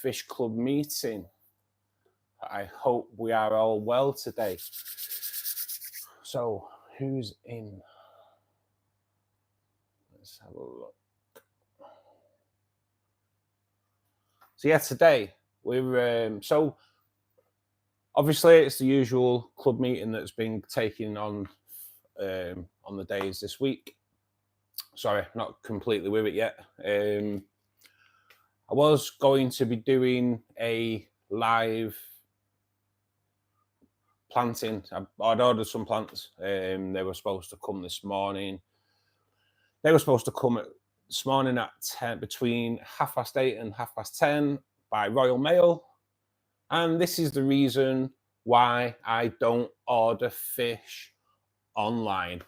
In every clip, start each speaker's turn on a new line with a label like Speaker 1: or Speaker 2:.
Speaker 1: Fish Club meeting. I hope we are all well today. So, who's in? Let's have a look. So yeah, today we're so obviously it's the usual club meeting that's been taken on the days this week. Sorry, not completely with it yet. I was going to be doing a live planting. I'd ordered some plants. They were supposed to come this morning. They were supposed to come this morning at 10, between 8:30 and 10:30 by Royal Mail. And this is the reason why I don't order fish online.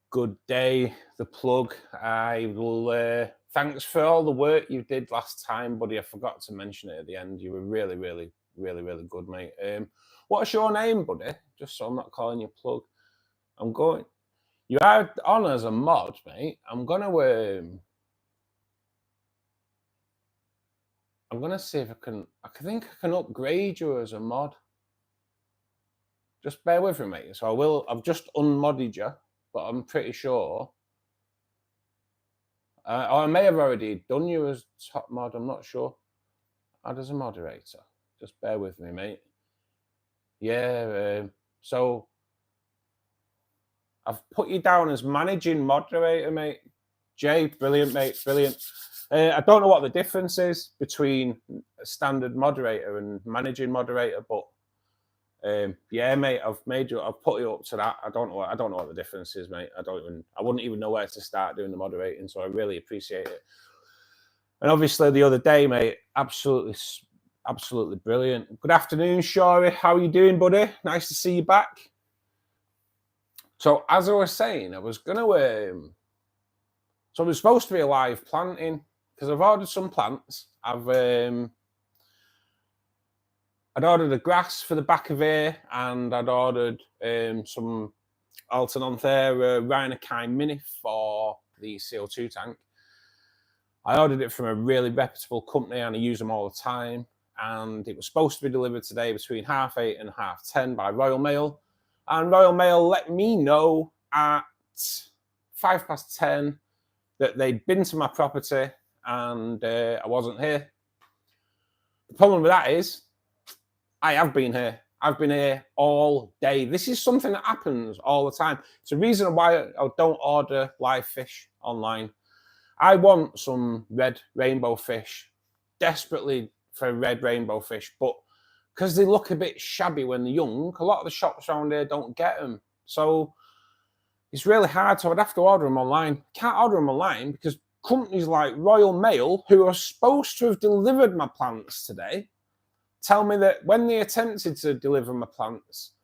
Speaker 1: Good day, the plug. I will, thanks for all the work you did last time, buddy. I forgot to mention it at the end. You were really, really, really, really good, mate. What's your name, buddy? Just so I'm not calling you plug. You are on as a mod, mate. I'm gonna see if I think I can upgrade you as a mod. Just bear with me, mate. So I've just unmodded you, but I'm pretty sure. Or I may have already done you as top mod. I'm not sure. Add as a moderator. Just bear with me, mate. Yeah. So I've put you down as managing moderator, mate. Jay, brilliant, mate. Brilliant. I don't know what the difference is between a standard moderator and managing moderator, but yeah, mate, I've put you up to that. I don't know what the difference is, mate. I wouldn't even know where to start doing the moderating, so I really appreciate it. And obviously the other day, mate, absolutely brilliant. Good afternoon, Shari. How are you doing, buddy? Nice to see you back. So as I was saying, I was gonna so it was supposed to be a live planting because I've ordered some plants. I'd ordered a grass for the back of here, and I'd ordered some Altanonthera Rhinokai Mini for the CO2 tank. I ordered it from a really reputable company, and I use them all the time. And it was supposed to be delivered today between 8:30 and 10:30 by Royal Mail. And Royal Mail let me know at 10:05 that they'd been to my property and I wasn't here. The problem with that is I have been here. I've been here all day. This is something that happens all the time. It's a reason why I don't order live fish online. I want some red rainbow fish, desperately for red rainbow fish, but because they look a bit shabby when they're young, a lot of the shops around here don't get them. So it's really hard. So I'd have to order them online. Can't order them online because companies like Royal Mail, who are supposed to have delivered my plants today, tell me that when they attempted to deliver my plants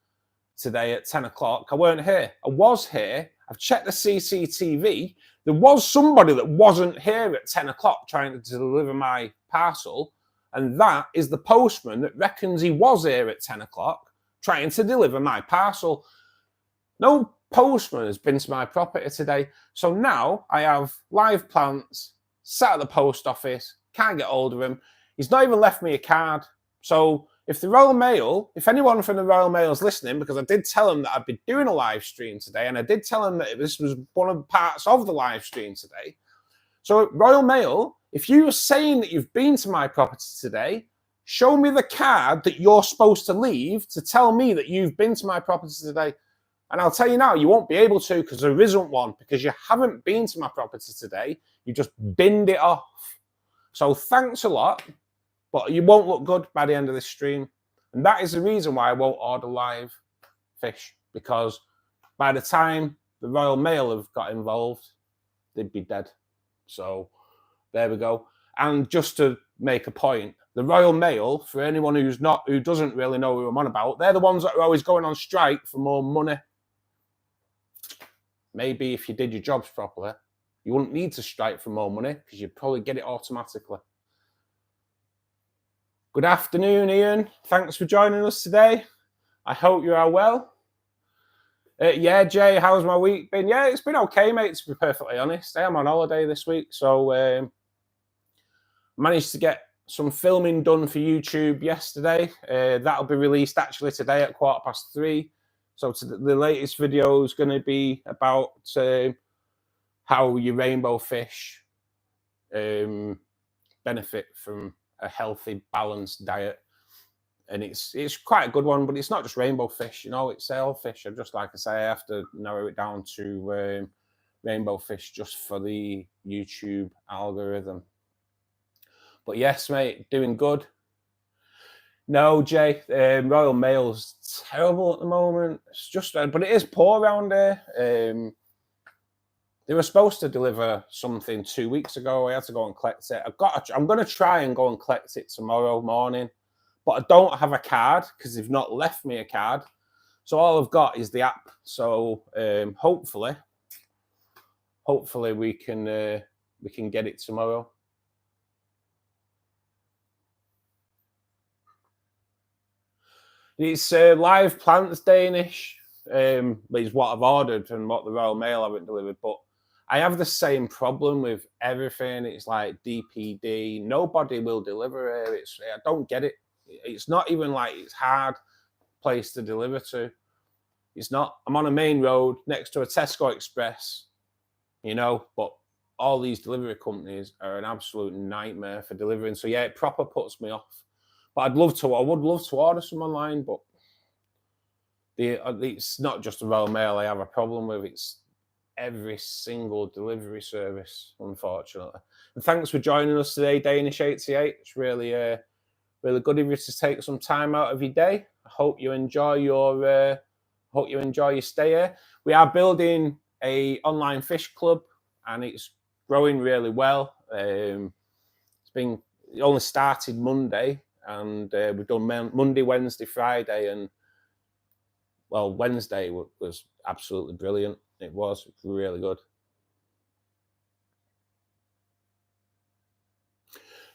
Speaker 1: today at 10 o'clock, I weren't here. I was here. I've checked the CCTV. There was somebody that wasn't here at 10 o'clock trying to deliver my parcel. And that is the postman that reckons he was here at 10 o'clock trying to deliver my parcel. No postman has been to my property today. So now I have live plants sat at the post office, can't get hold of him. He's not even left me a card. So if the Royal Mail, if anyone from the Royal Mail is listening, because I did tell him that I'd be doing a live stream today, and I did tell him that this was one of the parts of the live stream today. So Royal Mail, if you are saying that you've been to my property today, show me the card that you're supposed to leave to tell me that you've been to my property today. And I'll tell you now, you won't be able to because there isn't one, because you haven't been to my property today. You just binned it off. So thanks a lot, but you won't look good by the end of this stream. And that is the reason why I won't order live fish, because by the time the Royal Mail have got involved, they'd be dead. So there we go. And just to make a point, the Royal Mail, for anyone who doesn't really know who I'm on about, they're the ones that are always going on strike for more money. Maybe if you did your jobs properly, you wouldn't need to strike for more money because you'd probably get it automatically. Good afternoon, Ian. Thanks for joining us today. I hope you are well. Yeah, Jay, how's my week been? Yeah, it's been okay, mate, to be perfectly honest. I am on holiday this week, so managed to get some filming done for YouTube yesterday. That'll be released actually today at 3:15. So the latest video is going to be about how your rainbow fish benefit from a healthy, balanced diet. And it's quite a good one, but it's not just rainbow fish, you know, it's sailfish. And just like I say, I have to narrow it down to rainbow fish just for the YouTube algorithm. But yes, mate, doing good. No, Jay, Royal Mail's terrible at the moment. It's just, but it is poor around here. They were supposed to deliver something 2 weeks ago. I had to go and collect it. I'm going to try and go and collect it tomorrow morning, but I don't have a card because they've not left me a card. So all I've got is the app. So hopefully we can get it tomorrow. It's live plants Danish, is what I've ordered and what the Royal Mail haven't delivered. But I have the same problem with everything. It's like DPD. Nobody will deliver it. I don't get it. It's not even like it's hard place to deliver to. It's not. I'm on a main road next to a Tesco Express, you know, but all these delivery companies are an absolute nightmare for delivering. So yeah, it proper puts me off. But I would love to order some online, but it's not just the Royal Mail I have a problem with. It's every single delivery service, unfortunately. And thanks for joining us today, Danish88. It's really really good of you to take some time out of your day. I hope you enjoy your stay here. We are building a online fish club, and it's growing really well. It only started Monday. And we've done Monday, Wednesday, Friday, and well, Wednesday was absolutely brilliant. It was really good.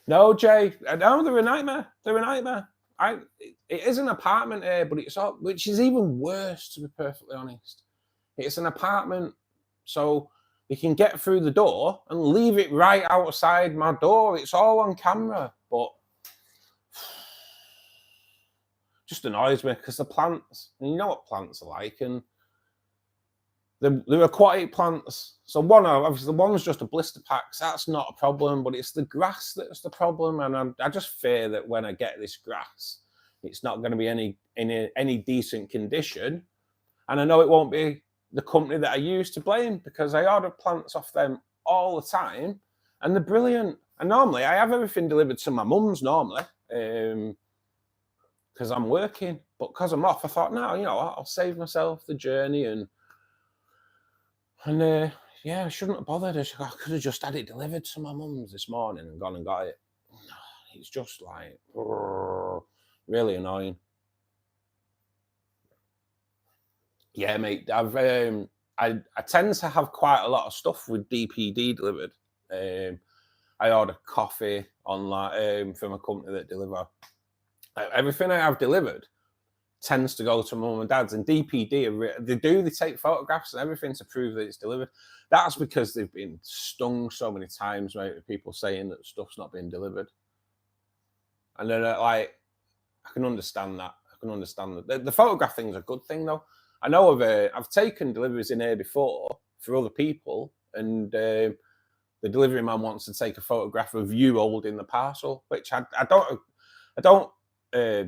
Speaker 1: No, Jay, no, they're a nightmare. They're a nightmare. It is an apartment here, but it's all, which is even worse, to be perfectly honest. It's an apartment, so you can get through the door and leave it right outside my door. It's all on camera, but just annoys me because the plants, and you know what plants are like, and they're aquatic plants. So obviously the one's just a blister pack, so that's not a problem, but it's the grass that's the problem. And I just fear that when I get this grass, it's not going to be in any decent condition. And I know it won't be the company that I use to blame, because I order plants off them all the time and they're brilliant. And normally I have everything delivered to my mum's normally, because I'm working, but because I'm off, I thought, no, you know, I'll save myself the journey, and yeah, I shouldn't have bothered. I could have just had it delivered to my mum's this morning and gone and got it. It's just like really annoying. Yeah, mate, I tend to have quite a lot of stuff with DPD delivered. I order coffee online from a company that deliver. Everything I have delivered tends to go to mum and dad's, and DPD, they take photographs and everything to prove that it's delivered. That's because they've been stung so many times, mate, with people saying that stuff's not been delivered. And then like, I can understand that. The photograph thing's a good thing though. I know I've taken deliveries in here before for other people, and the delivery man wants to take a photograph of you holding the parcel, which I don't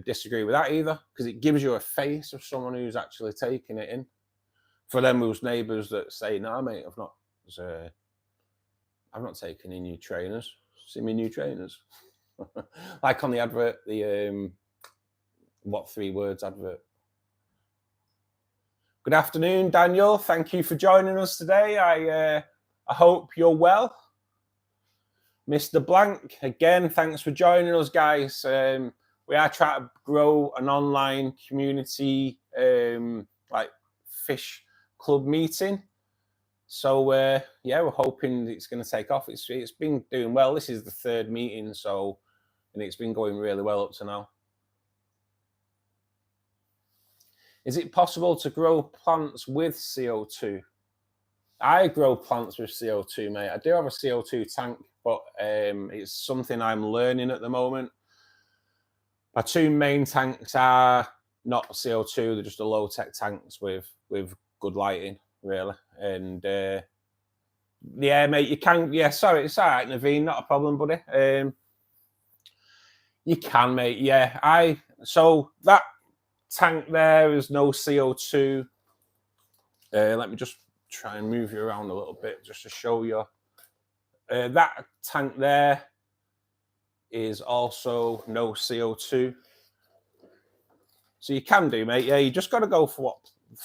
Speaker 1: disagree with that either, because it gives you a face of someone who's actually taking it in. For them whose neighbours that say, "No, mate, I've not taken in new trainers. See me new trainers." Like on the advert, the what 3 words advert. Good afternoon, Daniel. Thank you for joining us today. I hope you're well. Mr. Blank, again, thanks for joining us, guys. We are trying to grow an online community, like fish club meeting. So yeah, we're hoping it's going to take off. It's been doing well. This is the 3rd meeting, and it's been going really well up to now. Is it possible to grow plants with CO2? I grow plants with CO2, mate. I do have a CO2 tank. but it's something I'm learning at the moment. My 2 main tanks are not CO2; they're just a low-tech tanks with good lighting, really. And yeah, mate, you can. Yeah, sorry, it's all right, Naveen, not a problem, buddy. You can, mate. Yeah, so that tank there is no CO2. Let me just try and move you around a little bit just to show you. That tank there is also no CO2. So you can do, mate. Yeah, you just got to go for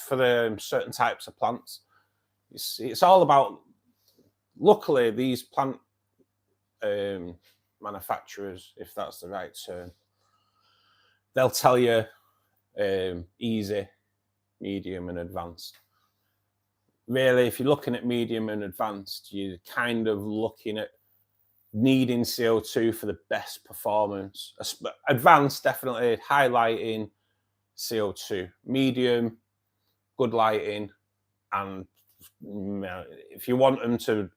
Speaker 1: the certain types of plants. It's all about. Luckily, these plant manufacturers, if that's the right term, they'll tell you easy, medium, and advanced. Really, if you're looking at medium and advanced, you're kind of looking at needing CO2 for the best performance. Advanced, definitely highlighting CO2. Medium, good lighting, and if you want them to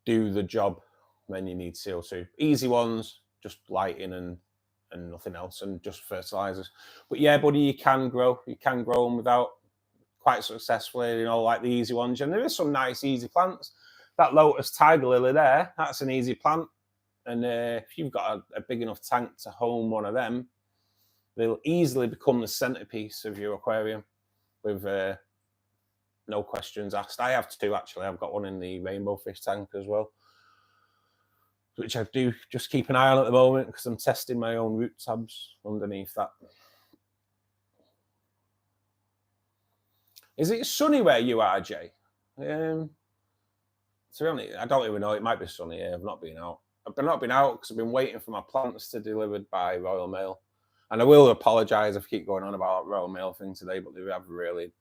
Speaker 1: do the job, then you need CO2. Easy ones, just lighting and nothing else, and just fertilizers. But yeah, buddy, you can grow them without quite successfully, you know, like the easy ones. And there is some nice easy plants. That lotus tiger lily there, that's an easy plant. And if you've got a big enough tank to home one of them, they'll easily become the centerpiece of your aquarium with no questions asked. I have 2 actually. I've got one in the rainbow fish tank as well, which I do just keep an eye on at the moment because I'm testing my own root tabs underneath that. Is it sunny where you are, Jay? To be honest, I don't even know. It might be sunny here. I've not been out. I've not been out because I've been waiting for my plants to be delivered by Royal Mail. And I will apologise if I keep going on about Royal Mail thing today, but they have really,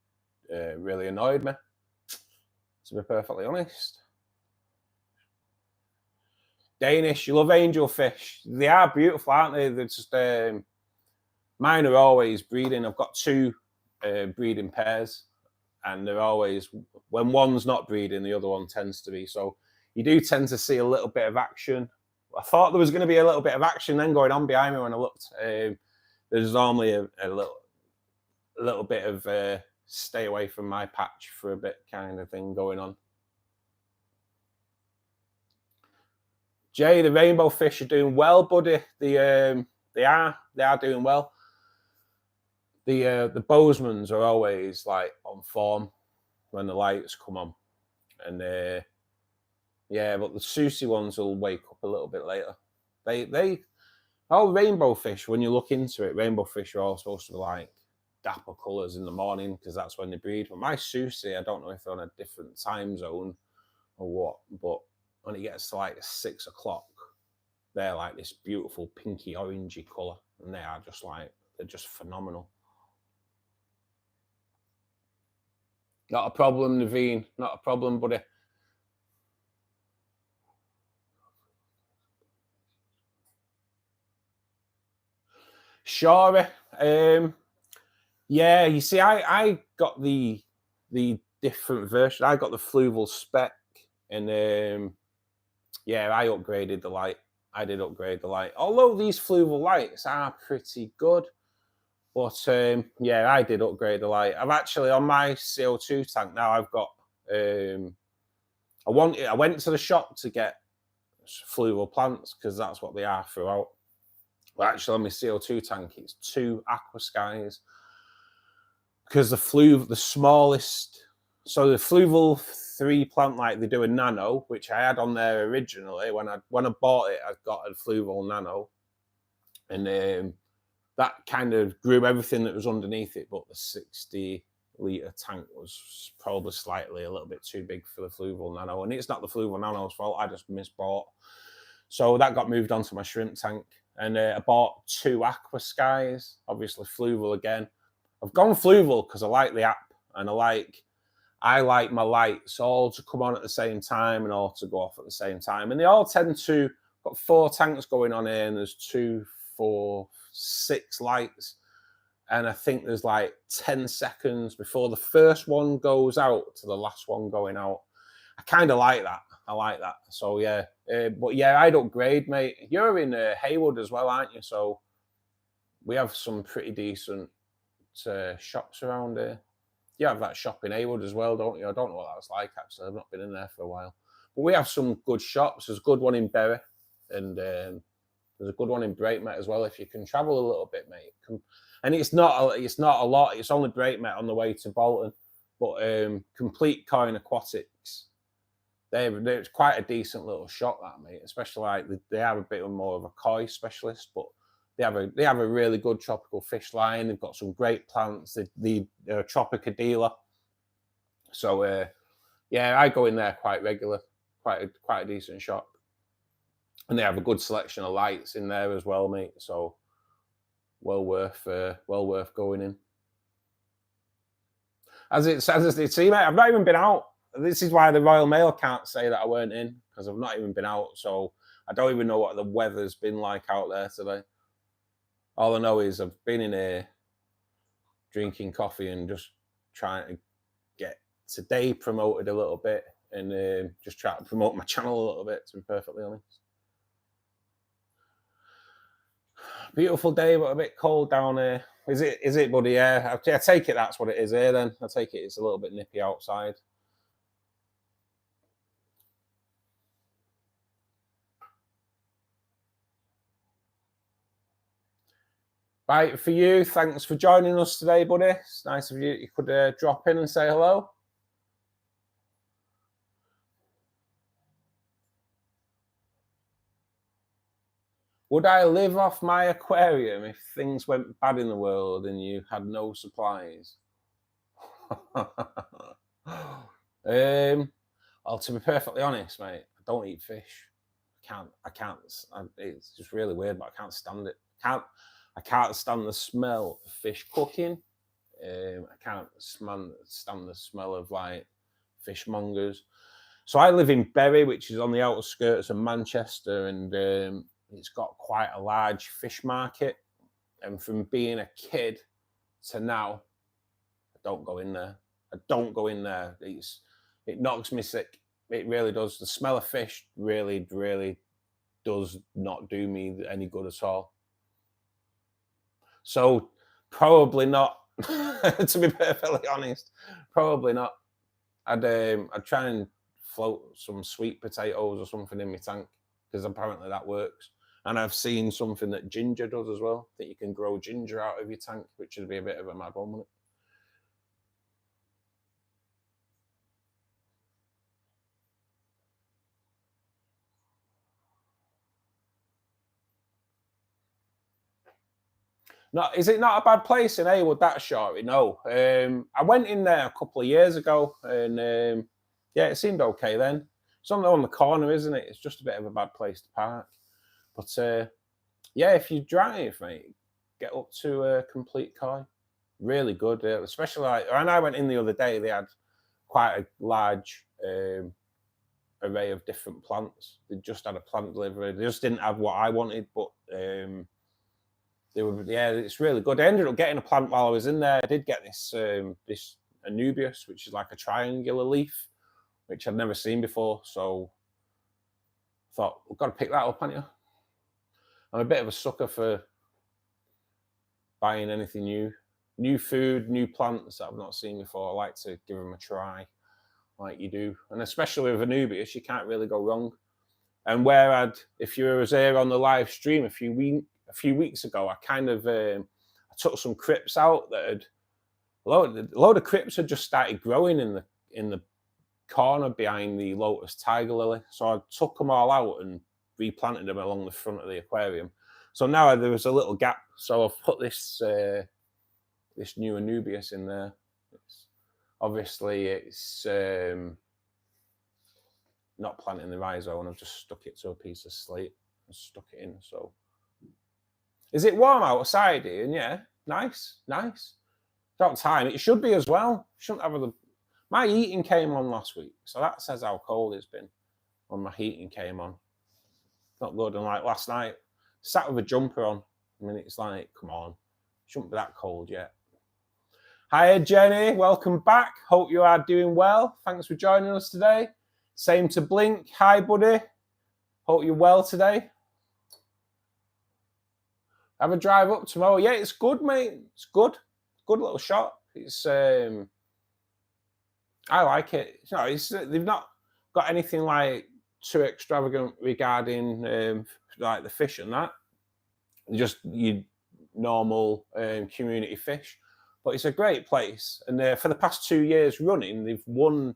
Speaker 1: really annoyed me, to be perfectly honest. Danish, you love angelfish. They are beautiful, aren't they? They're just mine are always breeding. I've got 2 breeding pairs, and they're always, when one's not breeding, the other one tends to be. So you do tend to see a little bit of action. I thought there was going to be a little bit of action then going on behind me when I looked. There's normally a little bit of stay away from my patch for a bit kind of thing going on. Jay, the rainbow fish are doing well, buddy. They are doing well. The Bozeman's are always like on form when the lights come on, and yeah, but the Susie ones will wake up a little bit later. All rainbow fish, when you look into it, rainbow fish are all supposed to be like dapper colours in the morning because that's when they breed. But my Susie, I don't know if they're on a different time zone or what, but when it gets to like 6 o'clock, they're like this beautiful pinky orangey colour, and they are just like, they're just phenomenal. Not a problem, Naveen. Not a problem, buddy. Sure. Yeah, you see, I got the different version. I got the Fluval spec, and yeah, I upgraded the light. I did upgrade the light. Although these Fluval lights are pretty good, but yeah, I did upgrade the light. I've actually, on my CO2 tank now, I've got I went to the shop to get Fluval plants because that's what they are throughout. But actually, on my CO2 tank, it's 2 Aqua Skies because the smallest. So the Fluval 3 plant light, they do a nano, which I had on there originally. When I bought it, I got a Fluval nano, and that kind of grew everything that was underneath it. But the 60-litre tank was probably slightly a little bit too big for the Fluval nano, and it's not the Fluval nano's fault. I just misbought. So that got moved onto my shrimp tank, and I bought 2 Aqua Skies, obviously Fluval again. I've gone Fluval because I like the app, and I like my lights all to come on at the same time and all to go off at the same time. And they all tend to, got 4 tanks going on here, and there's 2, 4, 6 lights. And I think there's like 10 seconds before the first one goes out to the last one going out. I kind of like that. I like that. So yeah, but yeah, I'd upgrade, mate. You're in Haywood as well, aren't you? So we have some pretty decent shops around here. You have that shop in Haywood as well, don't you? I don't know what that's like, actually. I've not been in there for a while. But we have some good shops. There's a good one in Bury, and there's a good one in Brakemet as well. If you can travel a little bit, mate. And it's not a lot. It's only Brakemet on the way to Bolton. But Complete Coin Aquatics, they're quite a decent little shop, that, mate. Especially like they have a bit more of a koi specialist, but they have a really good tropical fish line. They've got some great plants. They're a Tropica dealer. So yeah, I go in there quite regular. Quite a decent shop, and they have a good selection of lights in there as well, mate. So well worth going in. As it says, see, mate, I've not even been out. This is why the Royal Mail can't say that I weren't in, because I've not even been out. So I don't even know what the weather's been like out there today. All I know is I've been in here drinking coffee and just trying to get today promoted a little bit, and just try to promote my channel a little bit, to be perfectly honest. Beautiful day, but a bit cold down here. Is it, buddy? Yeah, I take it that's what it is here then. I take it it's a little bit nippy outside. Right, for you, thanks for joining us today, buddy. It's nice of you. You could drop in and say hello. Would I live off my aquarium if things went bad in the world and you had no supplies? Well, to be perfectly honest, mate, I don't eat fish. I can't. It's just really weird, but I can't stand it. I can't stand the smell of fish cooking. I can't stand the smell of like fishmongers. So I live in Bury, which is on the outskirts of Manchester, and it's got quite a large fish market. And from being a kid to now, I don't go in there. I don't go in there. It knocks me sick. It really does. The smell of fish really, really does not do me any good at all. So probably not. To be perfectly honest, probably not. I'd try and float some sweet potatoes or something in my tank, because apparently that works. And I've seen something that ginger does as well, that you can grow ginger out of your tank, which would be a bit of a mad one, wouldn't it? Is it not a bad place in Haywood, that shorty? No. I went in there a couple of years ago, and yeah, it seemed okay then. It's on the corner, isn't it? It's just a bit of a bad place to park. But yeah, if you drive, mate, get up to Complete Koi. Really good, especially like. And I went in the other day. They had quite a large array of different plants. They just had a plant delivery. They just didn't have what I wanted, but they were, yeah, it's really good. I ended up getting a plant while I was in there. I did get this this Anubias, which is like a triangular leaf, which I'd never seen before. So I thought, we've got to pick that up, haven't you? I'm a bit of a sucker for buying anything new food, new plants that I've not seen before. I like to give them a try, like you do, and especially with Anubias, you can't really go wrong. And if you were here on the live stream a few weeks ago, I kind of I took some crypts out that had a load of crypts had just started growing in the corner behind the Lotus Tiger Lily. So I took them all out and replanted them along the front of the aquarium. So now there was a little gap. So I've put this this new Anubias in there. Obviously it's not planting the rhizome. I've just stuck it to a piece of slate and stuck it in. So is it warm outside, Ian? Yeah, nice. About time. It should be as well. Shouldn't have my heating came on last week, so that says how cold it's been when my heating came on. Not good. And like last night, sat with a jumper on. I mean, it's like, come on, shouldn't be that cold yet. Hi, Jenny. Welcome back. Hope you are doing well. Thanks for joining us today. Same to Blink. Hi, buddy. Hope you're well today. Have a drive up tomorrow. Yeah, it's good, mate. It's good. Good little shop. It's I like it. You know, they've not got anything like too extravagant regarding like the fish and that. Just your normal community fish, but it's a great place. And for the past 2 years running, they've won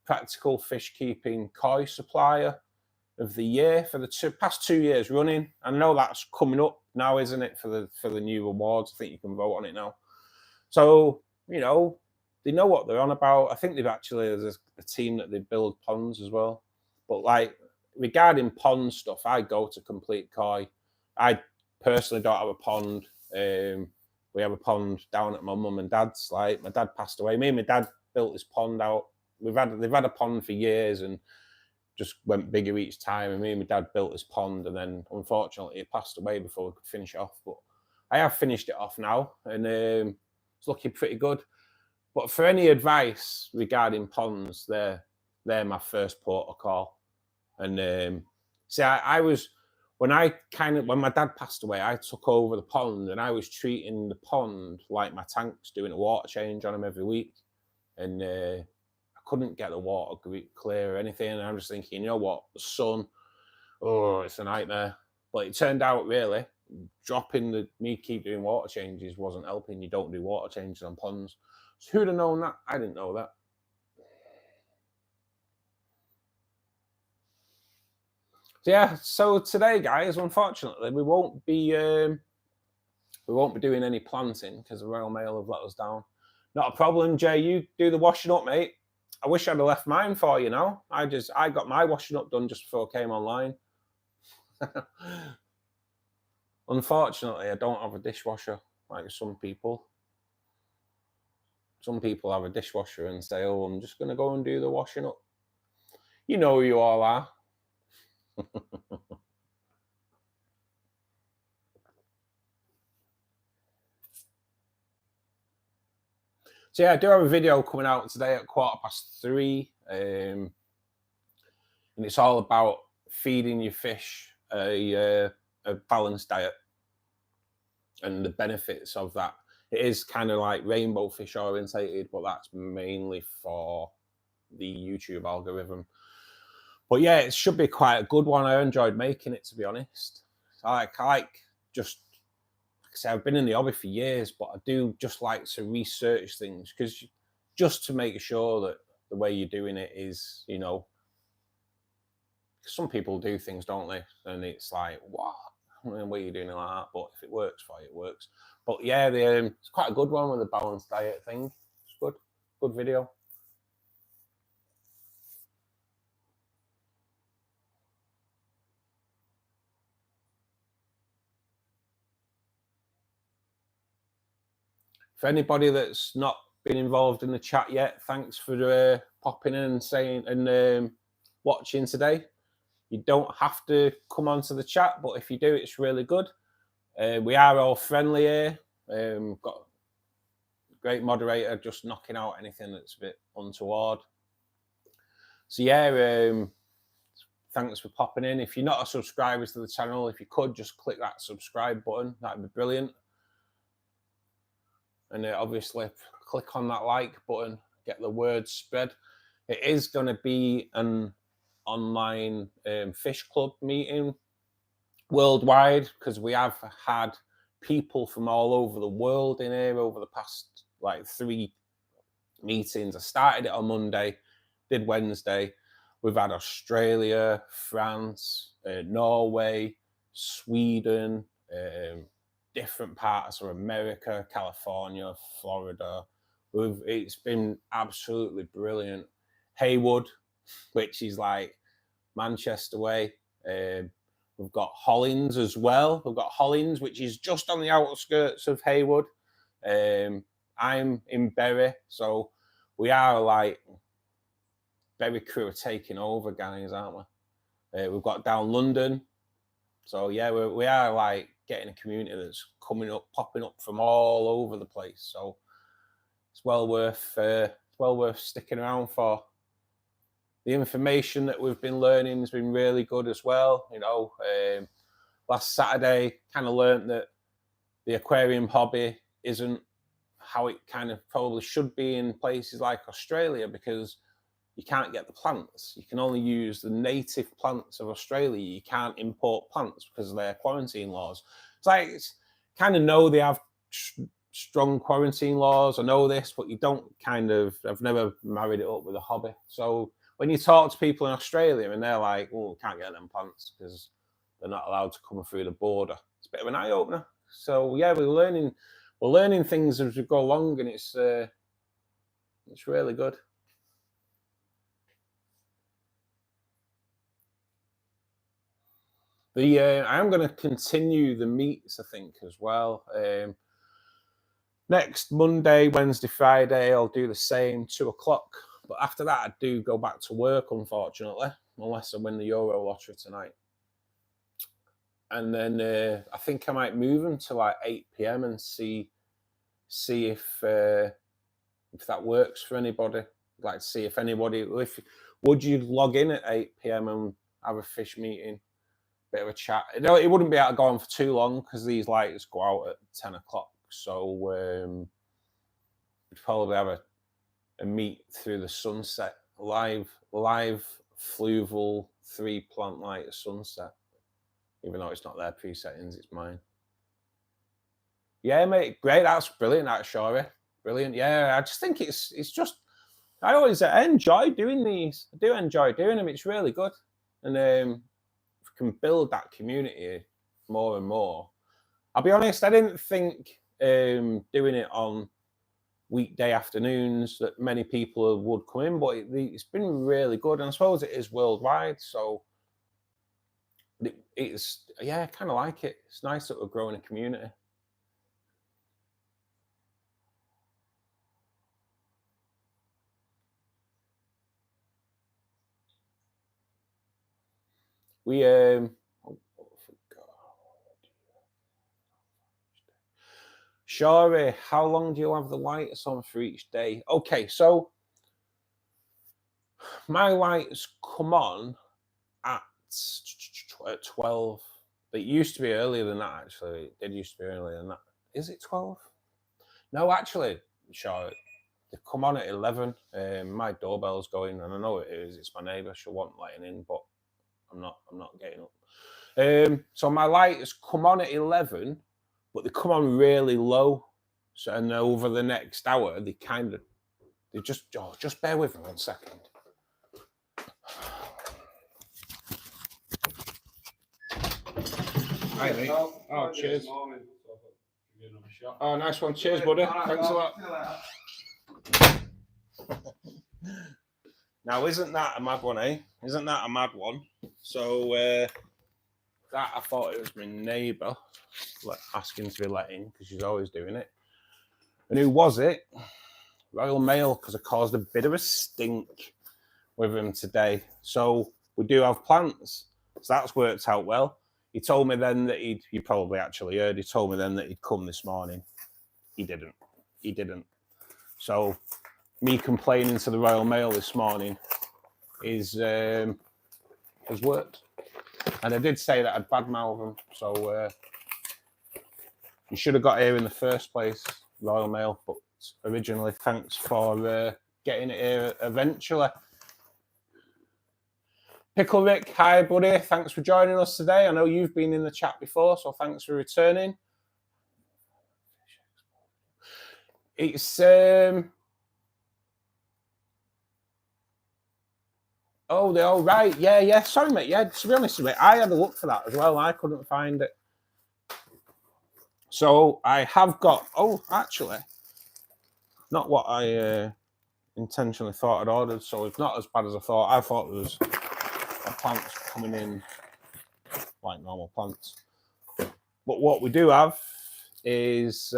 Speaker 1: Practical Fish Keeping Koi Supplier of the Year for the past 2 years running. I know that's coming up now, isn't it, for the new awards? I think you can vote on it now. So, you know, they know what they're on about. I think there's a team that they build ponds as well. But like regarding pond stuff, I go to Complete Koi. I personally don't have a pond. We have a pond down at my mum and dad's. Like my dad passed away. Me and my dad built this pond out. They've had a pond for years and just went bigger each time. And me and my dad built this pond, and then unfortunately it passed away before we could finish it off. But I have finished it off now, and it's looking pretty good. But for any advice regarding ponds, they're my first port of call. And see, I was when my dad passed away, I took over the pond, and I was treating the pond like my tanks, doing a water change on them every week, and I couldn't get the water clear or anything. And I was thinking, you know what, the sun, it's a nightmare. But it turned out really me keep doing water changes wasn't helping. You don't do water changes on ponds. So who'd have known that? I didn't know that. Yeah, so today, guys, unfortunately, we won't be doing any planting because the Royal Mail have let us down. Not a problem, Jay. You do the washing up, mate. I wish I'd have left mine for you now. I got my washing up done just before I came online. Unfortunately, I don't have a dishwasher like some people. Some people have a dishwasher and say, "Oh, I'm just going to go and do the washing up." You know who you all are. So yeah, I do have a video coming out today at 3:15, and it's all about feeding your fish a balanced diet and the benefits of that. It is kind of like rainbow fish orientated, but that's mainly for the YouTube algorithm. But yeah, it should be quite a good one. I enjoyed making it, to be honest. I like just, like I say, I've been in the hobby for years, but I do just like to research things because just to make sure that the way you're doing it is, you know, some people do things, don't they? And it's like, what? What are you doing like that? But if it works for you, it works. But yeah, it's quite a good one with the balanced diet thing. It's good video. For anybody that's not been involved in the chat yet, thanks for popping in and saying and watching today. You don't have to come onto the chat, but if you do, it's really good. We are all friendly here. Got a great moderator just knocking out anything that's a bit untoward. So yeah, thanks for popping in. If you're not a subscriber to the channel, if you could just click that subscribe button, that'd be brilliant. And obviously click on that like button, get the word spread. It is going to be an online fish club meeting worldwide because we have had people from all over the world in here over the past like 3 meetings. I started it on Monday, did Wednesday. We've had Australia, France, Norway, Sweden, different parts of America, California, Florida. It's been absolutely brilliant. Haywood, which is like Manchester way. We've got Hollins as well. We've got Hollins, which is just on the outskirts of Haywood. I'm in Bury, so we are like Bury crew are taking over, guys, aren't we? We've got down London, so yeah, we are like getting a community that's popping up from all over the place. So it's well worth sticking around for. the information that we've been learning has been really good as well. You know, last Saturday kind of learned that the aquarium hobby isn't how it kind of probably should be in places like Australia, because you can't get the plants. You can only use the native plants of Australia. You can't import plants because of their quarantine laws. It's kind of know they have strong quarantine laws. I know this, but you don't I've never married it up with a hobby. So when you talk to people in Australia and they're like, oh, can't get them plants because they're not allowed to come through the border, it's a bit of an eye opener. So yeah, we're learning things as we go along, and it's really good. I am going to continue the meets, I think, as well. Next Monday, Wednesday, Friday, I'll do the same, 2 o'clock. But after that, I do go back to work, unfortunately, unless I win the Euro lottery tonight. And then I think I might move them to like 8 p.m. and see if that works for anybody. I'd like to see if anybody, would you log in at 8 p.m. and have a fish meeting? Bit of a chat. No, it wouldn't be able to go on for too long because these lights go out at 10 o'clock. So we'd probably have a meet through the sunset, live fluval 3-plant light at sunset. Even though it's not their pre-settings, it's mine. Yeah, mate, great. That's brilliant, that Shari. Brilliant. Yeah, I just think it's just, I enjoy doing these. I do enjoy doing them. It's really good. And if we can build that community more and more. I'll be honest, I didn't think doing it on weekday afternoons that many people would come in, but it's been really good. And I suppose it is worldwide. So it's, yeah, I kind of like it. It's nice that we're growing a community. We Shari, how long do you have the lights on for each day? Okay, so my lights come on at 12. It used to be earlier than that, actually. It did used to be earlier than that. Is it 12? No, actually, Shari, they come on at 11. My doorbell's going, and I know it is. It's my neighbour. She'll want letting in, but I'm not getting up. So my lights come on at 11, but they come on really low. So, and over the next hour, they just bear with me 1 second. Hi, mate. Oh, cheers. Oh, nice one. Cheers, buddy. Thanks a lot. Now, isn't that a mad one, eh? Isn't that a mad one? So, that I thought it was my neighbour asking to be let in because she's always doing it. And who was it? Royal Mail, because I caused a bit of a stink with him today. So we do have plants. So that's worked out well. He told me then that you probably actually heard, he told me then that he'd come this morning. He didn't. So me complaining to the Royal Mail this morning has worked. And I did say that I'd badmouth him. So you should have got here in the first place, Royal Mail. But originally, thanks for getting it here eventually. Pickle Rick, hi buddy. Thanks for joining us today. I know you've been in the chat before, so thanks for returning. It's oh, they're all right. Yeah. Sorry, mate. Yeah, to be honest with you, I had a look for that as well. I couldn't find it. So I have got. Oh, actually, not what I intentionally thought I'd ordered. So it's not as bad as I thought. I thought there was plants coming in like normal plants. But what we do have is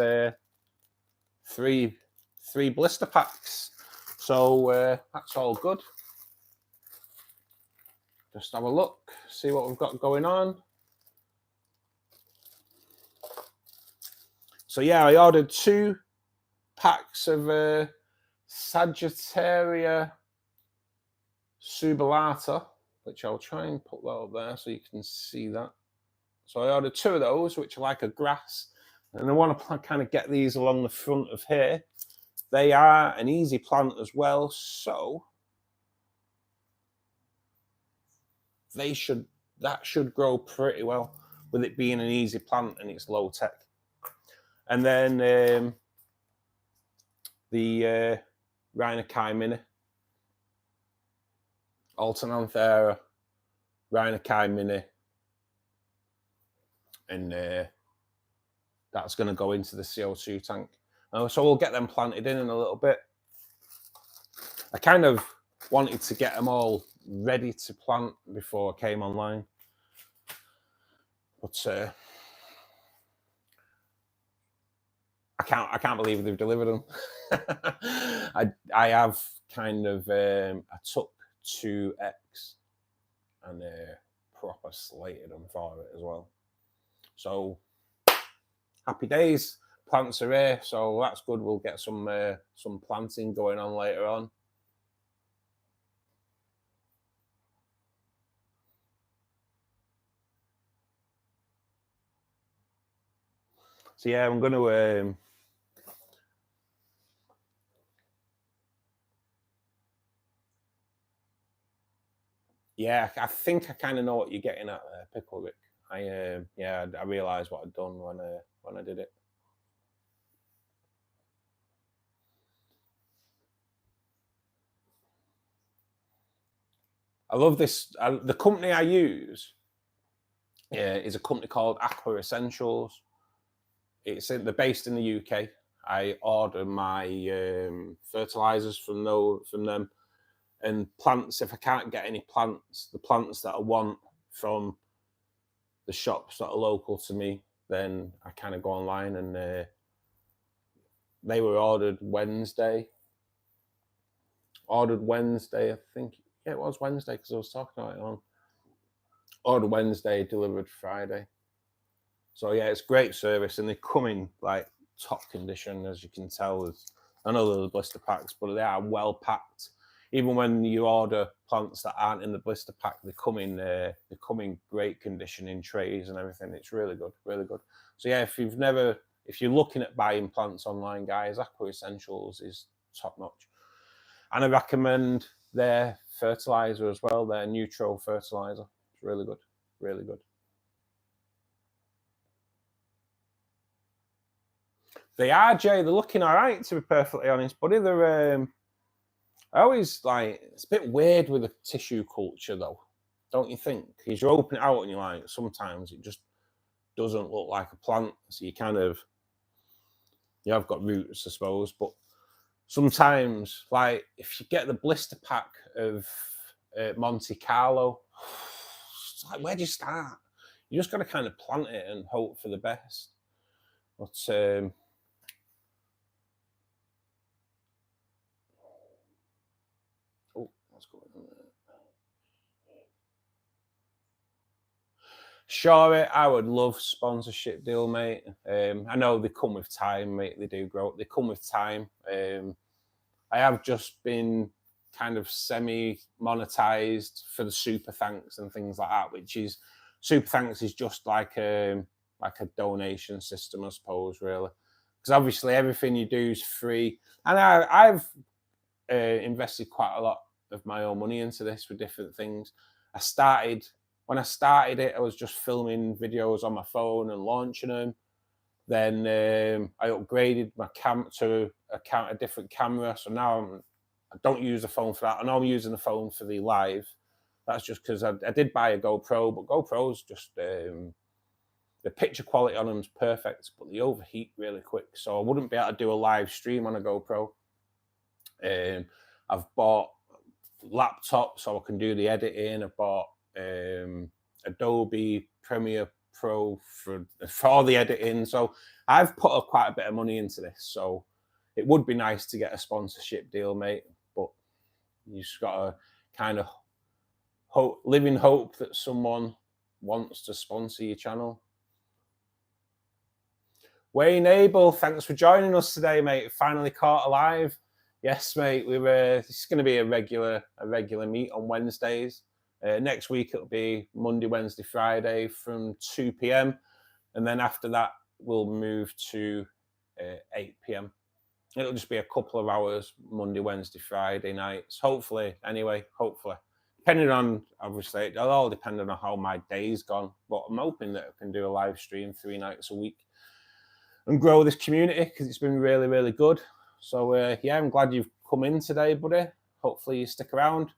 Speaker 1: three blister packs. So that's all good. Just have a look, see what we've got going on. So yeah, I ordered 2 packs of Sagittaria subulata, which I'll try and put that up there so you can see that. So I ordered 2 of those, which are like a grass, and I want to kind of get these along the front of here. They are an easy plant as well, so that should grow pretty well with it being an easy plant and it's low tech. And then the Rhinochi Mini, Alternanthera, Rhinochi Mini, and that's going to go into the CO2 tank. So we'll get them planted in a little bit. I kind of wanted to get them all ready to plant before I came online, but I can't believe they've delivered them. I have kind of I took 2X and proper slated them for it as well. So happy days. Plants are here, so that's good. We'll get some planting going on later on. So yeah, I'm going to yeah, I think I kind of know what you're getting at there, Pickle Rick. I realised what I'd done when I did it. I love this. The company I use is a company called Aqua Essentials. They're based in the UK. I order my fertilizers from them, and plants. If I can't get any plants, the plants that I want from the shops that are local to me, then I kind of go online, and they were ordered Wednesday. I think. Yeah, it was Wednesday because I was talking about it on. Ordered Wednesday, delivered Friday. So yeah, it's great service, and they come in like top condition, as you can tell. I know they're the blister packs, but they are well packed. Even when you order plants that aren't in the blister pack, they come in great condition in trays and everything. It's really good, really good. So yeah, if you're looking at buying plants online, guys, Aqua Essentials is top notch, and I recommend their fertilizer as well. Their neutral fertilizer. It's really good, really good. They are, Jay. They're looking all right, to be perfectly honest. But they're, I always like, it's a bit weird with the tissue culture, though, don't you think? Because you open it out and you're like, sometimes it just doesn't look like a plant. So you have got roots, I suppose. But sometimes, like, if you get the blister pack of Monte Carlo, it's like, where do you start? You just got to kind of plant it and hope for the best. But what's going on there? Sure, I would love sponsorship deal, mate. I know they come with time, mate. They do grow. They come with time. I have just been kind of semi-monetized for the super thanks and things like that, which is super thanks is just like a donation system, I suppose, really. Because obviously everything you do is free, and I've invested quite a lot of my own money into this with different things. When I started it, I was just filming videos on my phone and launching them. Then I upgraded my cam to a different camera. So now I don't use the phone for that. I know I'm using the phone for the live. That's just because I did buy a GoPro, but GoPro's just the picture quality on them is perfect, but they overheat really quick. So I wouldn't be able to do a live stream on a GoPro. I've bought laptop so I can do the editing. I bought Adobe Premiere Pro for all the editing. So I've put quite a bit of money into this. So it would be nice to get a sponsorship deal, mate. But you just got to kind of live in hope that someone wants to sponsor your channel. Wayne Abel, thanks for joining us today, mate. Finally caught alive. Yes, mate. It's going to be a regular meet on Wednesdays. Next week it'll be Monday, Wednesday, Friday from 2 p.m. and then after that we'll move to 8 p.m. It'll just be a couple of hours Monday, Wednesday, Friday nights. Hopefully, anyway. Hopefully, depending on, obviously, it'll all depend on how my day's gone. But I'm hoping that I can do a live stream 3 nights a week and grow this community because it's been really, really good. So yeah, I'm glad you've come in today, buddy. Hopefully you stick around.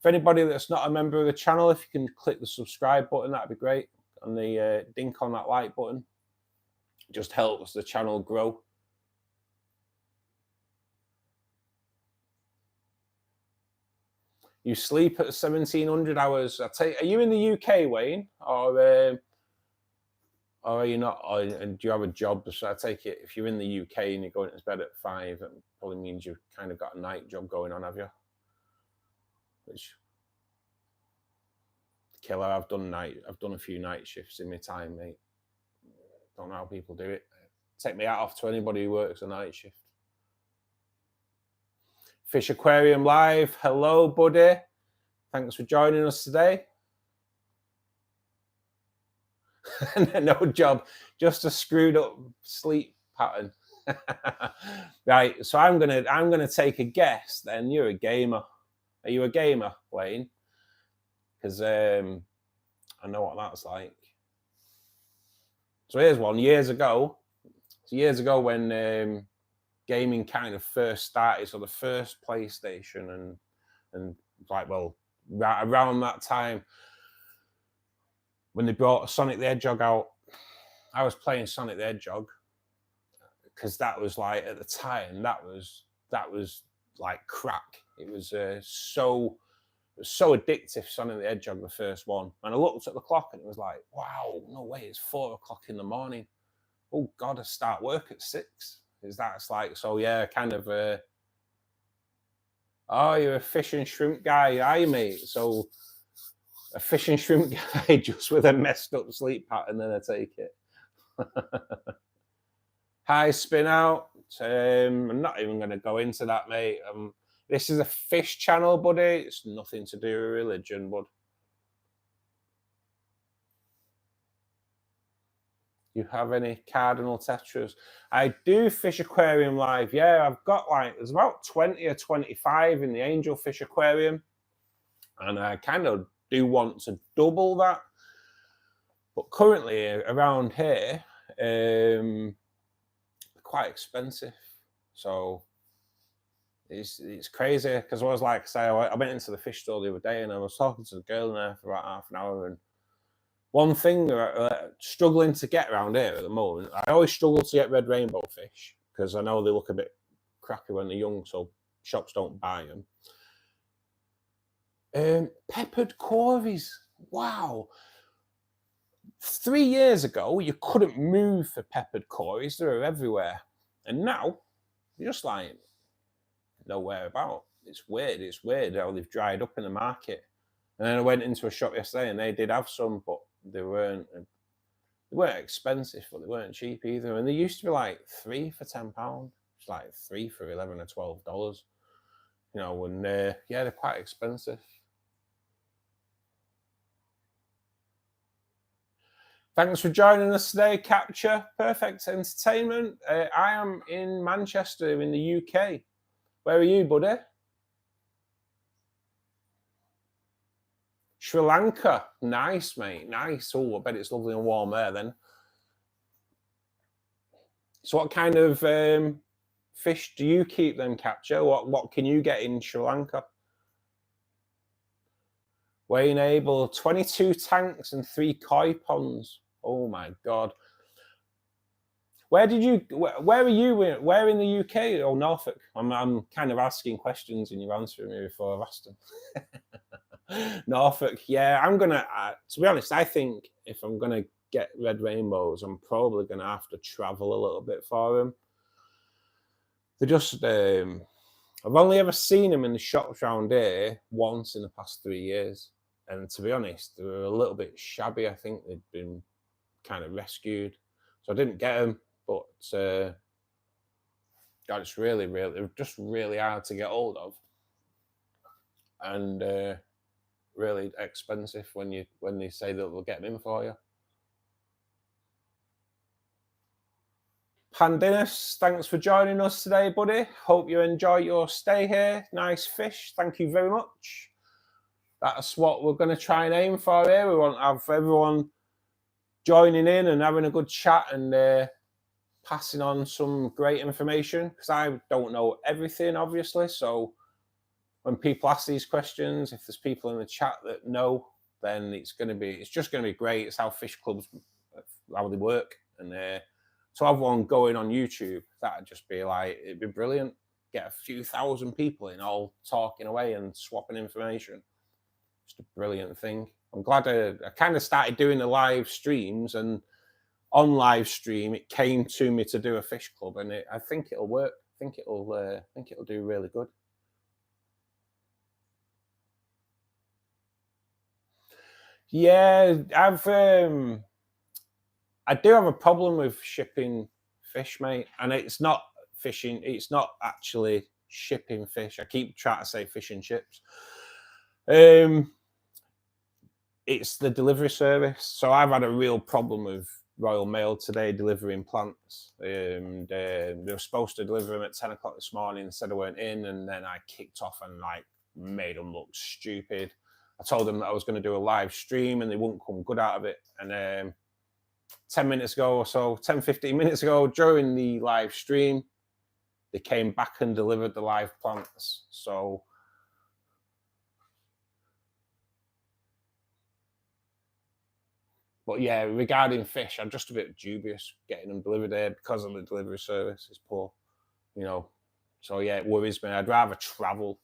Speaker 1: For anybody that's not a member of the channel, if you can click the subscribe button, that'd be great. And the dink on that like button. It just helps the channel grow. You sleep at 1700 hours. Are you in the UK, Wayne? Or are you not? And do you have a job? So I take it if you're in the UK and you're going to bed at 5, it probably means you've kind of got a night job going on, have you? Which killer. I've done a few night shifts in my time, mate. Don't know how people do it. Take me hat off to anybody who works a night shift. Fish Aquarium Live. Hello, buddy. Thanks for joining us today. No job, just a screwed up sleep pattern. Right, so I'm gonna take a guess. Then you're a gamer. Are you a gamer, Wayne? Because I know what that's like. So here's one. Years ago when gaming kind of first started, so the first PlayStation and like, well, around that time when they brought Sonic the Hedgehog out, I was playing Sonic the Hedgehog because that was like, at the time, that was like crack. It was so addictive, Sonic the Hedgehog, the first one. And I looked at the clock and it was like, wow, no way, it's 4 o'clock in the morning. Oh God, I start work at 6. That's like, so yeah, kind of oh, you're a fish and shrimp guy, aye, mate. So a fish and shrimp guy just with a messed up sleep pattern, then I take it. Hi, Spin Out. I'm not even going to go into that, mate. This is a fish channel, buddy. It's nothing to do with religion, bud. You have any cardinal tetras? I do Fish Aquarium Live. Yeah, I've got there's about 20 or 25 in the Angel Fish Aquarium. And I kind of do want to double that. But currently around here, quite expensive. So it's crazy because I was like, I went into the fish store the other day and I was talking to the girl in there for about half an hour. And one thing struggling to get around here at the moment, I always struggle to get red rainbow fish because I know they look a bit crappy when they're young, so shops don't buy them. Peppered corvies. Wow. 3 years ago, you couldn't move for peppered corvies. They were everywhere. And now, you're just like, nowhere about. It's weird how they've dried up in the market. And then I went into a shop yesterday and they did have some, but they weren't expensive, but they weren't cheap either. And they used to be like 3 for £10. It's like 3 for $11 or $12. You know, and yeah, they're quite expensive. Thanks for joining us today, Capture Perfect Entertainment. I am in Manchester in the UK. Where are you, buddy? Sri Lanka. Nice, mate. Nice. Oh, I bet it's lovely and warm there then. So what kind of fish do you keep then, Capture? What can you get in Sri Lanka? Wayne Abel, 22 tanks and 3 koi ponds. Oh my God. Where are you? Where in the UK or Norfolk? I'm kind of asking questions and you're answering me before I've asked them. Norfolk, yeah. I'm gonna. To be honest, I think if I'm gonna get red rainbows, I'm probably gonna have to travel a little bit for them. They're just. I've only ever seen them in the shops around here once in the past 3 years, and to be honest, they were a little bit shabby. I think they'd been kind of rescued, so I didn't get them. But God, it's really just really hard to get hold of, and really expensive when they say that they'll get them in for you. Pandinas, thanks for joining us today, buddy. Hope you enjoy your stay here. Nice fish. Thank you very much. That's what we're going to try and aim for here. We want to have everyone joining in and having a good chat and passing on some great information, because I don't know everything, obviously. So when people ask these questions, if there's people in the chat that know, then it's just going to be great. It's how fish clubs, how they work, and to have one going on YouTube, that'd just be like, it'd be brilliant. Get a few thousand people in, all talking away and swapping information. Just a brilliant thing. I'm glad I kind of started doing the live streams, and on live stream it came to me to do a fish club, and I think it'll work. I think it'll do really good. Yeah, I do have a problem with shipping fish, mate, and it's not fishing. It's not actually shipping fish. I keep trying to say fish and chips. It's the delivery service. So I've had a real problem with Royal Mail today delivering plants. They were supposed to deliver them at 10 o'clock this morning, said I weren't in, and then I kicked off and like made them look stupid. I told them that I was going to do a live stream and they wouldn't come good out of it. And 10 minutes ago or so, 10, 15 minutes ago, during the live stream, they came back and delivered the live plants. So but yeah, regarding fish, I'm just a bit dubious getting them delivered there because of the delivery service is poor, you know. So yeah, it worries me. I'd rather travel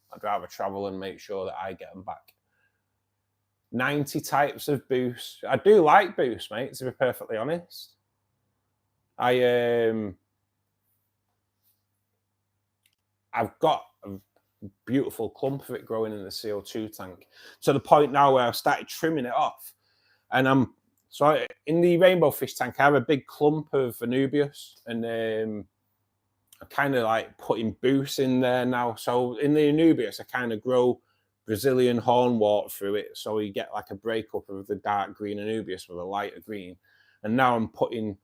Speaker 1: and make sure that I get them back. 90 types of boost. I do like boost, mate, to be perfectly honest. I've got a beautiful clump of it growing in the CO2 tank, to the point now where I've started trimming it off. And so in the rainbow fish tank, I have a big clump of Anubias, and I'm kind of like putting boost in there now. So in the Anubias, I kind of grow Brazilian hornwort through it, so you get like a breakup of the dark green Anubias with a lighter green. And now I'm putting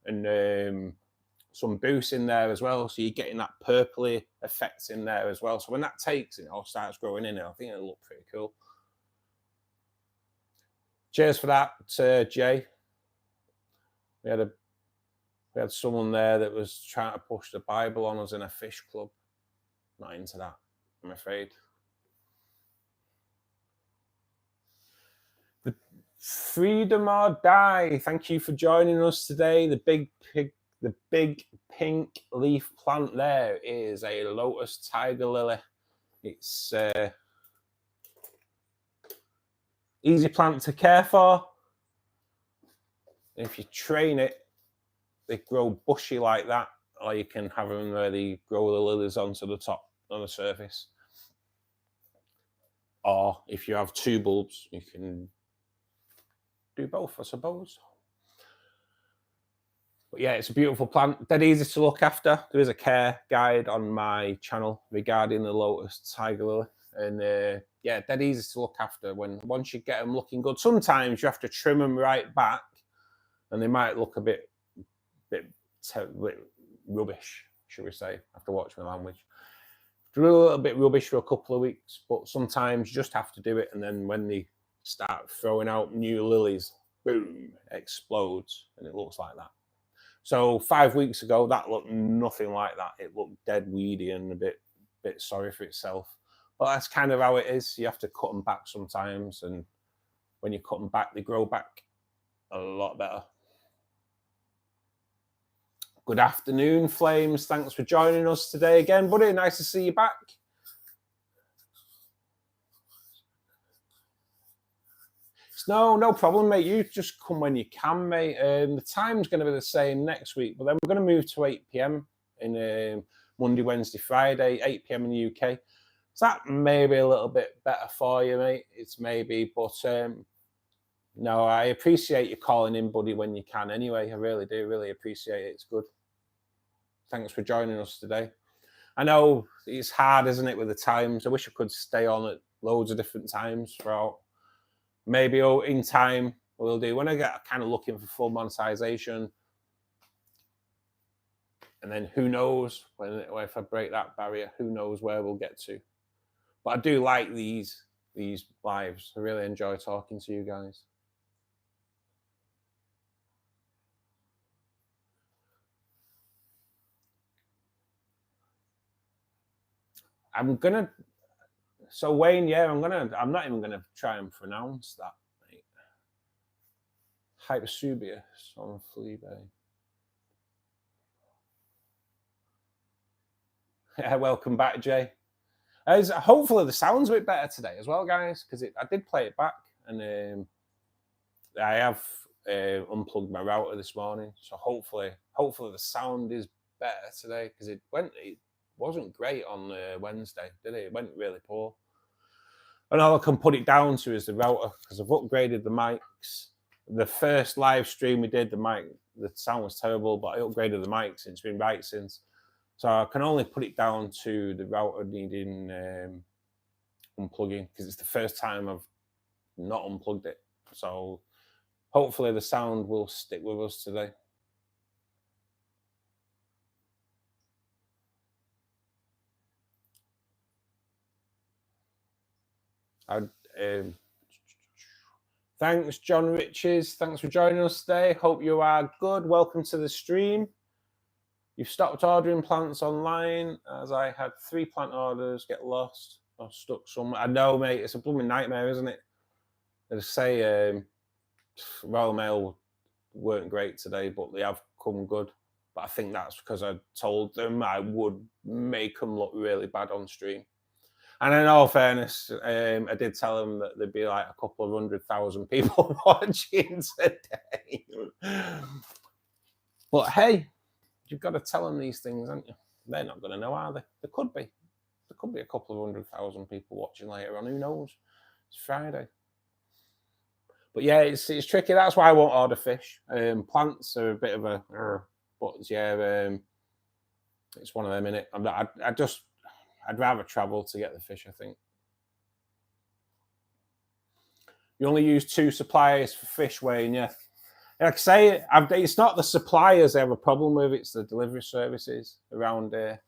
Speaker 1: some boost in there as well, so you're getting that purpley effect in there as well. So when that takes, it all starts growing in it. I think it'll look pretty cool. Cheers for that, Jay. We had someone there that was trying to push the Bible on us in a fish club. Not into that, I'm afraid. The Freedom or Die, thank you for joining us today. The big pink leaf plant there is a lotus tiger lily. It's easy plant to care for. If you train it, they grow bushy like that, or you can have them where they grow the lilies onto the top, on the surface. Or if you have two bulbs, you can do both, I suppose. But yeah, it's a beautiful plant, dead easy to look after. There is a care guide on my channel regarding the lotus tiger lily, and yeah, dead easy to look after. Once you get them looking good, sometimes you have to trim them right back, and they might look a bit rubbish, should we say? I have to watch my language. They're a little bit rubbish for a couple of weeks, but sometimes you just have to do it, and then when they start throwing out new lilies, boom, explodes, and it looks like that. So 5 weeks ago, that looked nothing like that. It looked dead weedy and a bit sorry for itself. But that's kind of how it is. You have to cut them back sometimes, and when you cut them back, they grow back a lot better. Good afternoon, Flames. Thanks for joining us today again, buddy. Nice to see you back. No problem, mate. You just come when you can, mate. The time's going to be the same next week, but then we're going to move to 8 p.m. in Monday, Wednesday, Friday, 8 p.m. in the UK. So that may be a little bit better for you, mate. It's maybe, but no, I appreciate you calling in, buddy, when you can anyway. I really do, really appreciate it. It's good. Thanks for joining us today. I know it's hard, isn't it, with the times? I wish I could stay on at loads of different times throughout. Maybe in time we'll do, when I get kind of looking for full monetization, and then who knows if I break that barrier, who knows where we'll get to. But I do like these lives. I really enjoy talking to you guys. So Wayne, yeah, I'm not even gonna try and pronounce that, mate. Hypersubius on Fleabay. Yeah, welcome back, Jay. Hopefully the sound's a bit better today as well, guys, because I did play it back, and I have unplugged my router this morning, so hopefully the sound is better today, because it wasn't great on Wednesday, did it? It went really poor. And all I can put it down to is the router, because I've upgraded the mics. The first live stream we did, the sound was terrible, but I upgraded the mics and it's been right since. So I can only put it down to the router needing unplugging, because it's the first time I've not unplugged it. So hopefully the sound will stick with us today. Thanks, John Riches. Thanks for joining us today. Hope you are good. Welcome to the stream. You've stopped ordering plants online, as I had 3 plant orders get lost or stuck somewhere. I know, mate. It's a blooming nightmare, isn't it? They say Royal Mail weren't great today, but they have come good. But I think that's because I told them I would make them look really bad on stream. And in all fairness, I did tell them that there'd be like a couple of 100,000 people watching today. But hey, you've got to tell them these things, haven't you? They're not going to know, are they? There could be a couple of 100,000 people watching later on. Who knows? It's Friday. But yeah, it's tricky. That's why I won't order fish. Plants are a bit of a, but yeah, it's one of them, innit? I'd rather travel to get the fish, I think. You only use 2 suppliers for fish, Wayne, yeah. Like I say, it's not the suppliers I have a problem with, it's the delivery services around here.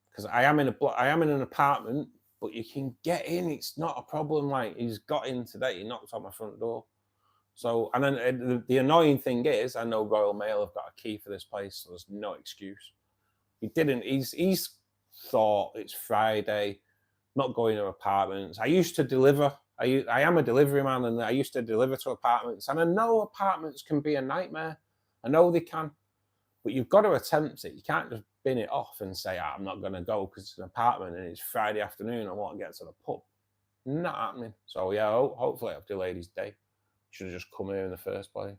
Speaker 1: Because I am in an apartment, but you can get in. It's not a problem. Like, he's got in today. He knocked on my front door. So, and then the annoying thing is, I know Royal Mail have got a key for this place, so there's no excuse. He didn't. He's thought it's Friday, not going to apartments. I used to deliver. I am a delivery man, and I used to deliver to apartments. And I know apartments can be a nightmare. I know they can. But you've got to attempt it. You can't just bin it off and say, I'm not going to go because it's an apartment and it's Friday afternoon. I want to get to the pub. Not happening. So, yeah, hopefully I've delayed his day. Should have just come here in the first place.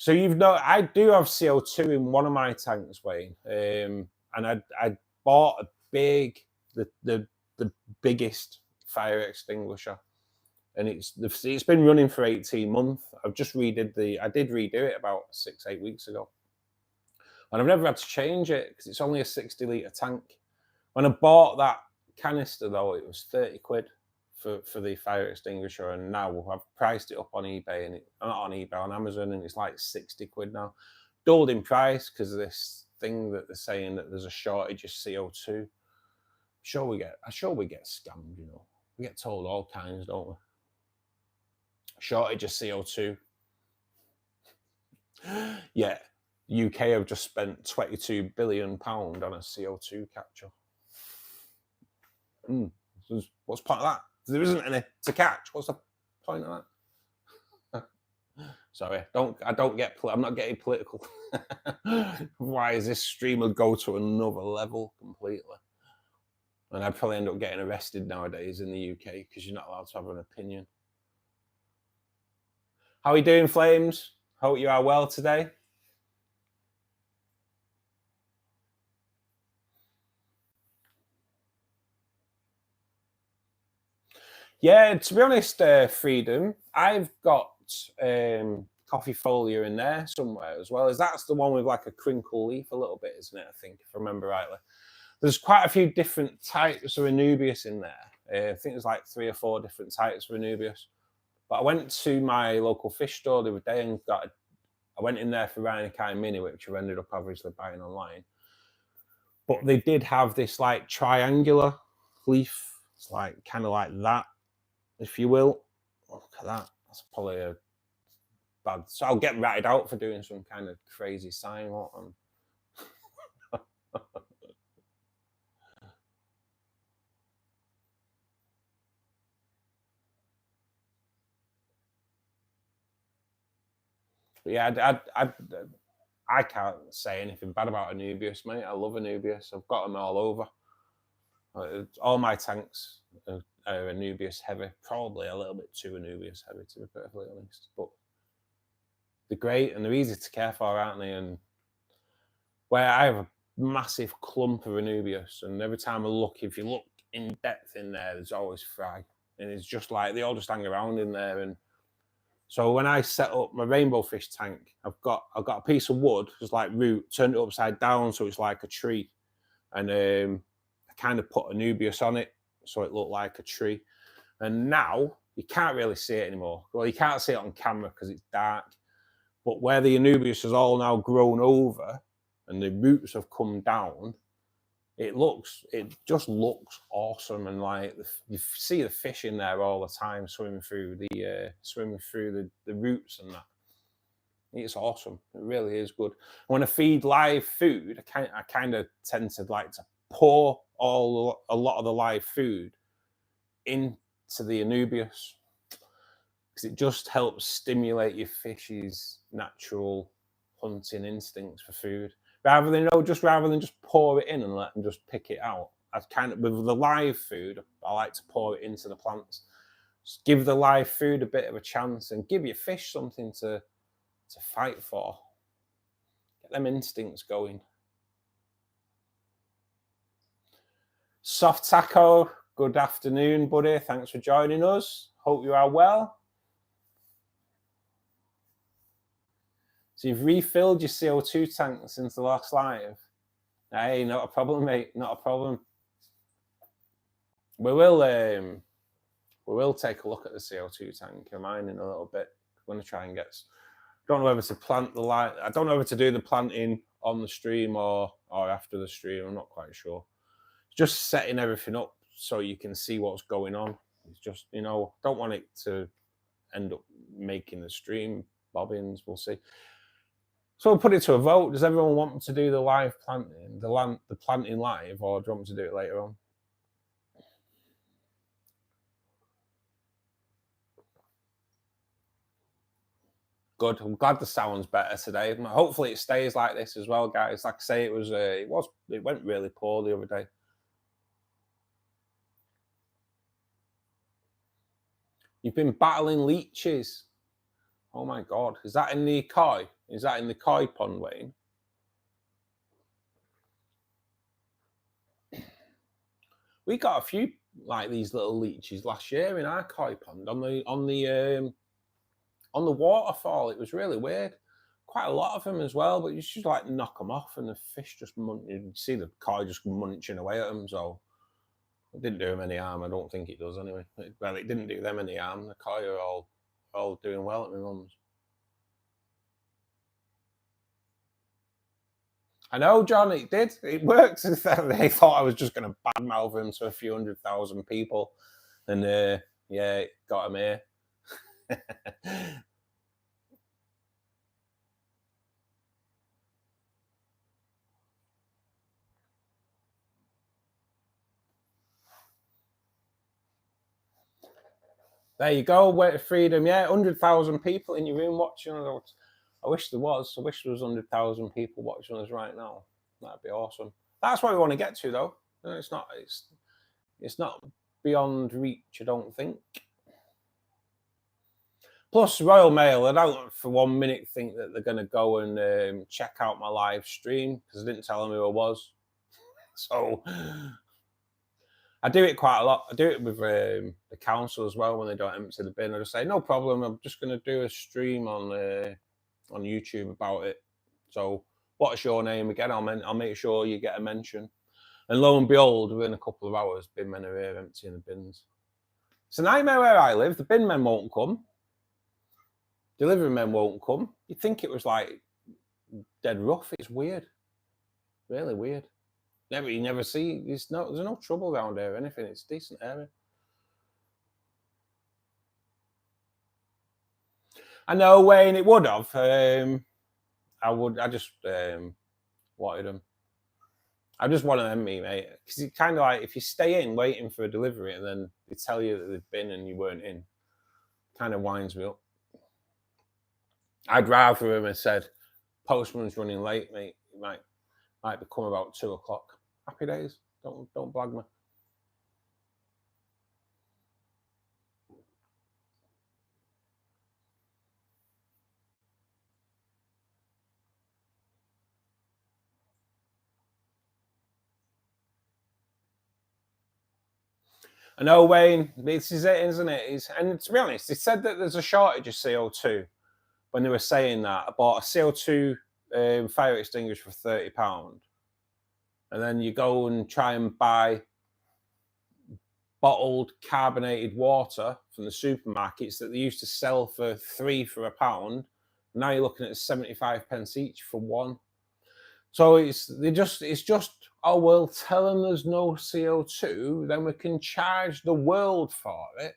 Speaker 1: So I do have CO2 in one of my tanks, Wayne, and I bought the biggest fire extinguisher, and it's been running for 18 months. I did redo it about 6-8 weeks ago, and I've never had to change it because it's only a 60-litre tank. When I bought that canister, though, it was 30 quid for the fire extinguisher, and now I've priced it up on eBay, and not on eBay, on Amazon, and it's like 60 quid now. Doubled in price because of this thing that they're saying that there's a shortage of CO2. I'm sure we get scammed, you know. We get told all kinds, don't we? Shortage of CO2. Yeah, UK have just spent £22 billion on a CO2 capture. What's the point of that? There isn't any to catch. What's the point of that? Sorry, I'm not getting political. Why is this stream will go to another level completely? And I'd probably end up getting arrested nowadays in the UK because you're not allowed to have an opinion. How are you doing, Flames? Hope you are well today. Yeah, to be honest, Freedom, I've got coffee folio in there somewhere as well. As that's the one with like a crinkle leaf a little bit, isn't it? I think, if I remember rightly. There's quite a few different types of Anubias in there. I think there's like 3 or 4 different types of Anubias. But I went to my local fish store the other day and I went in there for Rhinokai Mini, which I ended up obviously buying online. But they did have this like triangular leaf. It's like kind of like that, if you will. Look at that. That's probably a bad. So I'll get ratted out for doing some kind of crazy sign. But yeah, I can't say anything bad about Anubias, mate. I love Anubias. I've got them all over. All my tanks are Anubias heavy. Probably a little bit too Anubias heavy, to be perfectly honest. But they're great and they're easy to care for, aren't they? And where I have a massive clump of Anubias, and every time I look, if you look in depth in there, there's always fry. And it's just like they all just hang around in there. And so when I set up my rainbow fish tank, I've got a piece of wood, just like root, turned it upside down so it's like a tree. And I kind of put Anubias on it so it looked like a tree. And now you can't really see it anymore. Well, you can't see it on camera because it's dark. But where the Anubias has all now grown over and the roots have come down, it just looks awesome. And like you see the fish in there all the time swimming through the roots and that. It's awesome. It really is good. When I feed live food, I kind of tend to like to pour a lot of the live food into the Anubias because it just helps stimulate your fish's natural hunting instincts for food. Rather than just pour it in and let them just pick it out. I kind of, with the live food, I like to pour it into the plants. Just give the live food a bit of a chance and give your fish something to fight for. Get them instincts going. Soft Taco, good afternoon, buddy. Thanks for joining us. Hope you are well. So you've refilled your CO2 tank since the last live. Hey, not a problem, mate. Not a problem. We will take a look at the CO2 tank of mine in a little bit. I'm going to try and get. Don't know whether to plant the light. I don't know whether to do the planting on the stream or after the stream. I'm not quite sure. Just setting everything up so you can see what's going on. It's just, don't want it to end up making the stream bobbins. We'll see. So we'll put it to a vote. Does everyone want me to do the live planting, the planting live, or do you want me to do it later on? Good. I'm glad the sound's better today. Hopefully it stays like this as well, guys. Like I say, it went really poor the other day. You've been battling leeches. Oh my God. Is that in the koi? Is that in the koi pond, Wayne? We got a few like these little leeches last year in our koi pond on the waterfall. It was really weird. Quite a lot of them as well, but you should like knock them off, and the fish just you see the koi just munching away at them. So it didn't do them any harm. I don't think it does anyway. Well, it didn't do them any harm. The koi are all doing well at my mum's. I know, John, it did. It worked. They thought I was just going to badmouth him to a few 100,000 people. And yeah, it got him here. There you go. Way to freedom. Yeah, 100,000 people in your room watching us. I wish there was. I wish there was 100,000 people watching us right now. That'd be awesome. That's what we want to get to, though. It's not beyond reach, I don't think. Plus, Royal Mail, I don't for 1 minute think that they're going to go and check out my live stream because I didn't tell them who I was. So I do it quite a lot. I do it with the council as well when they don't empty the bin. I just say, no problem. I'm just going to do a stream on YouTube about it. So, what's your name again? I'll make sure you get a mention. And lo and behold, within a couple of hours, bin men are here emptying the bins. It's a nightmare where I live. The bin men won't come. Delivery men won't come. You'd think it was like dead rough. It's weird. Really weird. You never see. There's no trouble around here or anything. It's a decent area. I know, Wayne. It would have. I just wanted them. I just wanted them, mate. Because it's kind of like if you stay in waiting for a delivery and then they tell you that they've been and you weren't in, kind of winds me up. I'd rather him have said, postman's running late, mate. It might become about 2 o'clock. Happy days. Don't blag me. I know, Wayne. This is it, isn't it? And to be honest, they said that there's a shortage of CO2 when they were saying that. I bought a CO2 fire extinguisher for £30, and then you go and try and buy bottled carbonated water from the supermarkets that they used to sell for £3 for £1. Now you're looking at 75 pence each for one. So it's just, oh, well, tell them there's no CO2, then we can charge the world for it.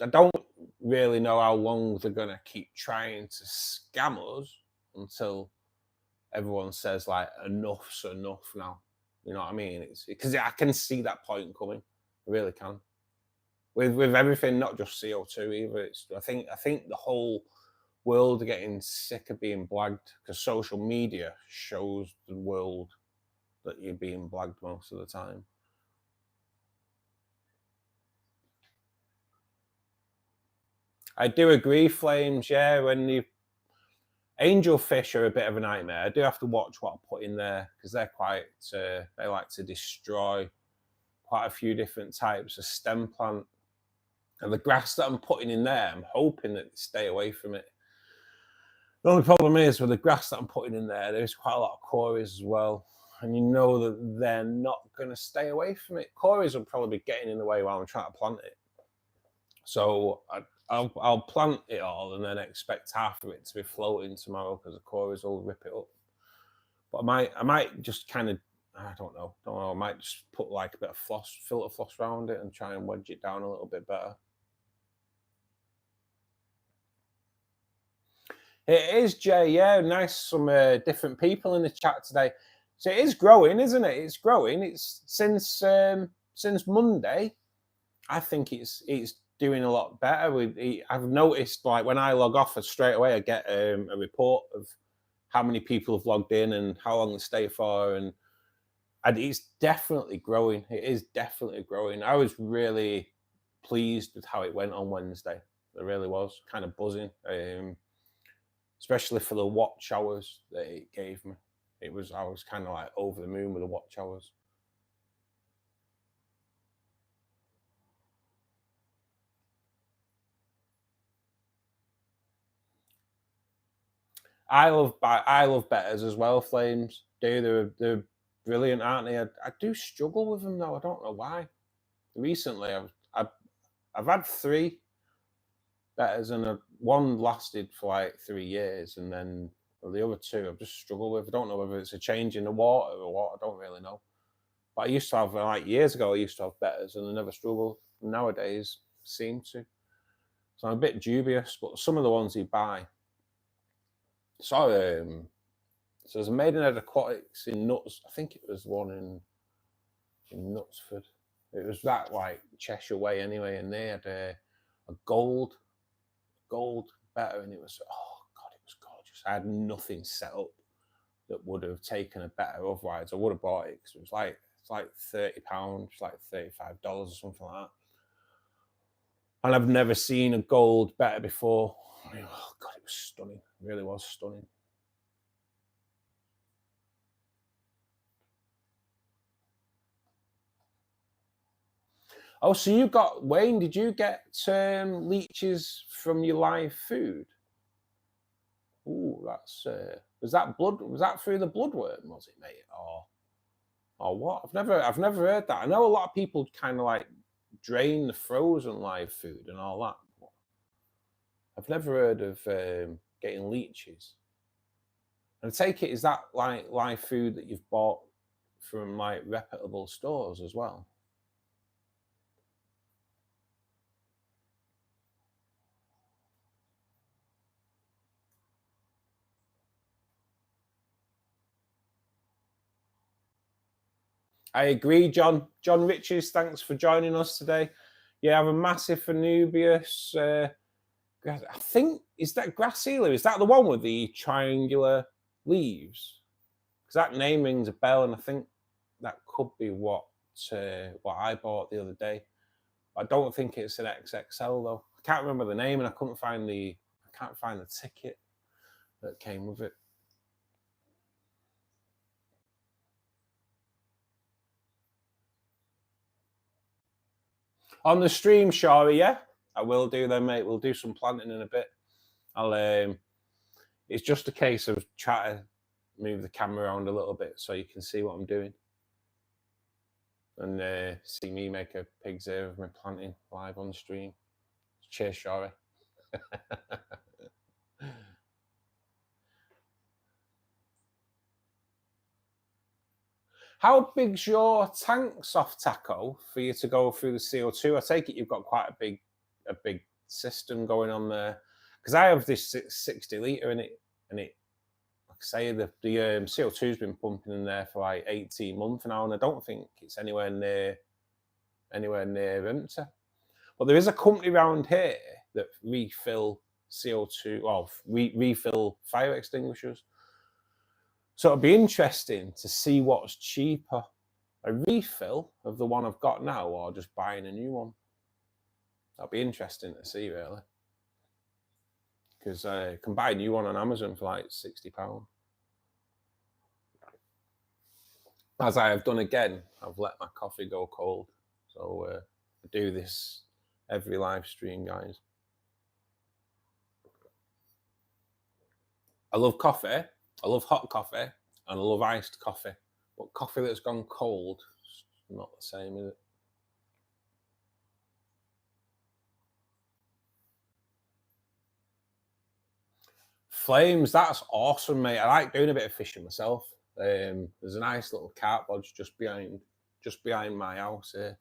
Speaker 1: I don't really know how long they're going to keep trying to scam us until everyone says, like, enough's enough now. You know what I mean? It's because I can see that point coming. I really can. With everything, not just CO2 either. I think the whole world are getting sick of being blagged because social media shows the world that you're being blagged most of the time. I do agree, Flames. Yeah, when you angelfish are a bit of a nightmare. I do have to watch what I put in there because they're quite. They like to destroy quite a few different types of stem plant, and the grass that I'm putting in there, I'm hoping that they stay away from it. The only problem is with the grass that I'm putting in there, there's quite a lot of cories as well, and you know that they're not going to stay away from it. Cories will probably be getting in the way while I'm trying to plant it. So I'll plant it all and then expect half of it to be floating tomorrow because the cories will rip it up. But I might just kind of, I don't know. I might just put like a bit of filter floss around it and try and wedge it down a little bit better. It is, Jay. Yeah, nice. Some different people in the chat today. So it is growing, isn't it? It's growing. It's since Monday. I think it's doing a lot better. I've noticed, like, when I log off, straight away I get a report of how many people have logged in and how long they stay for, and it's definitely growing. It is definitely growing. I was really pleased with how it went on Wednesday. It really was kind of buzzing, especially for the watch hours that it gave me. I was kind of like over the moon with the watch hours. I love betters as well. Flames they're brilliant, aren't they? I do struggle with them though. I don't know why. Recently, I've had 3 betters, and one lasted for like 3 years, and then the other 2 I've just struggled with. I don't know whether it's a change in the water or what. I don't really know. But I used to have, like, years ago, I used to have betters, and I never struggled. Nowadays, seem to. So I'm a bit dubious. But some of the ones you buy. So there's a Maidenhead Aquatics in Nuts. I think it was one in Knutsford. It was that, like, Cheshire way anyway, and they had a gold better, and it was, oh god, it was gorgeous. I had nothing set up that would have taken a better. Otherwise, I would have bought it because it's like £30, like $35 or something like that. And I've never seen a gold better before. Oh god, it was stunning. It really was stunning. Oh, so you got, Wayne, did you get leeches from your live food? Ooh, that's, was that through the bloodworm, was it, mate? Or what? I've never heard that. I know a lot of people kind of like drain the frozen live food and all that. I've never heard of getting leeches. And I take it, is that like live food that you've bought from like reputable stores as well? I agree, John. John Riches, thanks for joining us today. Yeah, I have a massive Anubias. I think, is that Gracila? Is that the one with the triangular leaves? Because that name rings a bell, and I think that could be what I bought the other day. I don't think it's an XXL though. I can't remember the name, and I can't find the ticket that came with it. On the stream, Shari, yeah, I will do then, mate. We'll do some planting in a bit. It's just a case of trying to move the camera around a little bit so you can see what I'm doing. And see me make a pig's ear of my planting live on the stream. Cheers, Shari. How big's your tank, Soft Taco, for you to go through the CO2? I take it you've got quite a big system going on there, because I have this 60 litre in it, and it, like I say, the CO2's been pumping in there for like 18 months now, and I don't think it's anywhere near empty. But there is a company around here that refill CO2, or refill fire extinguishers. So it'll be interesting to see what's cheaper, a refill of the one I've got now, or just buying a new one. That'll be interesting to see, really. Because I can buy a new one on Amazon for like £60. As I have done again, I've let my coffee go cold. So I do this every live stream, guys. I love coffee. I love hot coffee, and I love iced coffee. But coffee that's gone cold is not the same, is it? Flames, that's awesome, mate. I like doing a bit of fishing myself. There's a nice little carp lodge just behind my house here.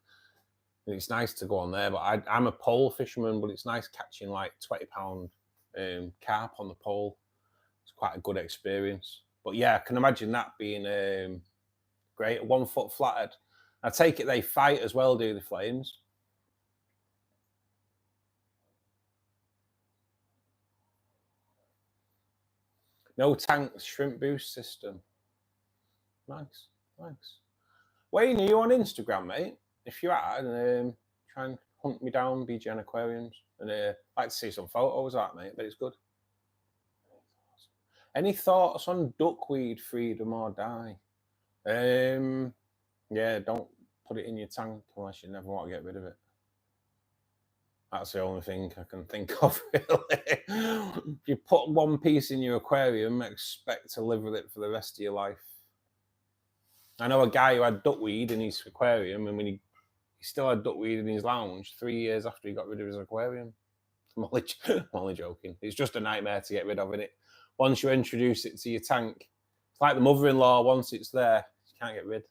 Speaker 1: And it's nice to go on there, but I'm a pole fisherman, but it's nice catching like £20 carp on the pole. It's quite a good experience. But yeah, I can imagine that being great. 1 foot flattered. I take it they fight as well, do the flames? No tanks, shrimp boost system. Nice. Wayne, are you on Instagram, mate? If you are, try and hunt me down, BGN Aquariums. And I'd like to see some photos of that, mate, but it's good. Any thoughts on duckweed, freedom or die? Yeah, don't put it in your tank unless you never want to get rid of it. That's the only thing I can think of, really. If you put one piece in your aquarium, expect to live with it for the rest of your life. I know a guy who had duckweed in his aquarium, and when he still had duckweed in his lounge 3 years after he got rid of his aquarium. I'm only joking. It's just a nightmare to get rid of, isn't it? Once you introduce it to your tank, it's like the mother-in-law. Once it's there, you can't get rid.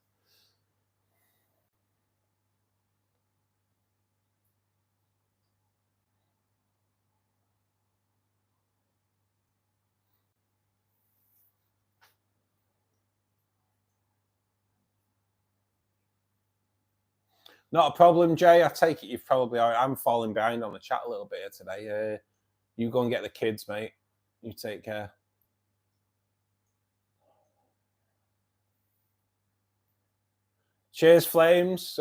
Speaker 1: Not a problem, Jay. I take it you've probably... I'm falling behind on the chat a little bit here today. You go and get the kids, mate. You take care. Cheers, Flames.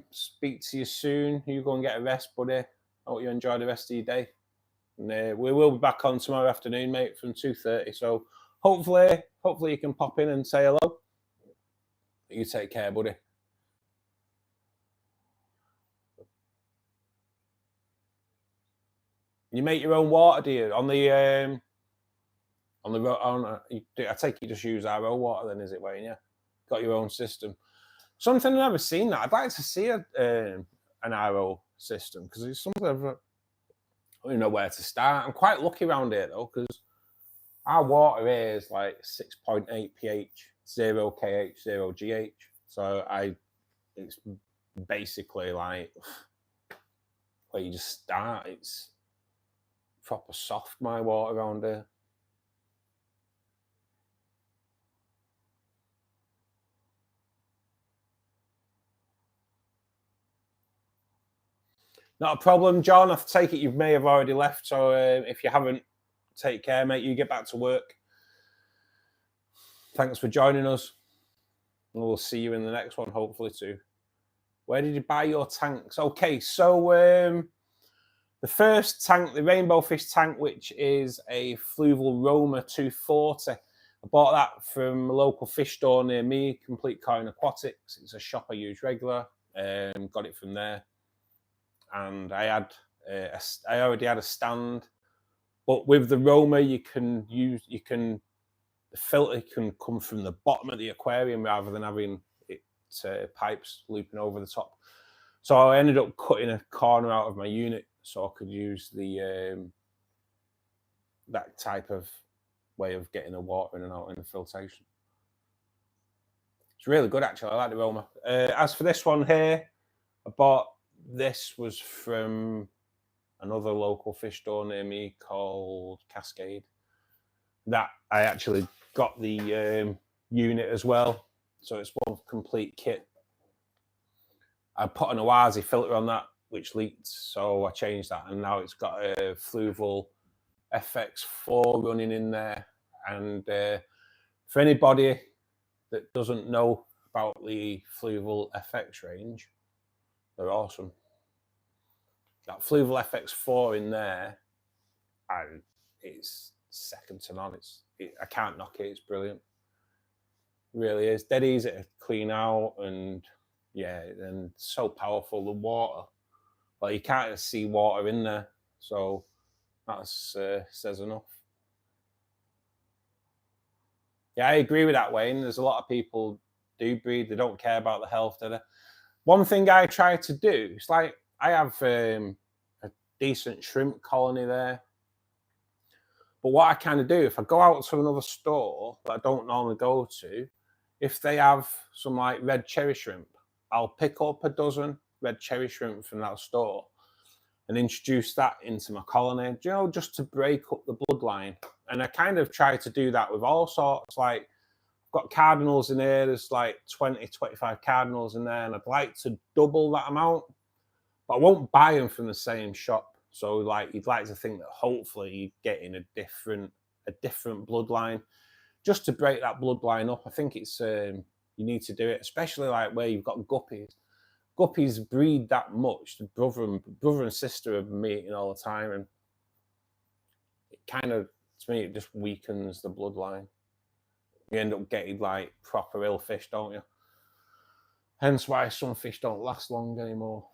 Speaker 1: Speak to you soon. You go and get a rest, buddy. I hope you enjoy the rest of your day. And we will be back on tomorrow afternoon, mate, from 2:30. So hopefully you can pop in and say hello. You take care, buddy. You make your own water, do you? On the I take you just use RO water then, is it, Wayne? Yeah, got your own system. Something I've never seen that. I'd like to see an RO system because it's something I don't even know where to start. I'm quite lucky around here though because our water here is like 6.8 pH, 0 KH, 0 GH. So it's basically like where you just start. It's proper soft, my water around here. Not a problem, John. I take it you may have already left. So if you haven't, take care, mate. You get back to work. Thanks for joining us. And we'll see you in the next one, hopefully, too. Where did you buy your tanks? Okay, so the first tank, the rainbow fish tank, which is a Fluval Roma 240. I bought that from a local fish store near me, Complete Coin Aquatics. It's a shop I use regular. Got it from there. And I had I already had a stand, but with the Roma, the filter can come from the bottom of the aquarium rather than having it pipes looping over the top. So I ended up cutting a corner out of my unit so I could use the that type of way of getting the water in and out in the filtration. It's really good, actually. I like the Roma. As for this one here, I bought this was from another local fish store near me called Cascade. That I actually got the unit as well. So it's one complete kit. I put an Oasis filter on that, which leaked. So I changed that. And now it's got a Fluval FX4 running in there. And for anybody that doesn't know about the Fluval FX range, they're awesome. That Fluval FX4 in there, and it's second to none. I can't knock it. It's brilliant. It really is. Dead easy to clean out, and yeah, and so powerful. The water, well, you can't see water in there, so that says enough. Yeah, I agree with that, Wayne. There's a lot of people do breed. They don't care about the health, do they? One thing I try to do, it's like I have a decent shrimp colony there. But what I kind of do, if I go out to another store that I don't normally go to, if they have some like red cherry shrimp, I'll pick up a dozen red cherry shrimp from that store and introduce that into my colony, you know, just to break up the bloodline. And I kind of try to do that with all sorts. Like, I've got cardinals in here, there's like 20, 25 cardinals in there, and I'd like to double that amount, but I won't buy them from the same shop. So like, you'd like to think that hopefully you're getting a different bloodline, just to break that bloodline up. I think it's you need to do it, especially like where you've got guppies. Guppies breed that much. The brother and sister are mating all the time, and it kind of, to me, it just weakens the bloodline. You end up getting like proper ill fish, don't you? Hence why some fish don't last long anymore.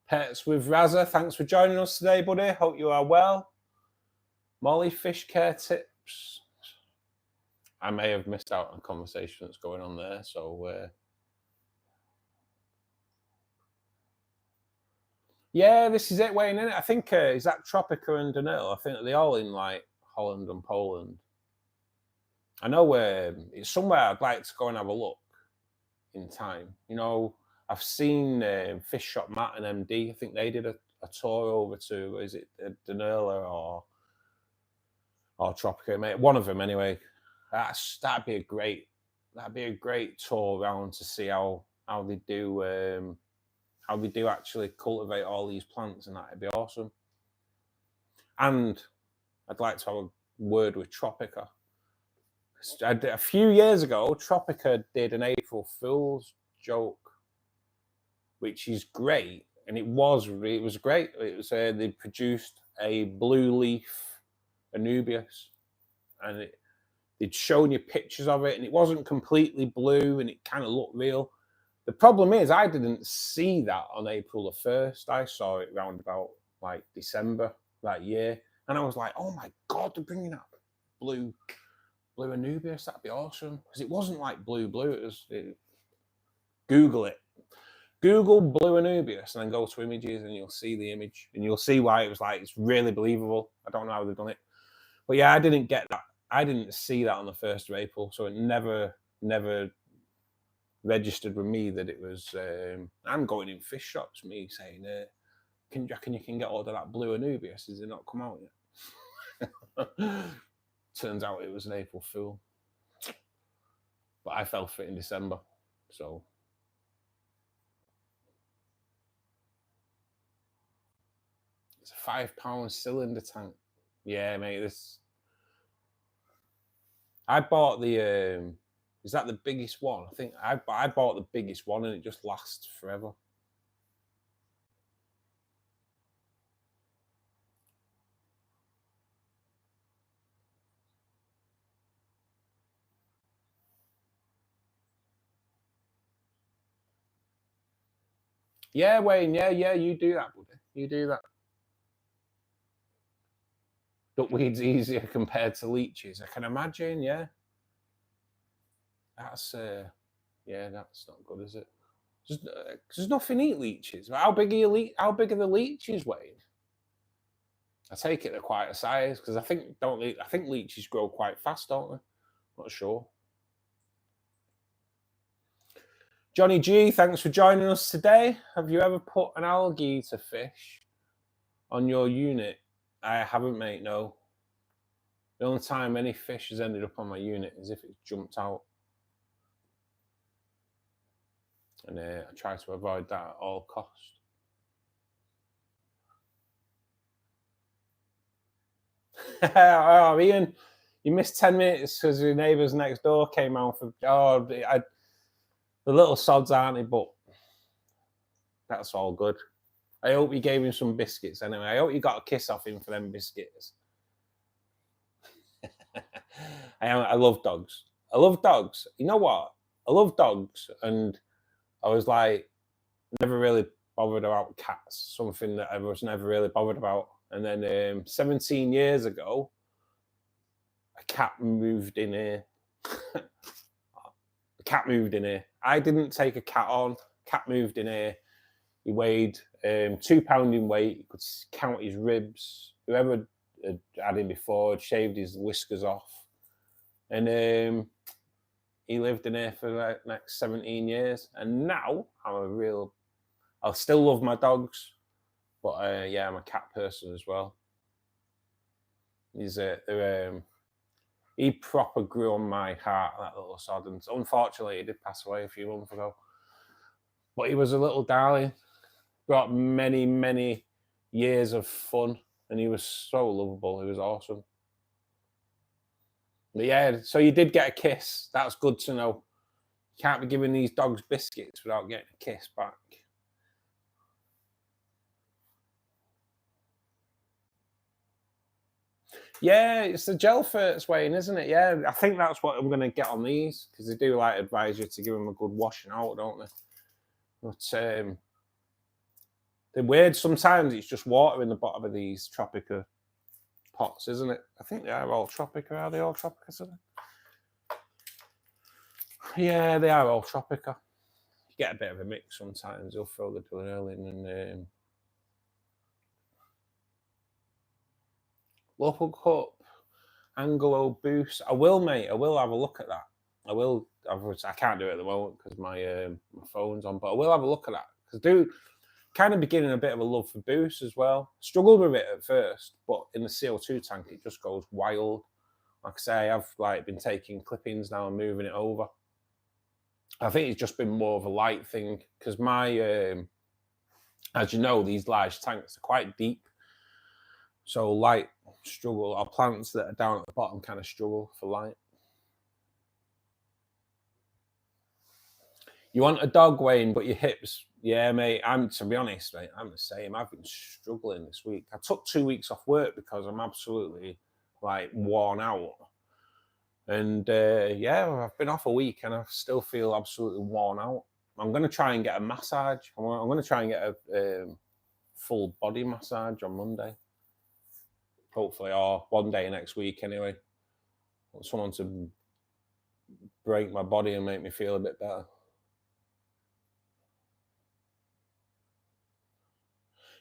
Speaker 1: Pets with Razza, thanks for joining us today, buddy. Hope you are well. Molly, fish care tips. I may have missed out on a conversation that's going on there, so yeah, this is it, Wayne, isn't it? I think is that Tropica and Danilo. I think they're all in like Holland and Poland. I know it's somewhere I'd like to go and have a look in time. You know, I've seen Fish Shop Matt and MD. I think they did a tour over to, is it Danilo or Tropica? Mate, one of them anyway. That'd be a great tour around to see how they do actually cultivate all these plants, and that'd be awesome. And I'd like to have a word with Tropica. A few years ago, Tropica did an April Fool's joke, which is great, and it was great. It was they produced a blue leaf Anubias, and they'd shown you pictures of it, and it wasn't completely blue, and it kind of looked real. The problem is I didn't see that on April the 1st. I saw it round about like December that year. And I was like, oh my God, they're bringing up blue Anubias. That'd be awesome. Because it wasn't like blue. Google it. Google blue Anubias and then go to images and you'll see the image. And you'll see why it was like, it's really believable. I don't know how they've done it. But yeah, I didn't get that. I didn't see that on the 1st of April. So it never registered with me that it was. I'm going in fish shops, me saying, "Can you reckon you can get all of that blue Anubias? Has it not come out yet?" Turns out it was an April Fool, but I fell for it in December. So it's a £5 cylinder tank. Yeah, mate. I bought the. Is that the biggest one? I think I bought the biggest one and it just lasts forever. Yeah, Wayne. Yeah, you do that, buddy. You do that. Duckweed's easier compared to leeches. I can imagine. Yeah. That's that's not good, is it? There's nothing eat leeches. How big are How big are the leeches, Wayne? I take it they're quite a size because I think leeches grow quite fast, don't they? Not sure. Johnny G, thanks for joining us today. Have you ever put an algae to fish on your unit? I haven't, mate. No. The only time any fish has ended up on my unit is if it's jumped out. And I try to avoid that at all costs. Oh, Ian, you missed 10 minutes because your neighbours next door came out for. The little sods, aren't they? But that's all good. I hope you gave him some biscuits anyway. I hope you got a kiss off him for them biscuits. I love dogs. I love dogs. You know what? I love dogs, and I was like never really bothered about cats. Something that I was never really bothered about. And then 17 years ago, a cat moved in here. The cat moved in here. I didn't take a cat on. Cat moved in here. He weighed 2 pounds in weight. You could count his ribs. Whoever had him before had shaved his whiskers off. And he lived in here for the next 17 years. And now I still love my dogs. But I'm a cat person as well. He proper grew on my heart, that little sod. And unfortunately, he did pass away a few months ago. But he was a little darling. Brought many, many years of fun. And he was so lovable. He was awesome. But yeah, so you did get a kiss. That's good to know. You can't be giving these dogs biscuits without getting a kiss back. Yeah, it's the gel first, Wayne, isn't it? Yeah, I think that's what I'm going to get on these because they do like advise you to give them a good washing out, don't they? But they're weird. Sometimes it's just water in the bottom of these Tropica pots, isn't it? I think they are all Tropica. Are they all Tropica? Yeah, they are all Tropica. You get a bit of a mix sometimes. You'll throw the Dwell in and Local Cup, Anglo Boost. I will, mate. I will have a look at that. I can't do it at the moment because my phone's on, but I will have a look at that because kind of beginning a bit of a love for Boost as well. Struggled with it at first, but in the CO2 tank it just goes wild. Like I say, I've been taking clippings now and moving it over. I think it's just been more of a light thing because my, as you know, these large tanks are quite deep. So light struggle, or plants that are down at the bottom kind of struggle for light. You want a dog, Wayne, but your hips. Yeah, mate. To be honest, mate, I'm the same. I've been struggling this week. I took 2 weeks off work because I'm absolutely worn out. And I've been off a week and I still feel absolutely worn out. I'm going to try and get a massage. I'm going to try and get a full body massage on Monday. Hopefully, or one day next week anyway. I want someone to break my body and make me feel a bit better.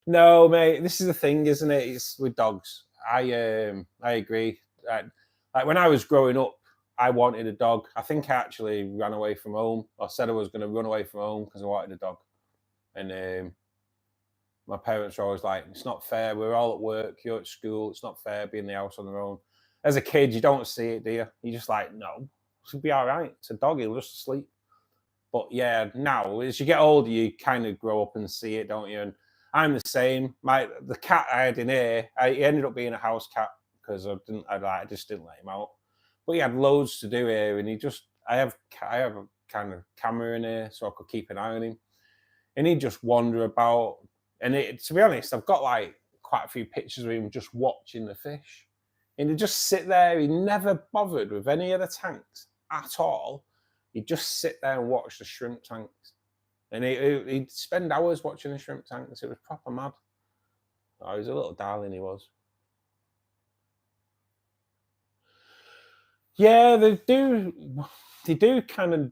Speaker 1: No, mate, this is the thing, isn't it? It's with dogs. I agree. Like when I was growing up, I wanted a dog. I think I actually ran away from home. I said I was going to run away from home because I wanted a dog. And my parents were always like, it's not fair. We're all at work. You're at school. It's not fair being in the house on their own. As a kid, you don't see it, do you? You're just like, no, it'll be all right. It's a dog. He'll just sleep. But yeah, now as you get older, you kind of grow up and see it, don't you? And I'm the same. The cat I had in here, he ended up being a house cat because I just didn't let him out. But he had loads to do here, and I have a kind of camera in here so I could keep an eye on him, and he'd just wander about. And to be honest, I've got like quite a few pictures of him just watching the fish, and he'd just sit there. He never bothered with any of the tanks at all. He'd just sit there and watch the shrimp tanks. And he'd spend hours watching the shrimp tanks. It was proper mad. Oh, he was a little darling, he was. Yeah, they do kind of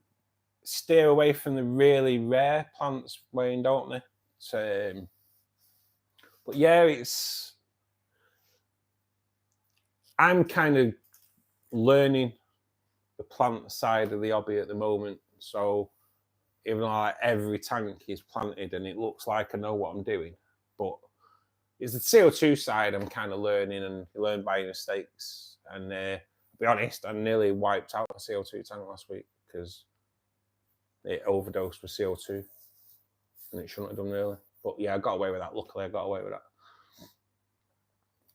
Speaker 1: steer away from the really rare plants, Wayne, don't they? So, but yeah, I'm kind of learning the plant side of the hobby at the moment. So even though like every tank is planted and it looks like I know what I'm doing, but it's the CO2 side I'm kind of learning, and learn by mistakes. And to be honest, I nearly wiped out a CO2 tank last week because it overdosed with CO2, and it shouldn't have done really. But yeah, I got away with that. Luckily, I got away with that.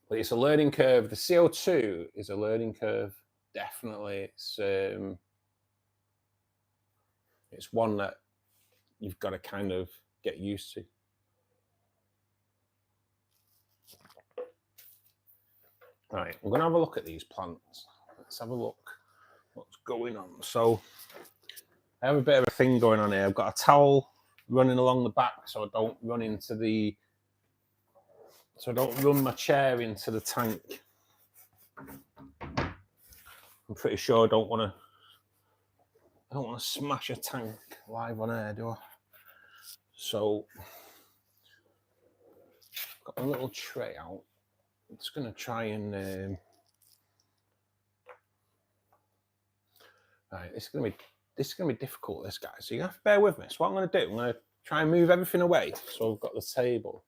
Speaker 1: But it's a learning curve. The CO2 is a learning curve. Definitely, it's one that you've got to kind of get used to. Right, I'm going to have a look at these plants. Let's have a look what's going on. So I have a bit of a thing going on here. I've got a towel running along the back so I don't run my chair into the tank. I'm pretty sure I don't want to smash a tank live on air, do I? So I've got a little tray out. I'm just going to try and right, this is going to be difficult, this, guys. So you have to bear with me. So what I'm going to do, I'm going to try and move everything away so I've got the table,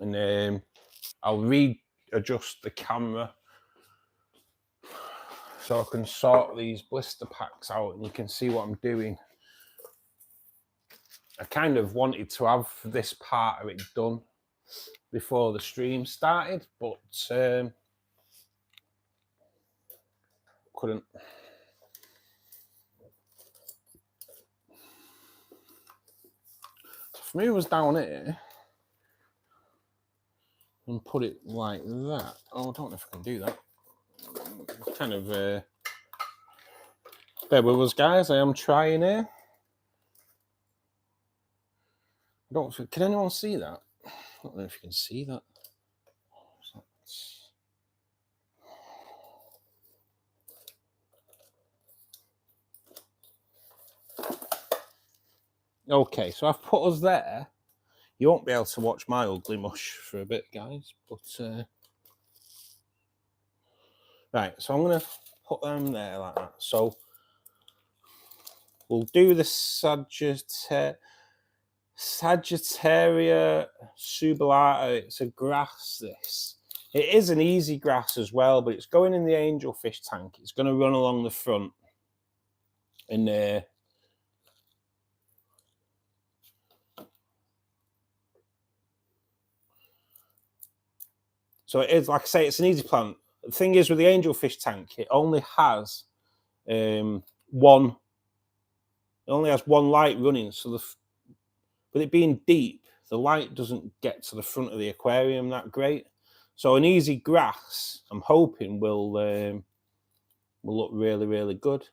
Speaker 1: and I'll readjust the camera so I can sort these blister packs out and you can see what I'm doing. I kind of wanted to have this part of it done before the stream started, but couldn't. So for me, it was down here and put it like that. Oh, I don't know if I can do that. It's kind of bear with us, guys. I am trying here. Can anyone see that? I don't know if you can see that. Okay, so I've put us there. You won't be able to watch my ugly mush for a bit, guys. But right, so I'm going to put them there like that. So we'll do the Sagittaria subulata. It's a grass, this. It is an easy grass as well, but it's going in the angelfish tank. It's going to run along the front. And so it is, like I say, it's an easy plant. The thing is with the angelfish tank, it only has one light running. So with it being deep, the light doesn't get to the front of the aquarium that great. So an easy grass, I'm hoping, will look really, really good.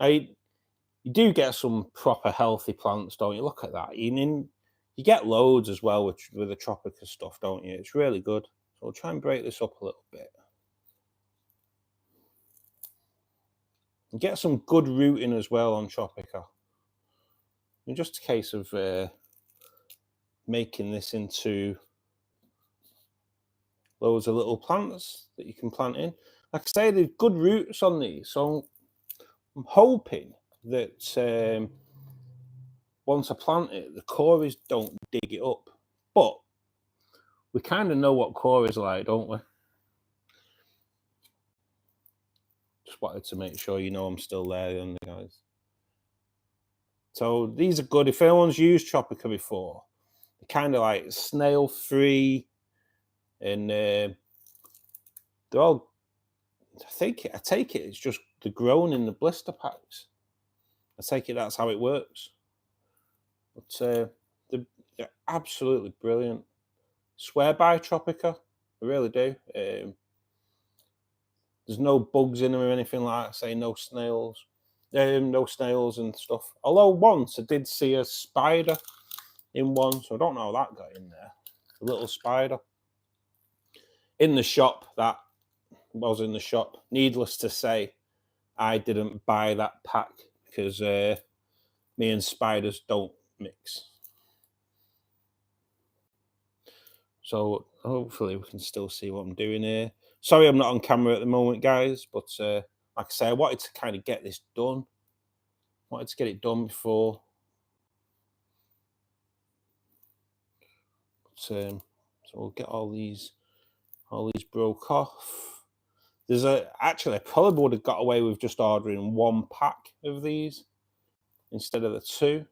Speaker 1: Now, you do get some proper healthy plants, don't you? Look at that. You get loads as well with the Tropica stuff, don't you? It's really good. So we'll try and break this up a little bit. You get some good rooting as well on Tropica. And just a case of making this into loads of little plants that you can plant in. Like I say, there's good roots on these, so I'm hoping that once I plant it, the cories don't dig it up. But we kind of know what cories are like, don't we? Just wanted to make sure you know I'm still there, guys. So these are good. If anyone's used Tropica before, they're kind of like snail-free, and they're all. I take it. It's just they're grown in the blister packs. I take it that's how it works. But they're absolutely brilliant. Swear by Tropica, I really do. There's no bugs in them or anything like that. Say no snails. No snails and stuff. Although once I did see a spider in one, so I don't know how that got in there. A little spider in the shop. That was in the shop. Needless to say, I didn't buy that pack because me and spiders don't mix. So hopefully we can still see what I'm doing here. Sorry I'm not on camera at the moment, guys, but like I say, I wanted to kind of get this done. Wanted to get it done before. But, so we'll get all these broke off. There's actually I probably would have got away with just ordering one pack of these instead of the two,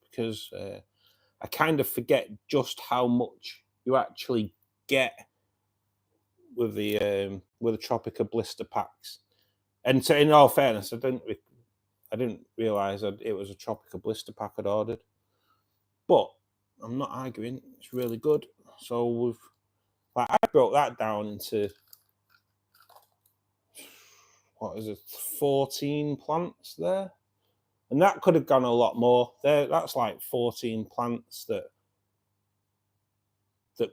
Speaker 1: because I kind of forget just how much you actually get with the Tropica blister packs. And so, in all fairness, I didn't realize that it was a Tropica blister pack I'd ordered. But I'm not arguing; it's really good. So I broke that down into, what is it, 14 plants there, and that could have gone a lot more. That's like 14 plants that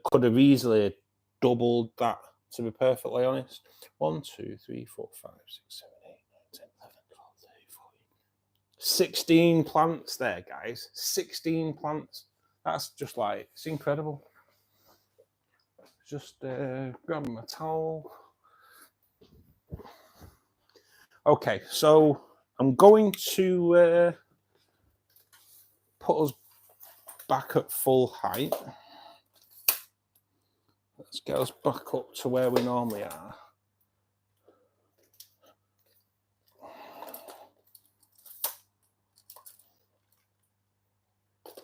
Speaker 1: could have easily doubled that. To be perfectly honest, 1, 2, 3, 4, 5, 6, 7, 8, 9, 10, 11, 12, 13, 14, 16 plants there, guys. 16 plants. That's just like, it's incredible. Just grab my towel. Okay, so I'm going to put us back at full height. Let's get us back up to where we normally are.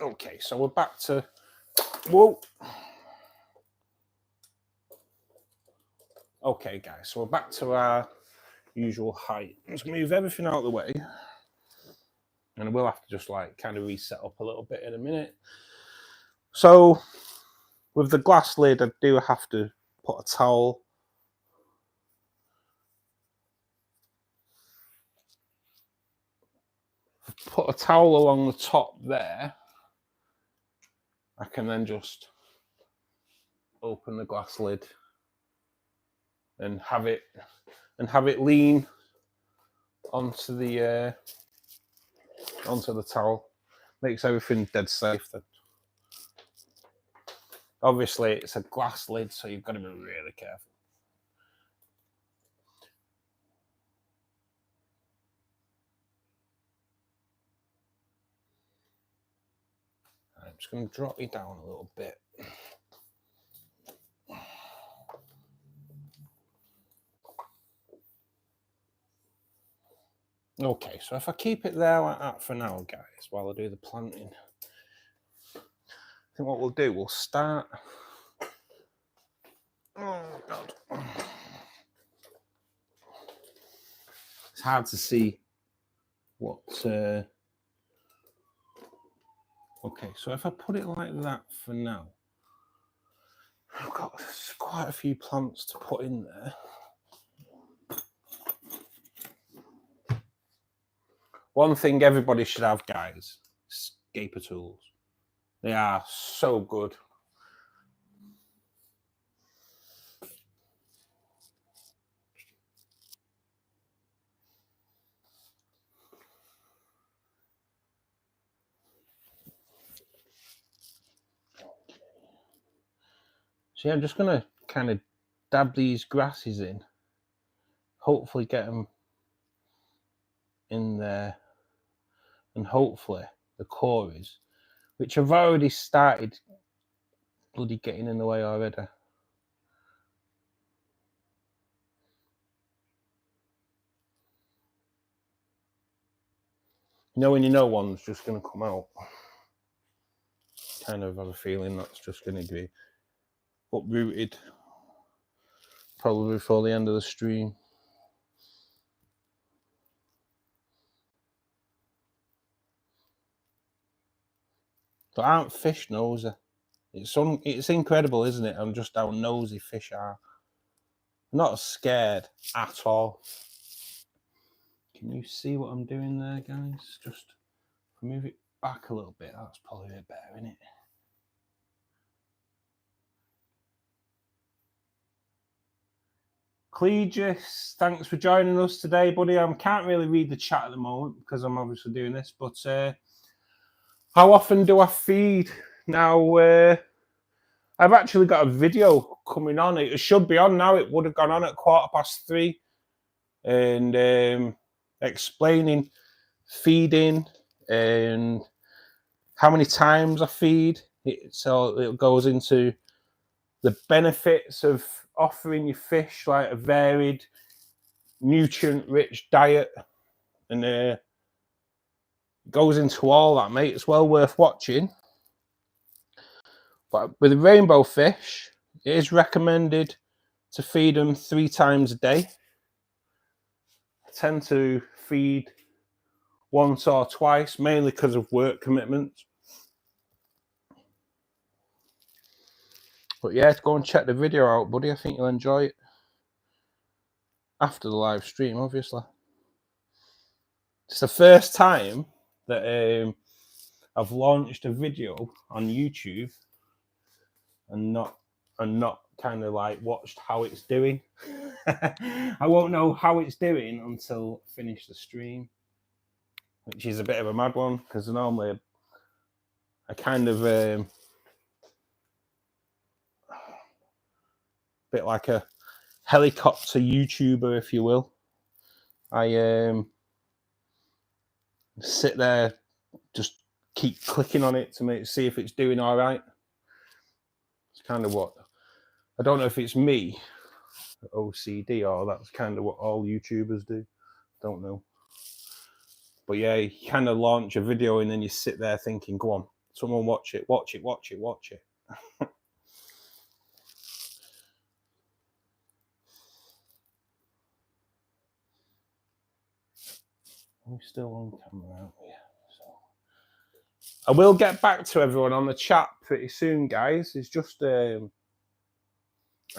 Speaker 1: Okay, so we're back to, whoa. Okay, guys, so we're back to our usual height. Let's move everything out of the way. And we'll have to just like kind of reset up a little bit in a minute. So with the glass lid, I do have to put a towel. Put a towel along the top there. I can then just open the glass lid and have it lean onto the towel. Makes everything dead safe then. Obviously it's a glass lid, so you've got to be really careful. I'm just going to drop you down a little bit. Okay, so if I keep it there like that for now, guys, while I do the planting, I think what we'll do, we'll start. Oh, God. It's hard to see what. Okay, so if I put it like that for now, I've got quite a few plants to put in there. One thing everybody should have, guys, scaper tools. They are so good. So yeah, I'm just going to kind of dab these grasses in. Hopefully get them in there. And hopefully the cories, which have already started bloody getting in the way already. You know when you know one's just going to come out? Kind of have a feeling that's just going to be uprooted probably before the end of the stream. But aren't fish nosy? It's incredible, isn't it? I'm just how nosy fish are. I'm not scared at all. Can you see what I'm doing there, guys? Just move it back a little bit. That's probably a bit better, isn't it? Clegis, thanks for joining us today, buddy. I can't really read the chat at the moment because I'm obviously doing this, but how often do I feed? Now, I've actually got a video coming on. It should be on now. It would have gone on at 3:15. And explaining feeding and how many times I feed. So it goes into the benefits of offering your fish like a varied, nutrient-rich diet, and goes into all that, mate. It's well worth watching. But with rainbow fish, it is recommended to feed them 3 times a day. I tend to feed once or twice, mainly because of work commitments. But yeah, go and check the video out, buddy. I think you'll enjoy it. After the live stream, obviously. It's the first time that I've launched a video on YouTube and not kind of like watched how it's doing. I won't know how it's doing until I finish the stream, which is a bit of a mad one because normally I kind of bit like a helicopter YouTuber, if you will. I sit there, just keep clicking on it to see if it's doing all right. It's kind of what, I don't know if it's me, OCD, or that's kind of what all YouTubers do. Don't know. But yeah, you kind of launch a video and then you sit there thinking, go on, someone watch it, watch it, watch it, watch it. We're still on camera, aren't we? So I will get back to everyone on the chat pretty soon, guys. It's just I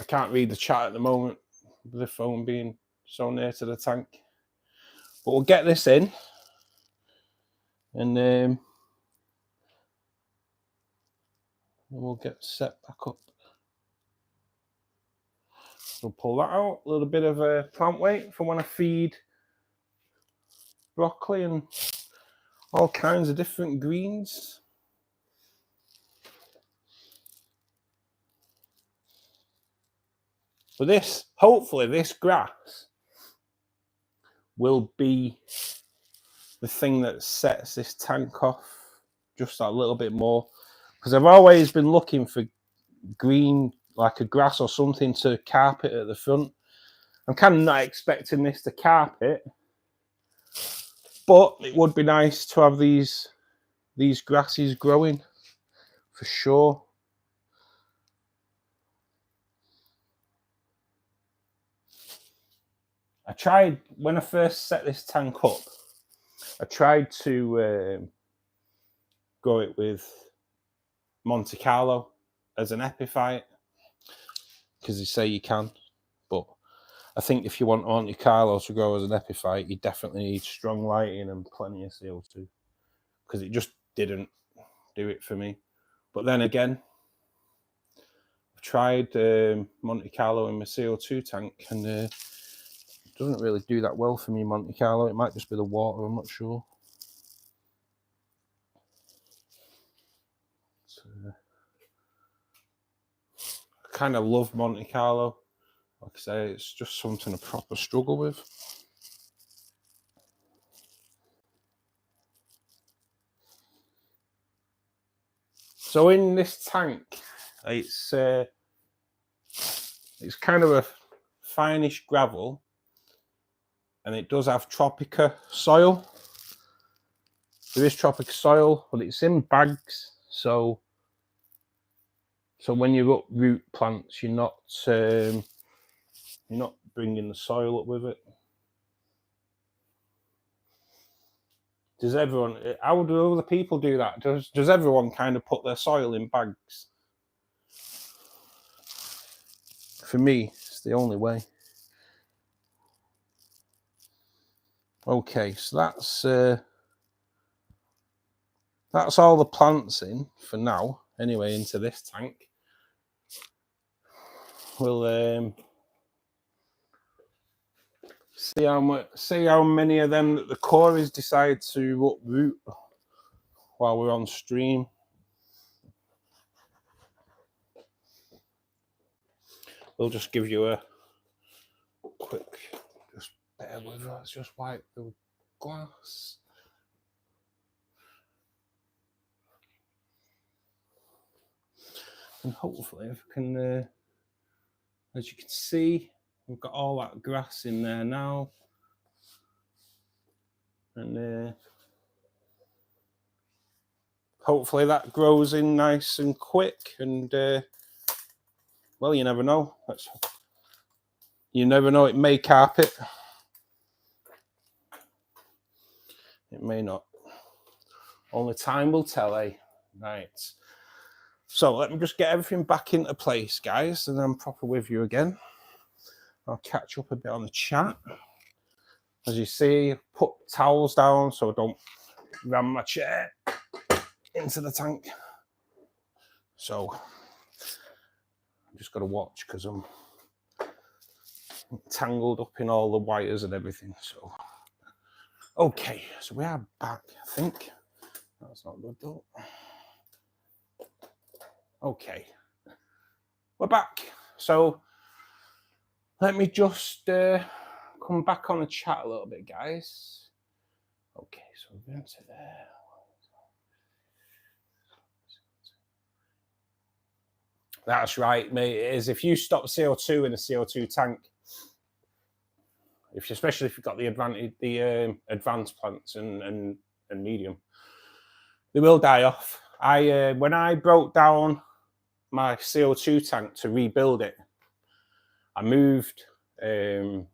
Speaker 1: can't read the chat at the moment with the phone being so near to the tank. But we'll get this in, and we'll get set back up. We'll pull that out. A little bit of a plant weight for when I feed broccoli and all kinds of different greens. But this, hopefully, this grass will be the thing that sets this tank off just a little bit more. Because I've always been looking for green, like a grass or something to carpet at the front. I'm kind of not expecting this to carpet, but it would be nice to have these grasses growing for sure. I tried, when I first set this tank up, I tried to grow it with Monte Carlo as an epiphyte, because they say you can, but I think if you want Monte Carlo to grow as an epiphyte, you definitely need strong lighting and plenty of CO2, because it just didn't do it for me. But then again, I've tried Monte Carlo in my CO2 tank, and it doesn't really do that well for me, Monte Carlo. It might just be the water, I'm not sure. So, I kind of love Monte Carlo. Like I say, it's just something I proper struggle with. So in this tank, it's kind of a fineish gravel, and it does have Tropica soil. There is Tropica soil, but it's in bags. So when you uproot plants, you're not bringing the soil up with it. Does everyone? How do other people do that? Does everyone kind of put their soil in bags? For me, it's the only way. Okay, so that's all the plants in for now. Anyway, into this tank, we'll see how many of them that the Cories decide to uproot while we're on stream. We'll just give you a quick, just bear with us, just wipe the glass. And hopefully, if I can, as you can see, we've got all that grass in there now. And hopefully that grows in nice and quick. And, well, you never know. You never know, it may carpet. It may not. Only time will tell, eh? Right. So let me just get everything back into place, guys, and I'm proper with you again. I'll catch up a bit on the chat. As you see, put towels down so I don't ram my chair into the tank. So I'm just got to watch because I'm tangled up in all the wires and everything. So, okay, so we are back, I think. That's not good though. Okay, we're back. So let me just come back on the chat a little bit, guys. Okay, so we're going to there. That's right, mate. It is. If you stop CO2 in a CO2 tank, especially if you've got the advanced plants and medium, they will die off. When I broke down my CO2 tank to rebuild it, I moved. I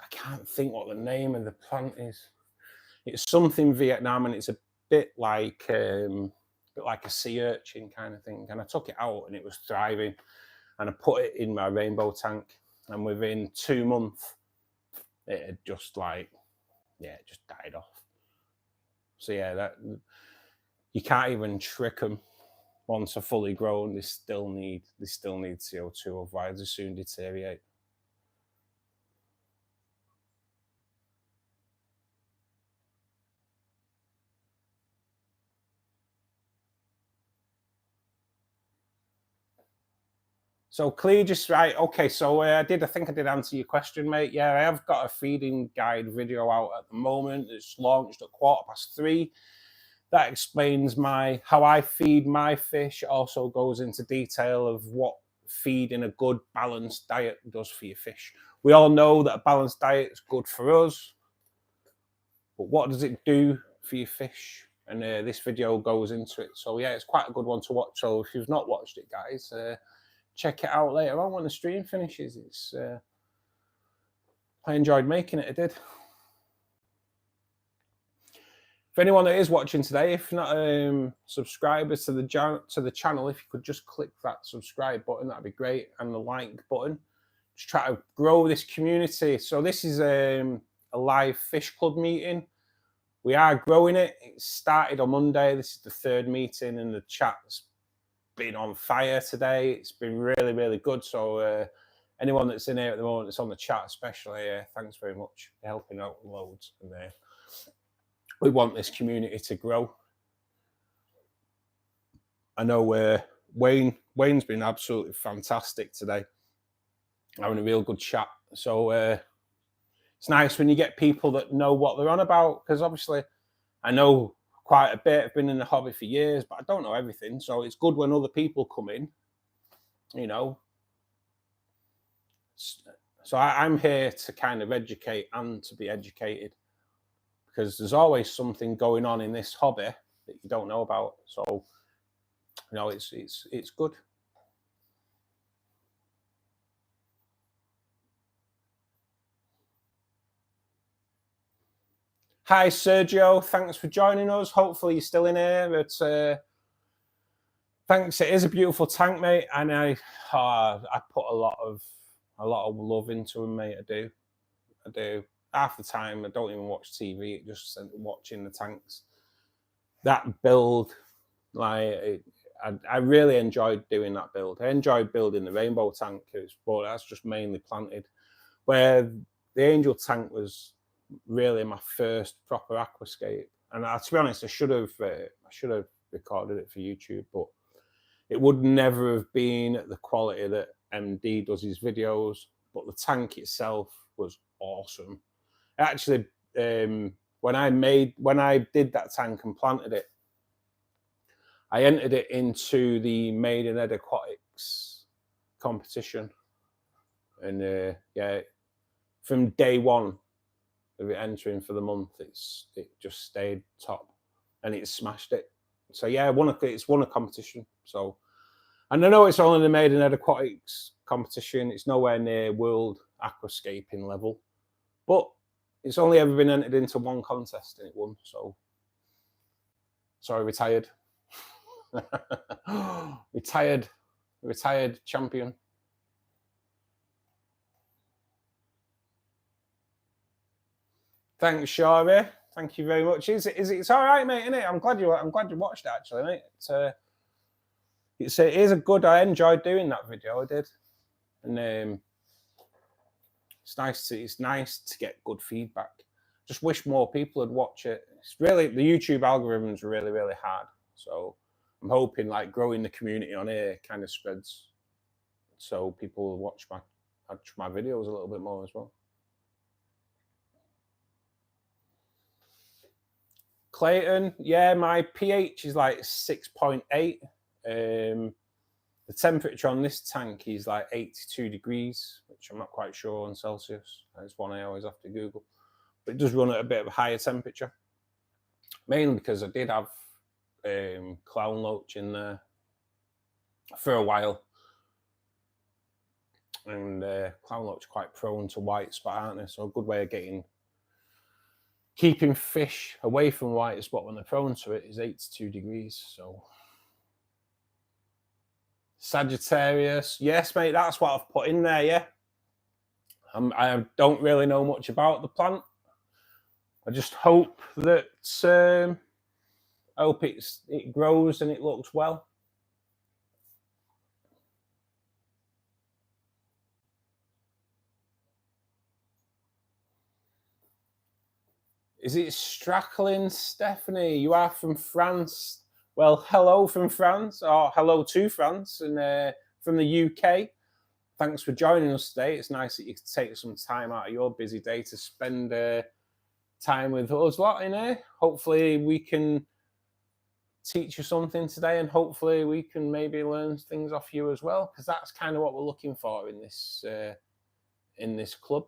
Speaker 1: can't think what the name of the plant is. It's something Vietnam, and it's a bit like a sea urchin kind of thing. And I took it out, and it was thriving. And I put it in my rainbow tank, and within 2 months, it had just it just died off. So yeah, that you can't even trick them. Once they're fully grown, they still need CO2, otherwise they soon deteriorate. So Clee, just right. Okay, so I think I did answer your question, mate. Yeah, I have got a feeding guide video out at the moment. It's launched at 3:15. That explains how I feed my fish. It also goes into detail of what feeding a good balanced diet does for your fish. We all know that a balanced diet is good for us, but what does it do for your fish? And this video goes into it. So yeah, it's quite a good one to watch. So if you've not watched it, guys, check it out later on when the stream finishes. It's I enjoyed making it. I did. For anyone that is watching today, if not subscribers to the channel, if you could just click that subscribe button, that'd be great, and the like button. just try to grow this community. So this is a live fish club meeting. We are growing it. It started on Monday. This is the third meeting, and the chat's been on fire today. It's been really, really good. So anyone that's in here at the moment that's on the chat especially, thanks very much for helping out loads. And we want this community to grow. I know Wayne's been absolutely fantastic today, having a real good chat. So it's nice when you get people that know what they're on about, because obviously I know quite a bit. I've been in the hobby for years, but I don't know everything. So it's good when other people come in, you know. So I'm here to kind of educate and to be educated, because there's always something going on in this hobby that you don't know about. So, you know, it's good. Hi, Sergio. Thanks for joining us. Hopefully you're still in here. But thanks. It is a beautiful tank, mate, and I put a lot of love into them, mate. I do. Half the time I don't even watch TV. It just watching the tanks. That build, like, I really enjoyed doing that build. I enjoyed building the rainbow tank, but that's just mainly planted. Where the angel tank was really my first proper aquascape, and to be honest, I should have recorded it for YouTube, but it would never have been at the quality that MD does his videos. But the tank itself was awesome. Actually, when I did that tank and planted it, I entered it into the Made in Aquatics competition, and yeah, from day one of it entering for the month, it just stayed top, and it smashed it. So yeah, it's won a competition. So, and I know it's only the Made in Aquatics competition. It's nowhere near world aquascaping level, but it's only ever been entered into one contest and it won. So, sorry, retired. retired champion. Thanks, Shari. Thank you very much. It's all right, mate, isn't it? I'm glad you watched it, actually, mate. It is a good. I enjoyed doing that video. I did, and it's nice to get good feedback. Just wish more people would watch it. It's really, the YouTube algorithms are really, really hard. So I'm hoping, like, growing the community on here kind of spreads, so people will watch my videos a little bit more as well. Clayton, yeah, my pH is like 6.8. The temperature on this tank is like 82 degrees, which I'm not quite sure on Celsius. That's one I always have to Google. But it does run at a bit of a higher temperature, mainly because I did have clown loach in there for a while. And clown loach are quite prone to white spot, aren't they? So a good way of keeping fish away from white spot when they're prone to it is 82 degrees. So Sagittarius, yes, mate, that's what I've put in there. Yeah, I don't really know much about the plant. I just hope that it grows and it looks well. Is it Strackling, Stephanie? You are from France. Well, hello from France, or hello to France, and from the UK. Thanks for joining us today. It's nice that you can take some time out of your busy day to spend time with us lot in here. Hopefully we can teach you something today, and hopefully we can maybe learn things off you as well, because that's kind of what we're looking for in this club.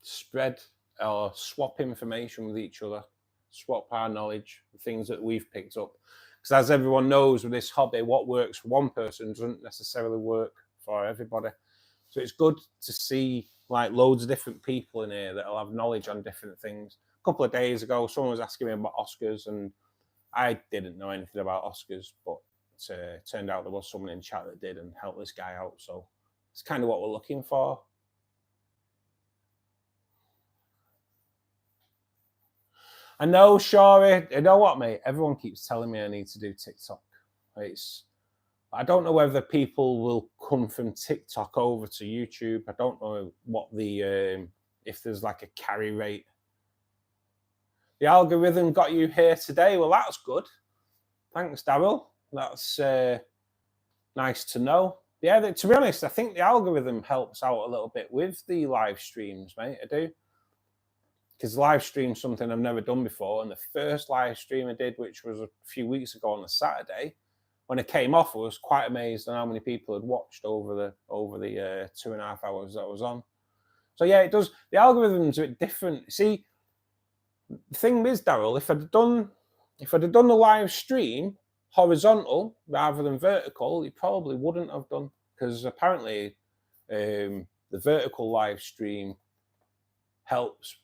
Speaker 1: Spread or swap information with each other, swap our knowledge, things that we've picked up. Because as everyone knows with this hobby, what works for one person doesn't necessarily work for everybody. So it's good to see, like, loads of different people in here that'll have knowledge on different things. A couple of days ago, someone was asking me about Oscars, and I didn't know anything about Oscars, but it turned out there was someone in chat that did and helped this guy out. So It's kind of what we're looking for. I know, Shari, you know what, mate? Everyone keeps telling me I need to do TikTok. I don't know whether people will come from TikTok over to YouTube. I don't know what the if there's like a carry rate. The algorithm got you here today. Well, that's good. Thanks, Daryl. That's nice to know. Yeah, to be honest, I think the algorithm helps out a little bit with the live streams, mate. I do. Because live stream's something I've never done before. And the first live stream I did, which was a few weeks ago on a Saturday, when it came off, I was quite amazed at how many people had watched over the 2.5 hours that I was on. So yeah, it does. The algorithm's a bit different. See, the thing is, Daryl, if I'd have done the live stream horizontal rather than vertical, it probably wouldn't have done, because apparently the vertical live stream helps,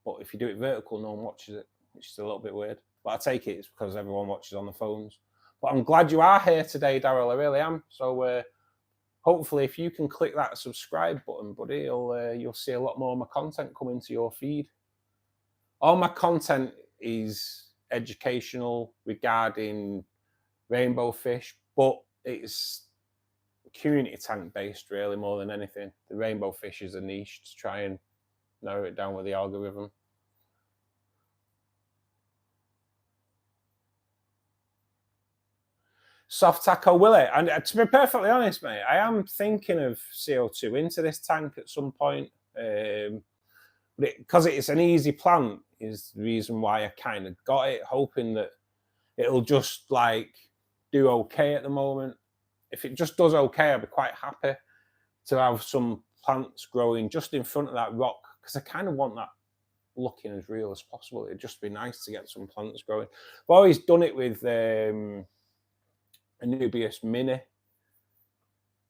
Speaker 1: but if you do it vertical, no one watches it, which is a little bit weird. But I take it it's because everyone watches on the phones. But I'm glad you are here today, Daryl. I really am. So hopefully, if you can click that subscribe button, buddy, you'll see a lot more of my content come into your feed. All my content is educational regarding rainbow fish, but it's community tank based really more than anything. The rainbow fish is a niche to try and narrow it down with the algorithm. Soft tackle, will it? And to be perfectly honest, mate, I am thinking of CO2 into this tank at some point. Because it's an easy plant is the reason why I kind of got it, hoping that it'll just like do okay at the moment. If it just does okay, I'll be quite happy to have some plants growing just in front of that rock, because I kind of want that looking as real as possible. It'd just be nice to get some plants growing. I've always done it with Anubias Mini,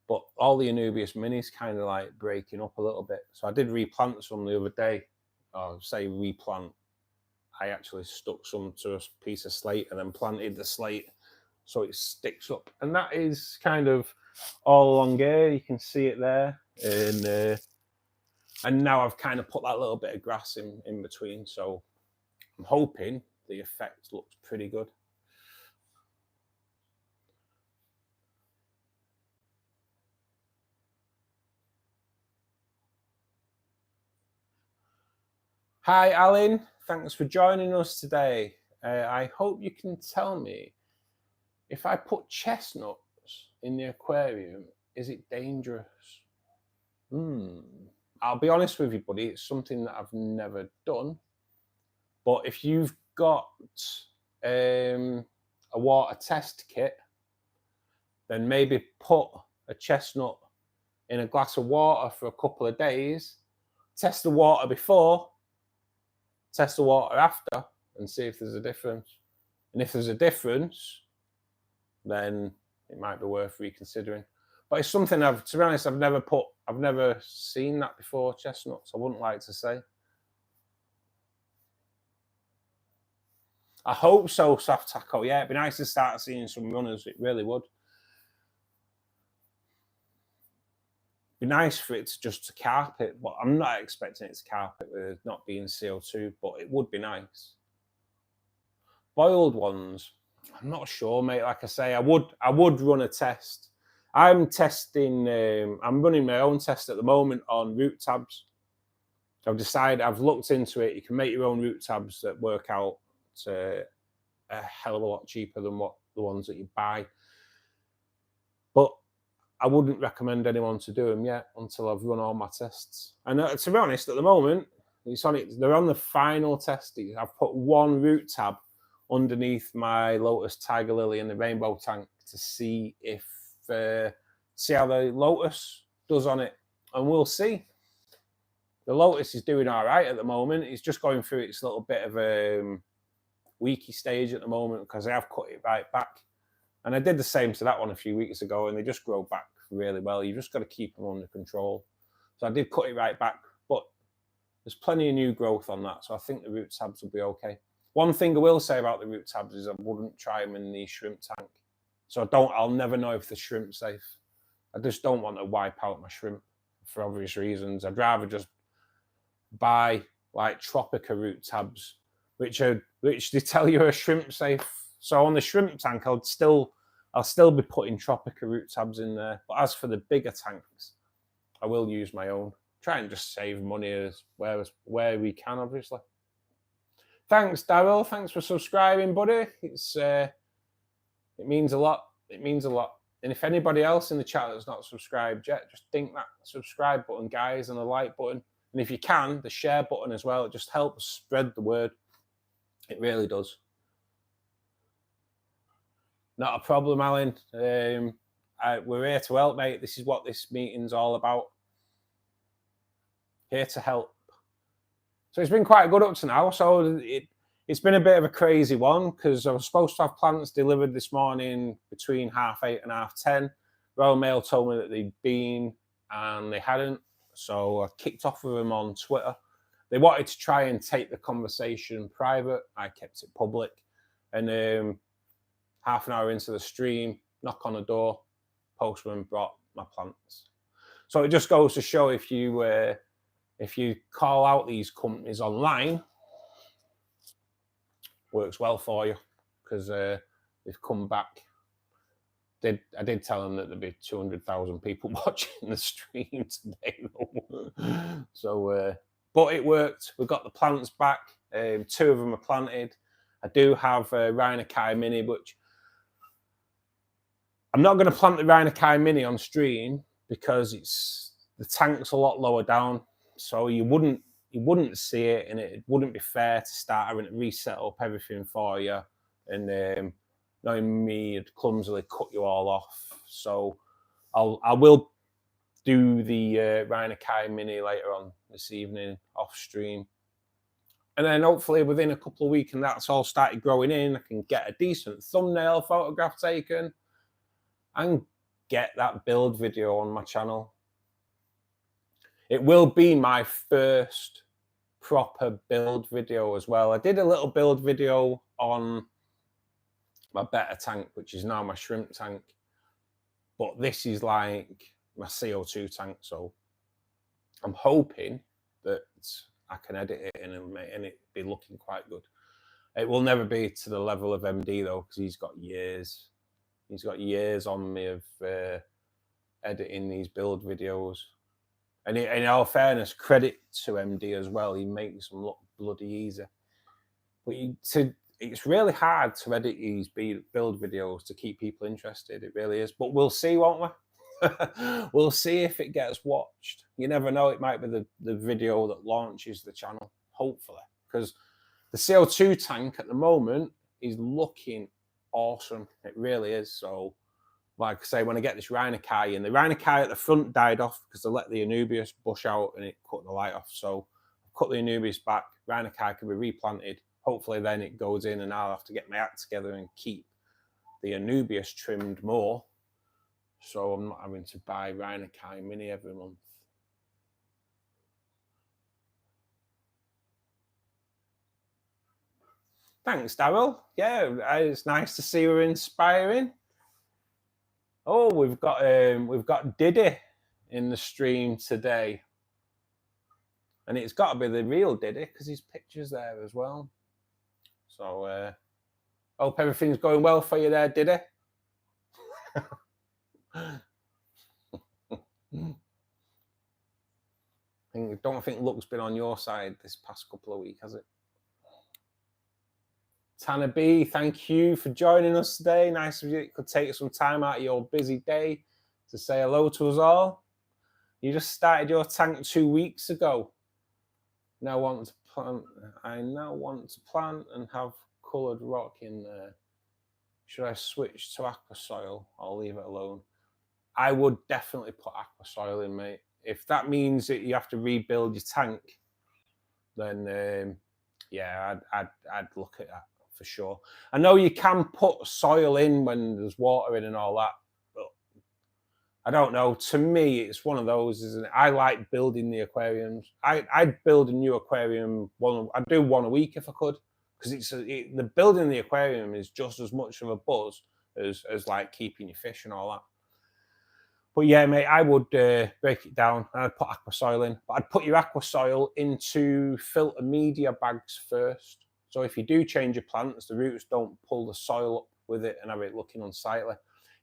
Speaker 1: but all the Anubias Minis kind of like breaking up a little bit. So I did replant some the other day. Or say replant. I actually stuck some to a piece of slate and then planted the slate so it sticks up. And that is kind of all along here. You can see it there. And now I've kind of put that little bit of grass in between. So I'm hoping the effect looks pretty good. Hi, Alan. Thanks for joining us today. I hope you can tell me, if I put chestnuts in the aquarium, is it dangerous? I'll be honest with you, buddy. It's something that I've never done. But if you've got a water test kit, then maybe put a chestnut in a glass of water for a couple of days, test the water before, test the water after, and see if there's a difference. And if there's a difference, then it might be worth reconsidering. But it's something to be honest, I've never seen that before, chestnuts. I wouldn't like to say. I hope so, Soft Tackle. Yeah, it'd be nice to start seeing some runners. It really would. Be nice for it to carp it, but I'm not expecting it to carp it with it not being CO2, but it would be nice. Boiled ones, I'm not sure, mate. Like I say, I would run a test. I'm running my own test at the moment on root tabs. I've looked into it. You can make your own root tabs that work out a hell of a lot cheaper than what the ones that you buy. But I wouldn't recommend anyone to do them yet until I've run all my tests. And to be honest, at the moment, they're on the final test. I've put one root tab underneath my Lotus Tiger Lily in the rainbow tank to see how the Lotus does on it, and we'll see. The Lotus is doing all right at the moment. It's just going through its little bit of a weaky stage at the moment because I have cut it right back. And I did the same to that one a few weeks ago, and they just grow back really well. You just got to keep them under control. So I did cut it right back, but there's plenty of new growth on that. So I think the root tabs will be okay. One thing I will say about the root tabs is I wouldn't try them in the shrimp tank. So I'll never know if the shrimp's safe. I just don't want to wipe out my shrimp for obvious reasons. I'd rather just buy like Tropica root tabs, which they tell you are shrimp safe. So on the shrimp tank, I'll still be putting Tropica root tabs in there. But as for the bigger tanks, I will use my own. Try and just save money as where we can, obviously. Thanks, Daryl. Thanks for subscribing, buddy. It means a lot. It means a lot. And if anybody else in the chat that's not subscribed yet, just dink that subscribe button, guys, and the like button. And if you can, the share button as well. It just helps spread the word. It really does. Not a problem, Alan. We're here to help, mate. This is what this meeting's all about. Here to help. So it's been quite good up to now. So it's been a bit of a crazy one because I was supposed to have plants delivered this morning between 8:30 and 10:30. Royal Mail told me that they'd been and they hadn't. So I kicked off with them on Twitter. They wanted to try and take the conversation private. I kept it public. And half an hour into the stream, knock on the door, postman brought my plants. So it just goes to show if you call out these companies online, works well for you because they've come back. I did tell them that there'd be 200,000 people watching the stream today, though. So, but it worked. We got the plants back. 2 of them are planted. I do have Rhinokai Mini, which I'm not going to plant the Rhinokai Mini on stream because the tank's a lot lower down, so you wouldn't see it, and it wouldn't be fair to start having to reset up everything for you, and knowing me, it'd clumsily cut you all off. So I will do the Rhinokai Mini later on this evening off stream. And then hopefully within a couple of weeks and that's all started growing in, I can get a decent thumbnail photograph taken and get that build video on my channel. It will be my first proper build video as well. I did a little build video on my better tank, which is now my shrimp tank. But this is like my CO2 tank. So I'm hoping that I can edit it and it be looking quite good. It will never be to the level of MD though, because he's got years. He's got years on me of editing these build videos. And in all fairness, credit to MD as well. He makes them look bloody easy. But it's really hard to edit these build videos to keep people interested. It really is. But we'll see, won't we? We'll see if it gets watched. You never know. It might be the video that launches the channel, hopefully. Because the CO2 tank at the moment is looking awesome. It really is. So, like I say, when I get this Rhinokai in, the Rhinokai at the front died off because I let the Anubias bush out and it cut the light off. So I've cut the Anubias back. Rhinokai can be replanted. Hopefully then it goes in and I'll have to get my act together and keep the Anubias trimmed more. So I'm not having to buy Rhinokai Mini every month. Thanks, Daryl. Yeah, it's nice to see we're inspiring. Oh, we've got Diddy in the stream today. And it's got to be the real Diddy because his picture's there as well. So hope everything's going well for you there, Diddy. I don't think luck's been on your side this past couple of weeks, has it? Tanner B, thank you for joining us today. Nice of you. You could take some time out of your busy day to say hello to us all. You just started your tank 2 weeks ago. I now want to plant and have coloured rock in there. Should I switch to aqua soil or leave it alone? I would definitely put aqua soil in, mate. If that means that you have to rebuild your tank, then yeah, I'd look at that for sure. I know you can put soil in when there's water in and all that, but I don't know. To me, it's one of those, isn't it? I like building the aquariums. I'd build a new aquarium. I'd do one a week if I could, because the building the aquarium is just as much of a buzz as like keeping your fish and all that. But yeah, mate, I would break it down and I'd put aqua soil in. But I'd put your aqua soil into filter media bags first. So if you do change your plants, the roots don't pull the soil up with it and have it looking unsightly.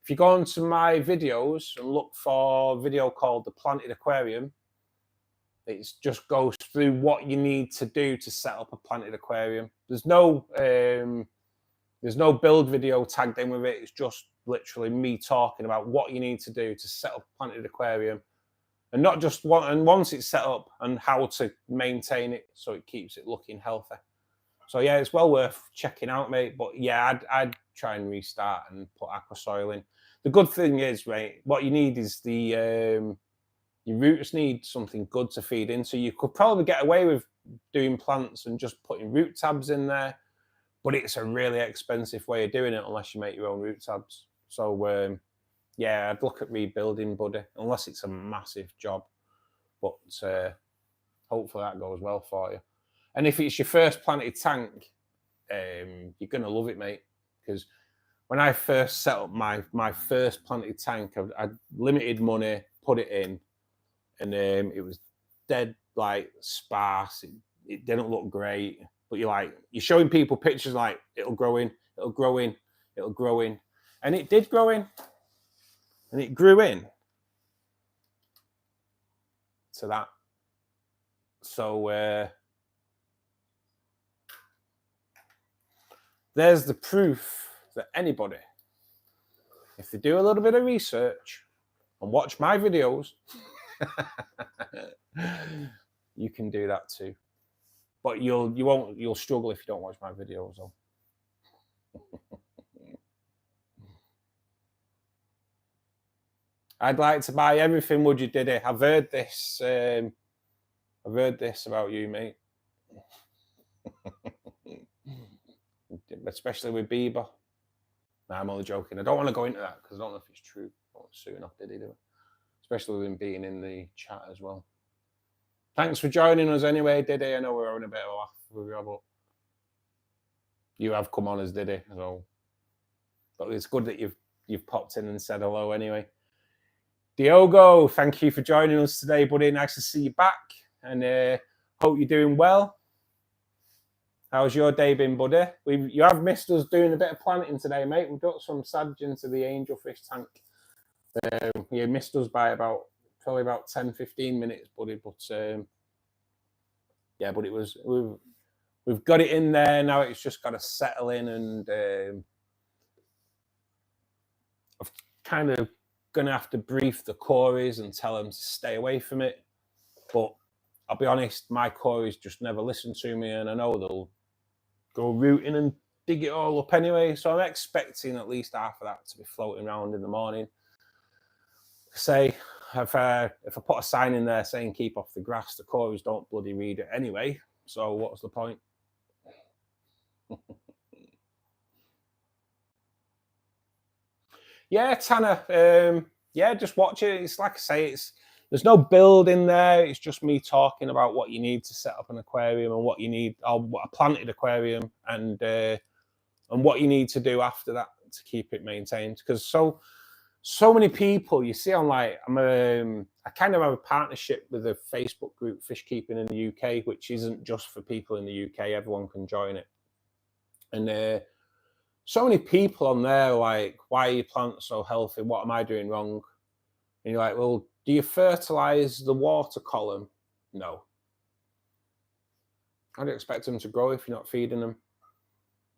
Speaker 1: If you go onto my videos and look for a video called The Planted Aquarium, it just goes through what you need to do to set up a planted aquarium. There's no build video tagged in with it. It's just literally me talking about what you need to do to set up a planted aquarium, and not just one. And once it's set up, and how to maintain it so it keeps it looking healthy. So yeah, it's well worth checking out, mate. But yeah, I'd try and restart and put aqua soil in. The good thing is, mate, what you need is the your roots need something good to feed in. So you could probably get away with doing plants and just putting root tabs in there, but it's a really expensive way of doing it unless you make your own root tabs. So yeah, I'd look at rebuilding, buddy, unless it's a massive job. But hopefully that goes well for you. And if it's your first planted tank, you're going to love it, mate. Because when I first set up my first planted tank, I'd limited money, put it in, and it was dead, like, sparse. It didn't look great. But you're showing people pictures like, it'll grow in, it'll grow in, it'll grow in. And it did grow in. And it grew in to that. So there's the proof that anybody, if they do a little bit of research and watch my videos, you can do that too. But you'll struggle if you don't watch my videos though. I'd like to buy everything, would you, Diddy? I've heard this about you, mate. Especially with Bieber. Nah, I'm only joking. I don't want to go into that because I don't know if it's true. I won't soon enough, Diddy, do it. Especially with him being in the chat as well. Thanks for joining us anyway, Diddy. I know we're having a bit of a laugh with you, but you have come on as Diddy, so. But it's good that you've popped in and said hello anyway. Diogo, thank you for joining us today, buddy. Nice to see you back, and hope you're doing well. How's your day been, buddy? You have missed us doing a bit of planting today, mate. We've got some sage into the angelfish tank. You missed us by probably about 10-15 minutes, buddy. But yeah, but we've got it in there now. It's just got to settle in, and I've kind of going to have to brief the Corys and tell them to stay away from it. But I'll be honest, my Corys just never listen to me, and I know they'll go rooting and dig it all up anyway. So I'm expecting at least half of that to be floating around in the morning. Say, if I put a sign in there saying keep off the grass, the Corys don't bloody read it anyway. So what's the point? Yeah, Tanner. Yeah, just watch it. It's like I say, there's no build in there. It's just me talking about what you need to set up an aquarium and what you need, or a planted aquarium, and what you need to do after that to keep it maintained. Because so many people, you see on, like, I kind of have a partnership with a Facebook group, Fish Keeping in the UK, which isn't just for people in the UK. Everyone can join it. And so many people on there are like, why are your plants so healthy? What am I doing wrong? And you're like, well, do you fertilize the water column? No. How do you expect them to grow if you're not feeding them?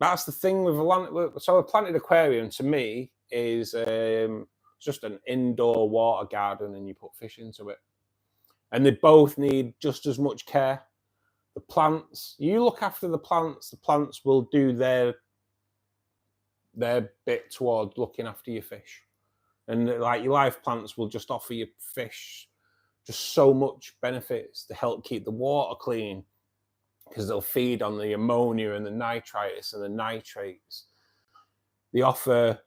Speaker 1: That's the thing with a planted aquarium, to me, is just an indoor water garden, and you put fish into it. And they both need just as much care. The plants, you look after the plants will do their bit toward looking after your fish. And like, your live plants will just offer your fish just so much benefits to help keep the water clean, because they'll feed on the ammonia and the nitritis and the nitrates. They offer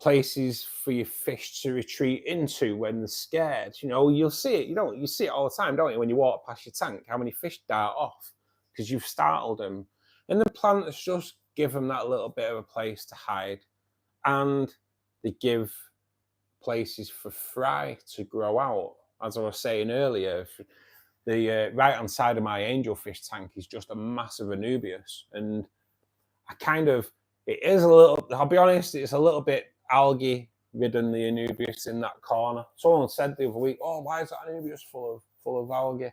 Speaker 1: places for your fish to retreat into when they're scared. You know, you'll see it. You see it all the time, don't you? When you walk past your tank, how many fish dart off because you've startled them. And the plants just give them that little bit of a place to hide, and they give places for fry to grow out. As I was saying earlier, the right hand side of my angelfish tank is just a massive anubias, and it is a little, I'll be honest, it's a little bit algae ridden, the anubias in that corner. Someone said the other week, oh, why is that anubias full of algae?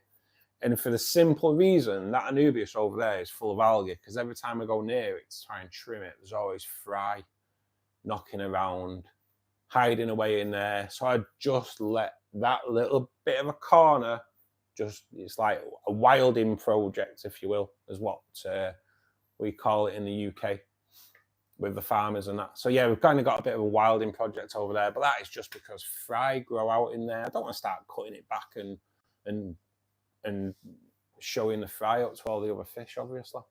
Speaker 1: And for the simple reason that anubias over there is full of algae, because every time I go near it to try and trim it, there's always fry knocking around, hiding away in there. So I just let that little bit of a corner, it's like a wilding project, if you will, is what we call it in the UK with the farmers and that. So yeah, we've kind of got a bit of a wilding project over there, but that is just because fry grow out in there. I don't want to start cutting it back and showing the fry up to all the other fish, obviously.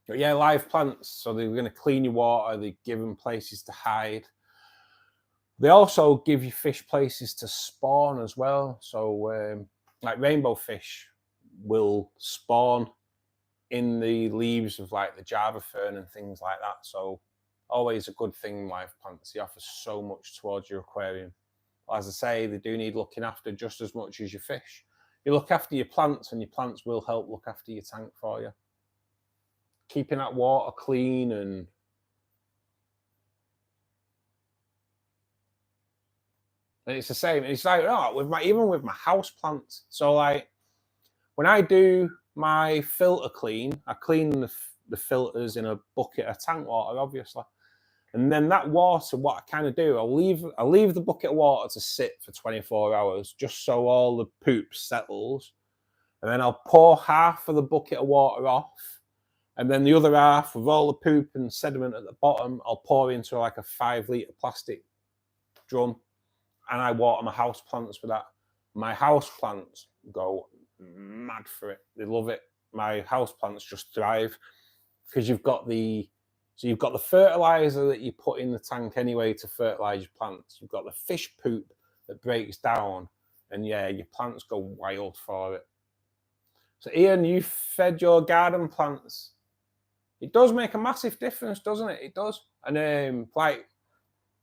Speaker 1: But yeah, live plants. So they're going to clean your water. They give them places to hide. They also give you fish places to spawn as well. So like rainbow fish will spawn in the leaves of like the Java fern and things like that. So always a good thing, live plants. They offer so much towards your aquarium. As I say, they do need looking after just as much as your fish. You look after your plants, and your plants will help look after your tank for you. Keeping that water clean and it's the same. It's like, even with my house plants. So like when I do my filter clean, I clean the filters in a bucket of tank water, obviously. And then that water, what I kind of do, I'll leave the bucket of water to sit for 24 hours just so all the poop settles. And then I'll pour half of the bucket of water off. And then the other half, with all the poop and sediment at the bottom, I'll pour into like a 5-litre plastic drum. And I water my house plants with that. My house plants go mad for it. They love it. My house plants just thrive because you've got the fertilizer that you put in the tank anyway to fertilize your plants. You've got the fish poop that breaks down, and yeah, your plants go wild for it. So Ian, you fed your garden plants. It does make a massive difference, doesn't it? It does. And like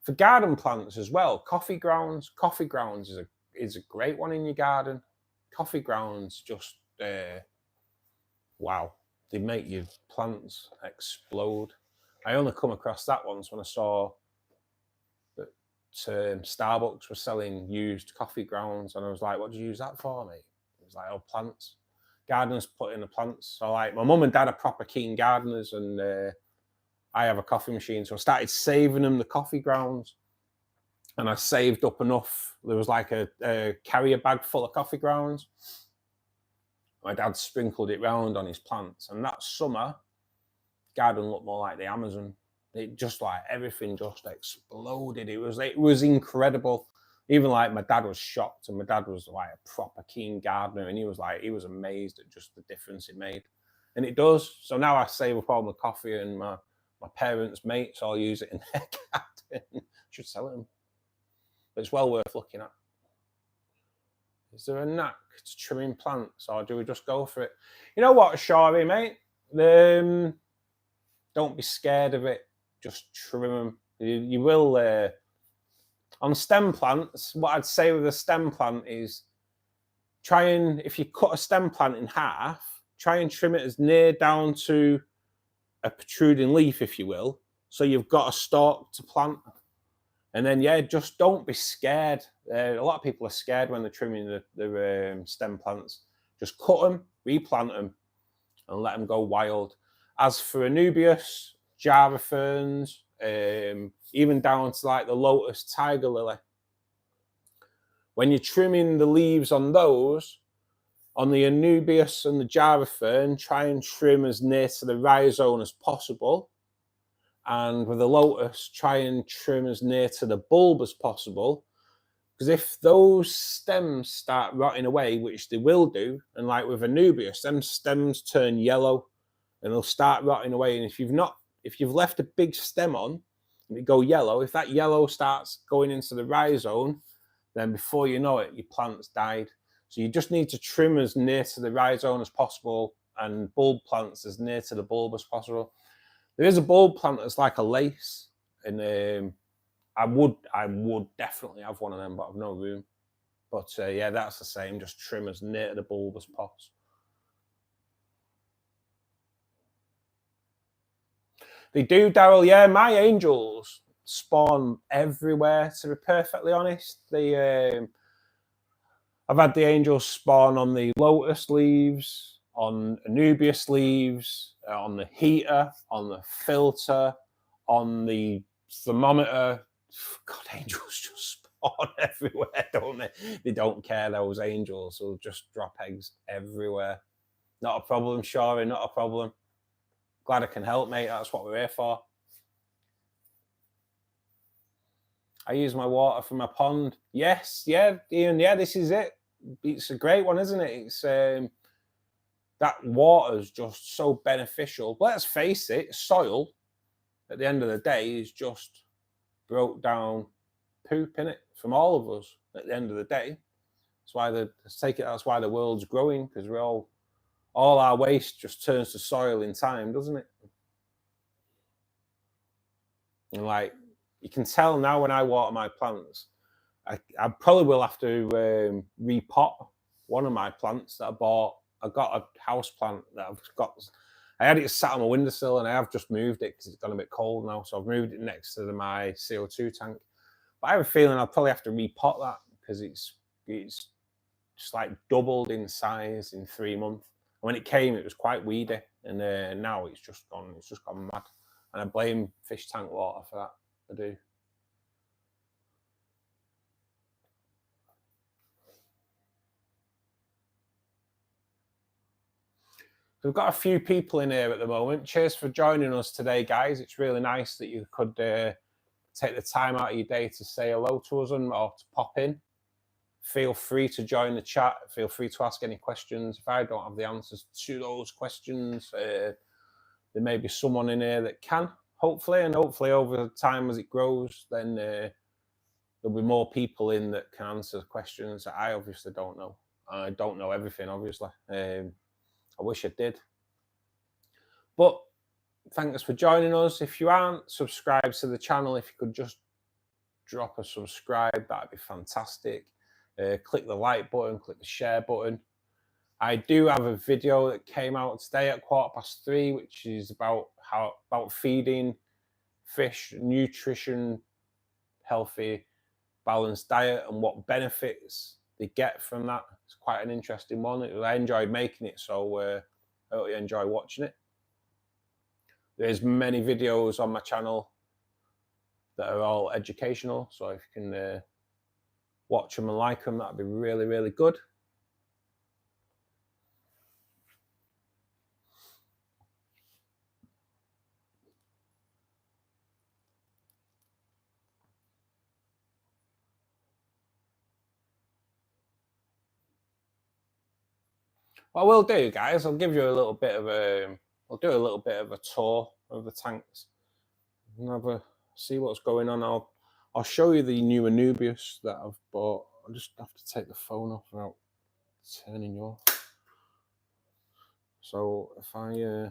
Speaker 1: for garden plants as well, coffee grounds. Coffee grounds is a great one in your garden. Coffee grounds just wow, they make your plants explode. I only come across that once when I saw that Starbucks was selling used coffee grounds, and I was like, what do you use that for, mate? It was like, oh, plants. Gardeners put in the plants. So like my mum and dad are proper keen gardeners, and I have a coffee machine. So I started saving them the coffee grounds, and I saved up enough. There was like a carrier bag full of coffee grounds. My dad sprinkled it round on his plants, and that summer, garden looked more like the Amazon. It just like everything just exploded. It was incredible. Even like my dad was shocked, and my dad was like a proper keen gardener, and he was amazed at just the difference it made. And it does. So now I save up all my coffee, and my parents' mates all use it in their garden. Should sell it them. But it's well worth looking at. Is there a knack to trimming plants, or do we just go for it? You know what, Shari, mate? Don't be scared of it. Just trim them. You will. On stem plants, what I'd say with a stem plant is if you cut a stem plant in half, try and trim it as near down to a protruding leaf, if you will. So you've got a stalk to plant. And then, yeah, just don't be scared. A lot of people are scared when they're trimming the stem plants. Just cut them, replant them, and let them go wild. As for anubias, Java ferns, even down to like the lotus tiger lily, when you're trimming the leaves on those, on the anubias and the Java fern, try and trim as near to the rhizome as possible. And with the lotus, try and trim as near to the bulb as possible. Because if those stems start rotting away, which they will do, and like with anubias, them stems turn yellow and they'll start rotting away. And if you've left a big stem on and it go yellow, if that yellow starts going into the rhizome, then before you know it, your plant's died. So you just need to trim as near to the rhizome as possible, and bulb plants as near to the bulb as possible. There is a bulb plant that's like a lace, and I would definitely have one of them, but I've no room. But yeah, that's the same. Just trim as near to the bulb as possible. They do, Daryl. Yeah, my angels spawn everywhere. To be perfectly honest, I've had the angels spawn on the lotus leaves, on Anubias leaves, on the heater, on the filter, on the thermometer. God, angels just spawn everywhere, don't they? They don't care, those angels. They'll just drop eggs everywhere. Not a problem, Shari, not a problem. Glad I can help, mate. That's what we're here for. I use my water from my pond. Yes, yeah, Ian, yeah, this is it. It's a great one, isn't it? It's that water is just so beneficial. Let's face it, soil at the end of the day is just broke down poop in it from all of us at the end of the day. That's why that's why the world's growing, because we're all our waste just turns to soil in time, doesn't it? And like, you can tell now when I water my plants, I probably will have to repot one of my plants that I bought. I got a house plant that I've got. I had it sat on my windowsill, and I have just moved it because it's gone a bit cold now. So I've moved it next to my CO2 tank. But I have a feeling I'll probably have to repot that because it's just like doubled in size in 3 months. And when it came, it was quite weedy, and now it's just gone. It's just gone mad. And I blame fish tank water for that. I do. We've got a few people in here at the moment. Cheers for joining us today, guys. It's really nice that you could take the time out of your day to say hello to us or to pop in. Feel free to join the chat. Feel free to ask any questions. If I don't have the answers to those questions, there may be someone in here that can, hopefully. And hopefully over time as it grows, then there'll be more people in that can answer questions that I obviously don't know. I don't know everything, obviously. I wish I did. But thanks for joining us. If you aren't subscribed to the channel, if you could just drop a subscribe, that'd be fantastic. Click the like button, click the share button. I do have a video that came out today at 3:15, which is about feeding fish, nutrition, healthy, balanced diet, and what benefits they get from that. It's quite an interesting one. I enjoyed making it, so I hope you enjoy watching it. There's many videos on my channel that are all educational, so if you can watch them and like them, that'd be really, really good. What we'll do, guys, I'll give you a little bit of I'll do a little bit of a tour of the tanks and have a see what's going on. I'll show you the new Anubias that I've bought. I'll just have to take the phone off without turning you off. So if I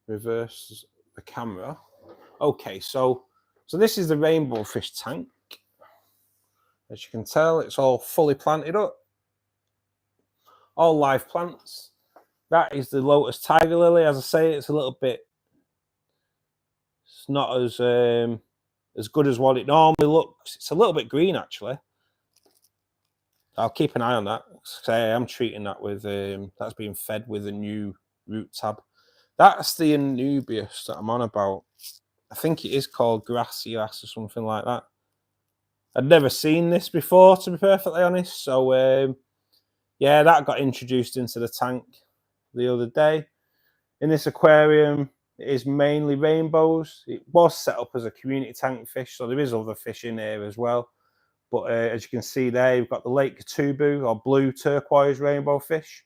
Speaker 1: reverse the camera, okay. So this is the rainbow fish tank. As you can tell, it's all fully planted up. All live plants. That is the Lotus Tiger Lily. As I say, it's a little bit. It's not as good as what it normally looks. It's a little bit green, actually. I'll keep an eye on that. Say I'm treating that with that's being fed with a new root tab. That's the Anubias that I'm on about. I think it is called Gracias or something like that. I'd never seen this before, to be perfectly honest. So yeah, that got introduced into the tank the other day. In this aquarium, it is mainly rainbows. It was set up as a community tank fish, so there is other fish in here as well. But as you can see there, you've got the Lake Katubu, or blue turquoise rainbow fish.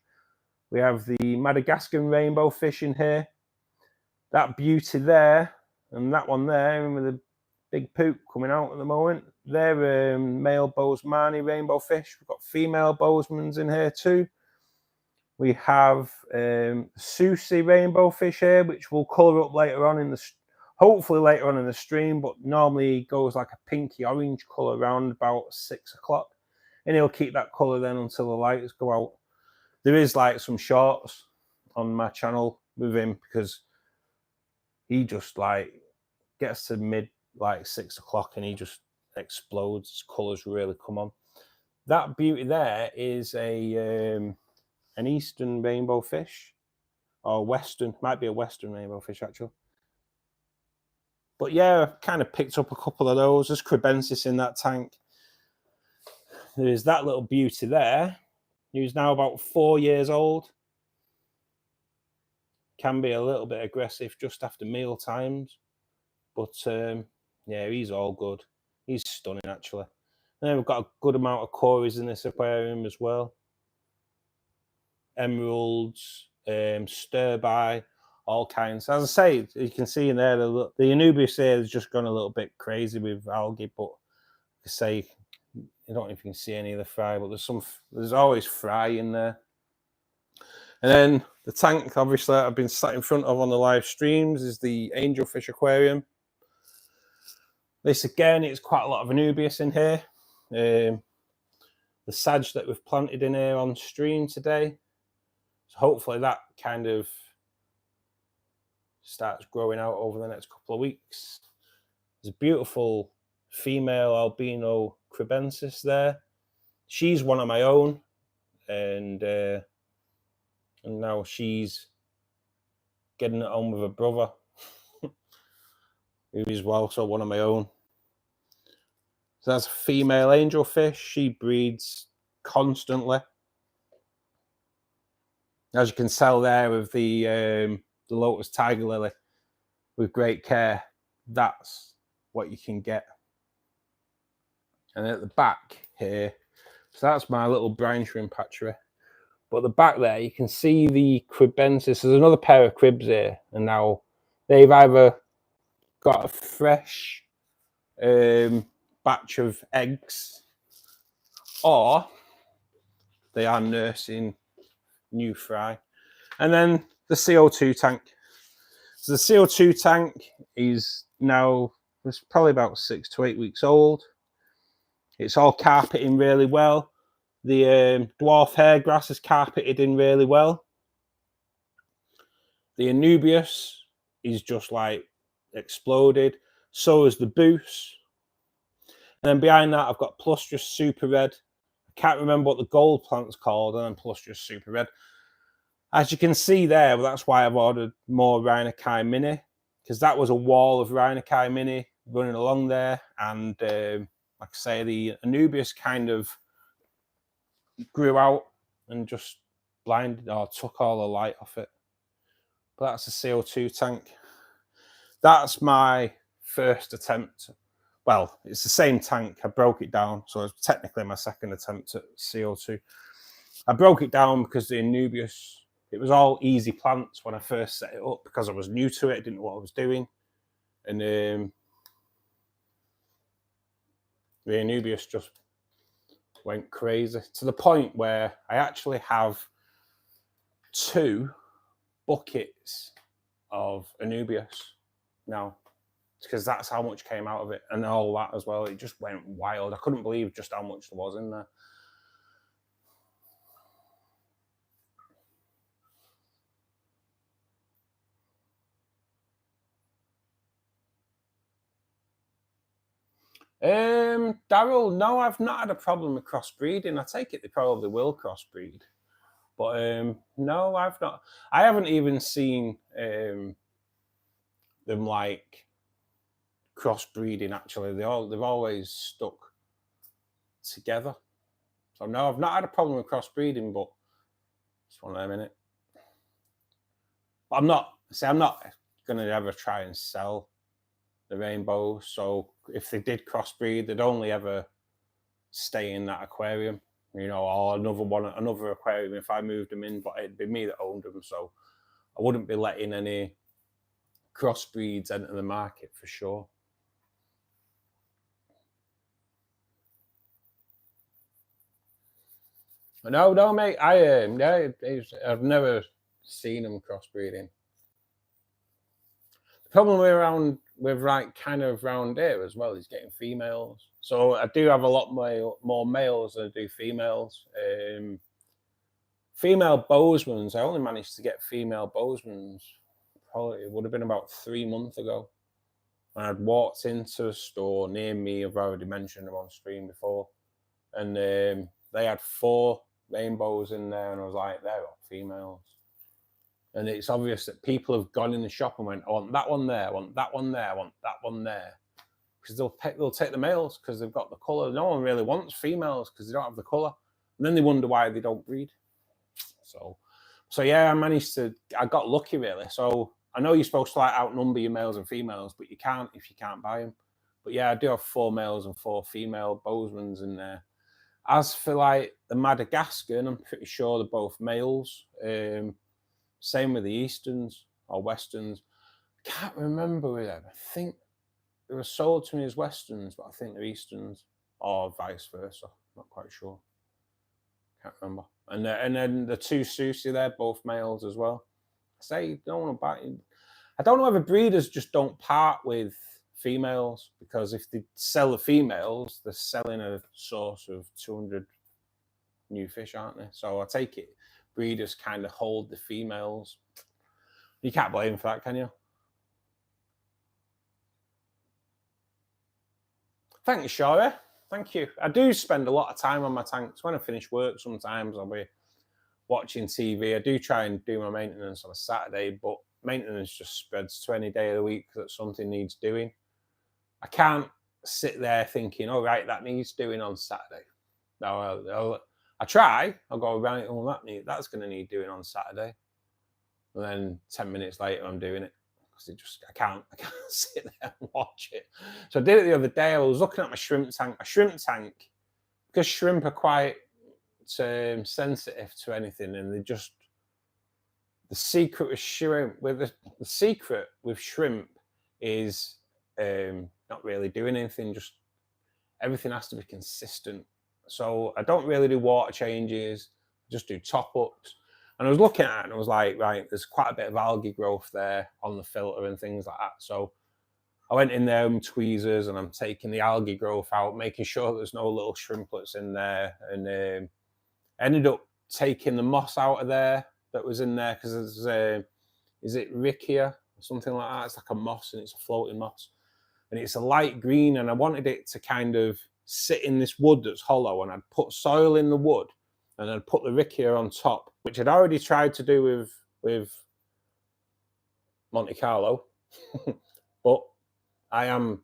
Speaker 1: We have the Madagascar rainbow fish in here. That beauty there, and that one there, with the big poop coming out at the moment. They're male Bozeman rainbow fish. We've got female Bozeman's in here too. We have Susie rainbow fish here, which will colour up later on in the, hopefully later on in the stream, but normally goes like a pinky orange colour around about 6 o'clock. And he'll keep that colour then until the lights go out. There is like some shorts on my channel with him because he just like gets to mid like 6 o'clock and he just explodes. His colours really come on. That beauty there is a an eastern rainbow fish, or western, might be a western rainbow fish actually. But yeah, I've kind of picked up a couple of those. There's crebensis in that tank. There's that little beauty there, who's now about 4 years old. Can be a little bit aggressive just after meal times, but yeah, he's all good. He's stunning actually. And then we've got a good amount of cories in this aquarium as well. Emeralds, stir-by, all kinds. As I say, you can see in there, the Anubias here has just gone a little bit crazy with algae, but like I say, I don't know if you can see any of the fry, but there's always fry in there. And then the tank, obviously, I've been sat in front of on the live streams is the angelfish aquarium. This again, it's quite a lot of Anubias in here. The sage that we've planted in here on stream today. So hopefully that kind of starts growing out over the next couple of weeks. There's a beautiful female albino crebensis there. She's one of my own, and now she's getting it on with her brother, who is also one of my own. So that's a female angelfish. She breeds constantly. As you can tell there with the Lotus Tiger Lily, with great care, that's what you can get. And at the back here, so that's my little brine shrimp hatchery. But at the back there, you can see the crebensis. There's another pair of cribs here, and now they've either got a fresh batch of eggs, or they are nursing new fry. And then the CO2 tank. So the CO2 tank is now, it's probably about 6 to 8 weeks old. It's all carpeting really well. The dwarf hairgrass is carpeted in really well. The Anubias is just like exploded. So is the Boos. And then behind that, I've got Plustrous Super Red. I can't remember what the gold plant's called, and then Plustrous Super Red. As you can see there, well, that's why I've ordered more Rhinokai Mini, because that was a wall of Rhinokai Mini running along there. And like I say, the Anubias kind of grew out and just blinded or took all the light off it. But that's a CO2 tank. That's my first attempt. Well, it's the same tank. I broke it down, so it's technically my second attempt at CO2. I broke it down because the Anubias, it was all easy plants when I first set it up because I was new to it, didn't know what I was doing. And the Anubias just went crazy to the point where I actually have 2 buckets of Anubias now, because that's how much came out of it, and all that as well. It just went wild. I couldn't believe just how much there was in there. Daryl, no, I've not had a problem with crossbreeding. I take it they probably will crossbreed, but no, I've not. I haven't even seen them like crossbreeding. Actually, they've always stuck together. So no, I've not had a problem with crossbreeding, but just one of them, innit? But I'm not going to ever try and sell the rainbows. So if they did crossbreed, they'd only ever stay in that aquarium, you know, or another aquarium if I moved them in, but it'd be me that owned them. So I wouldn't be letting any crossbreeds enter the market for sure. No, mate. I've never seen them crossbreeding. The problem with like kind of round here as well is getting females. So I do have a lot more males than I do females. Female Bowsmans, I only managed to get female Bowsmans probably it would have been about 3 months ago. And I'd walked into a store near me. I've already mentioned them on stream before, and they had 4 rainbows in there, and I was like, they're all females. And it's obvious that people have gone in the shop and went, I want that one there, I want that one there, I want that one there. Because they'll take the males because they've got the colour. No one really wants females because they don't have the colour. And then they wonder why they don't breed. So yeah, I got lucky really. So I know you're supposed to like outnumber your males and females, but you can't if you can't buy them. But yeah, I do have 4 males and 4 female Bowsmans in there. As for like the Madagascan, I'm pretty sure they're both males. Same with the Easterns or Westerns. Can't remember with them. I think they were sold to me as Westerns, but I think they're Easterns or vice versa. Not quite sure. Can't remember. And then the 2 Susi, they're both males as well. I don't want to buy. I don't know whether breeders just don't part with females, because if they sell the females, they're selling a source of 200 new fish, aren't they? So I take it breeders kind of hold the females. You can't blame them for that, can you? Thank you, Shara. Thank you. I do spend a lot of time on my tanks. When I finish work, sometimes I'll be watching TV. I do try and do my maintenance on a Saturday, but maintenance just spreads to any day of the week that something needs doing. I can't sit there thinking, oh, right, that needs doing on Saturday. No, I try. I'll go, right, oh, that's going to need doing on Saturday. And then 10 minutes later, I'm doing it. Because I can't sit there and watch it. So I did it the other day. I was looking at my shrimp tank. My shrimp tank, because shrimp are quite sensitive to anything, and the secret with shrimp is not really doing anything. Just everything has to be consistent. So I don't really do water changes. I just do top ups. And I was looking at it and I was like, right, there's quite a bit of algae growth there on the filter and things like that. So I went in there with tweezers and I'm taking the algae growth out, making sure there's no little shrimplets in there. And ended up taking the moss out of there that was in there, because there's is it Riccia or something like that? It's like a moss, and it's a floating moss. And it's a light green, and I wanted it to kind of sit in this wood that's hollow, and I'd put soil in the wood and I'd put the Riccia on top, which I'd already tried to do with Monte Carlo. But I am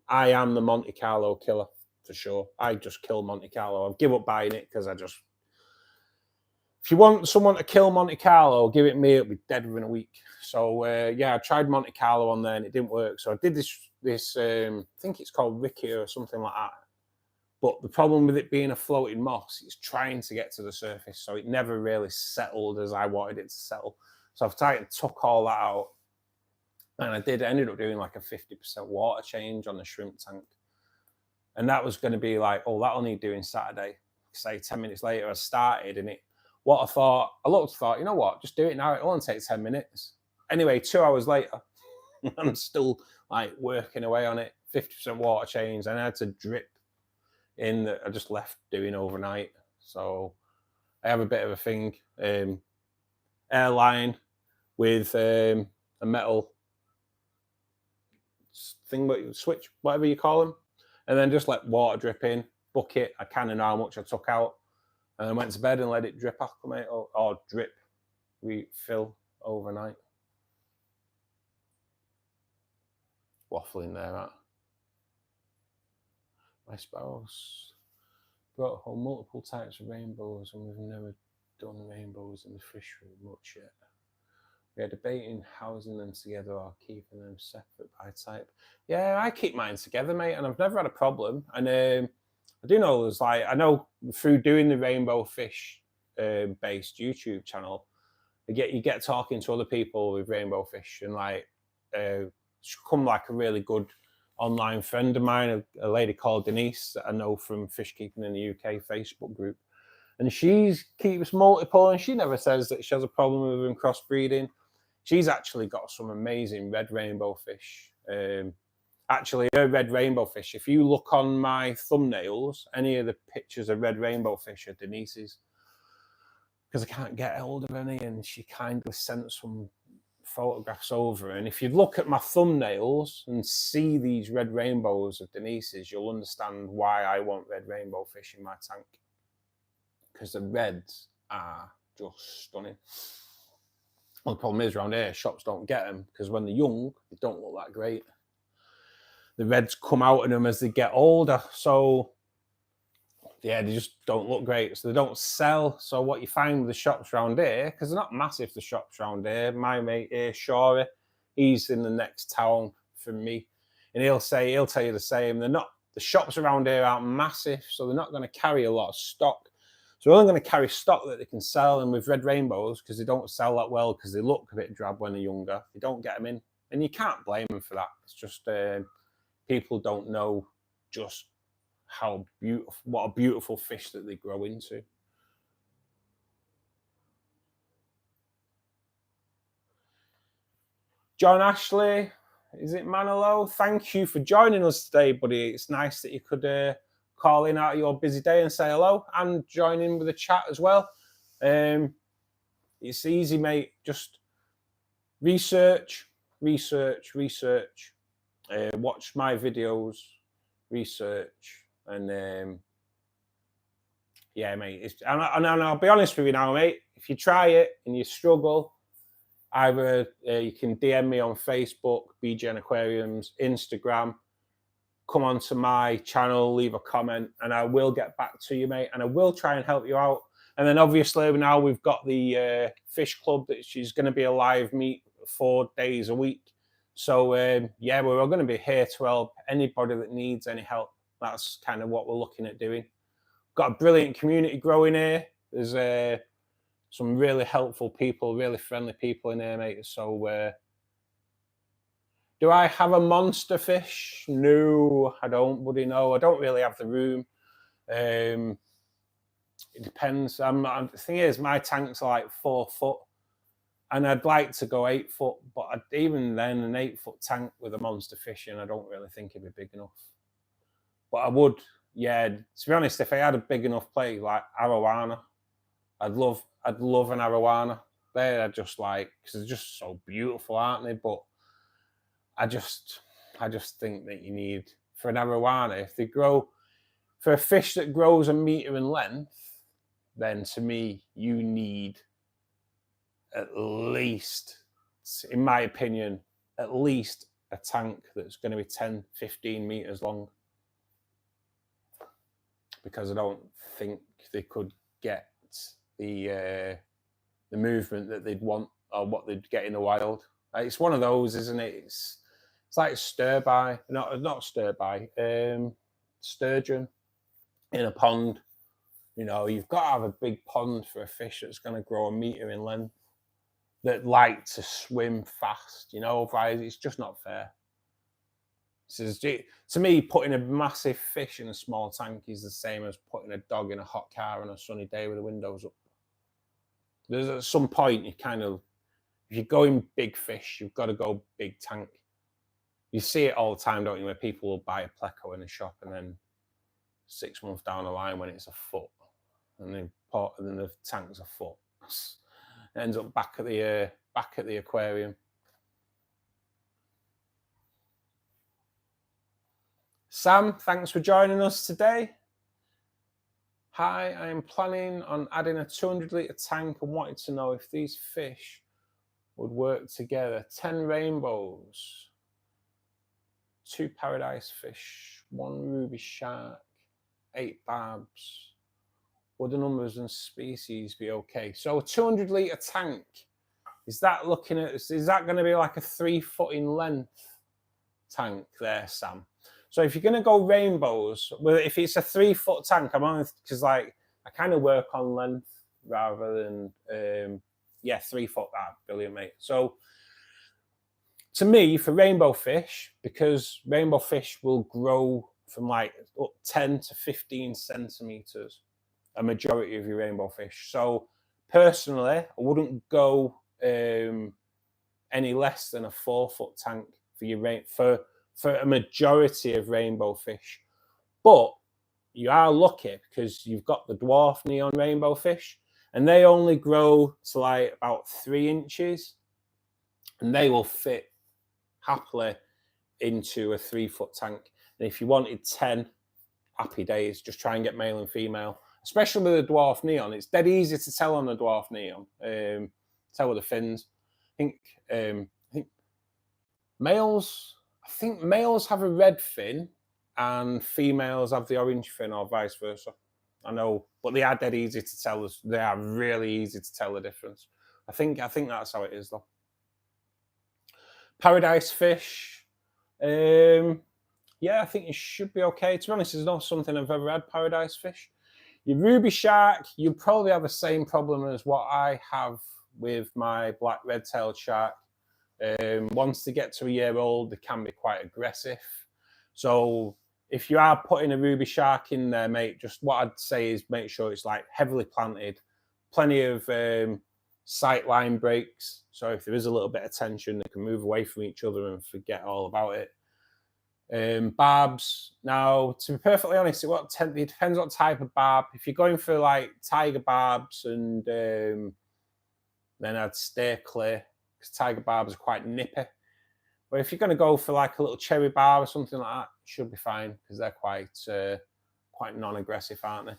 Speaker 1: the Monte Carlo killer for sure. I just kill Monte Carlo. I've given up buying it because if you want someone to kill Monte Carlo, give it me, it'll be dead within a week. So yeah, I tried Monte Carlo on there and it didn't work. So I did this I think it's called Riccia or something like that. But the problem with it being a floating moss, it's trying to get to the surface. So it never really settled as I wanted it to settle. So I've tried and took all that out. And I ended up doing like a 50% water change on the shrimp tank. And that was going to be like, oh, that'll need doing Saturday. Say 10 minutes later, I started, and I thought, you know what, just do it now. It only takes 10 minutes. Anyway, 2 hours later, I'm still like working away on it, 50% water change. And I had to drip in that I just left doing overnight. So I have a bit of a thing, airline with a metal thing, switch, whatever you call them, and then just let water drip in, bucket. I kind of know how much I took out, and then went to bed and let it drip acclimate or drip refill overnight. Waffling there, right? My spouse brought home multiple types of rainbows, and we've never done rainbows in the fish room much yet. We are debating housing them together or keeping them separate by type. Yeah, I keep mine together, mate, and I've never had a problem. And I do know I know through doing the rainbow fish based YouTube channel, you get talking to other people with rainbow fish, and she's become like a really good online friend of mine, a lady called Denise that I know from Fish Keeping in the UK Facebook group. and she keeps multiple, and she never says that she has a problem with them crossbreeding. She's actually got some amazing red rainbow fish. Actually, her red rainbow fish, if you look on my thumbnails, any of the pictures of red rainbow fish are Denise's, because I can't get hold of any, and she kindly sent some photographs over. And if you look at my thumbnails and see these red rainbows of Denise's, you'll understand why I want red rainbow fish in my tank, because the reds are just stunning. Well, the problem is around here, shops don't get them, because when they're young, they don't look that great. The reds come out in them as they get older. So, yeah, they just don't look great. So they don't sell. So what you find with the shops around here, because they're not massive, the shops around here. My mate here, Shorey, he's in the next town from me. And he'll tell you the same. The shops around here aren't massive, so they're not going to carry a lot of stock. So they're only going to carry stock that they can sell. And with red rainbows, because they don't sell that well, because they look a bit drab when they're younger, they don't get them in. And you can't blame them for that. It's just people don't know just how beautiful, what a beautiful fish that they grow into. John Ashley, is it Manolo? Thank you for joining us today, buddy. It's nice that you could call in out of your busy day and say hello and join in with the chat as well. It's easy, mate. Just research. Watch my videos, research, and yeah, mate. And I'll be honest with you now, mate. If you try it and you struggle, either you can DM me on Facebook, BGN Aquariums, Instagram. Come onto my channel, leave a comment, and I will get back to you, mate. And I will try and help you out. And then obviously now we've got the fish club that she's going to be a live meet 4 days a week. So yeah, we're all going to be here to help anybody that needs any help. That's kind of what we're looking at doing. Got a brilliant community growing here. There's some really helpful people, really friendly people in here, mate. So do I have a monster fish? No, I don't, buddy. No, I don't really have the room. It depends. The thing is, my tanks are like 4 foot. And I'd like to go 8 foot, but even then, an 8 foot tank with a monster fish in, I don't really think it'd be big enough. But I would, yeah. To be honest, if I had a big enough plate like arowana, I'd love an arowana. They're just like, because they're just so beautiful, aren't they? But I just think that you need, for an arowana, if they grow, for a fish that grows 1 meter in length, then to me, you need at least, in my opinion, at least a tank that's going to be 10, 15 meters long. Because I don't think they could get the movement that they'd want or what they'd get in the wild. It's one of those, isn't it? It's like stir-by, not stir-by, sturgeon in a pond. You know, you've got to have a big pond for a fish that's going to grow 1 meter in length, that like to swim fast, you know, otherwise it's just not fair. So to me, putting a massive fish in a small tank is the same as putting a dog in a hot car on a sunny day with the windows up. There's at some point, you kind of, if you're going big fish, you've got to go big tank. You see it all the time, don't you, where people will buy a pleco in a shop and then 6 months down the line when it's a foot, and then the tank's a foot. It ends up back at the aquarium. Sam, thanks for joining us today. Hi, I am planning on adding a 200-litre tank and wanted to know if these fish would work together. 10 rainbows, 2 paradise fish, 1 ruby shark, 8 barbs. Would the numbers and species be okay? So a 200-litre tank, is that going to be like a 3 foot in length tank there, Sam? So if you're going to go rainbows, well, if it's a 3 foot tank, I'm on, because like I kind of work on length rather than 3 foot. That brilliant, mate. So to me, for rainbow fish, because rainbow fish will grow from like up 10 to 15 centimeters, a majority of your rainbow fish. So personally, I wouldn't go any less than a 4-foot tank for your for a majority of rainbow fish. But you are lucky because you've got the dwarf neon rainbow fish, and they only grow to like about 3 inches, and they will fit happily into a 3-foot tank. And if you wanted 10, happy days. Just try and get male and female, especially with the dwarf neon. It's dead easy to tell on the dwarf neon. Tell with the fins. I think males have a red fin and females have the orange fin, or vice versa. I know, but they are dead easy to tell. They are really easy to tell the difference. I think that's how it is though. Paradise fish. Yeah, I think you should be okay. To be honest, it's not something I've ever had, paradise fish. Your ruby shark, you probably have the same problem as what I have with my black red-tailed shark. Once they get to a year old, they can be quite aggressive. So if you are putting a ruby shark in there, mate, just what I'd say is make sure it's like heavily planted, plenty of sight line breaks. So if there is a little bit of tension, they can move away from each other and forget all about it. Barbs. Now, to be perfectly honest, it depends what type of barb. If you're going for like tiger barbs, and then I'd stay clear because tiger barbs are quite nippy. But if you're going to go for like a little cherry barb or something like that, you should be fine because they're quite non-aggressive, aren't they?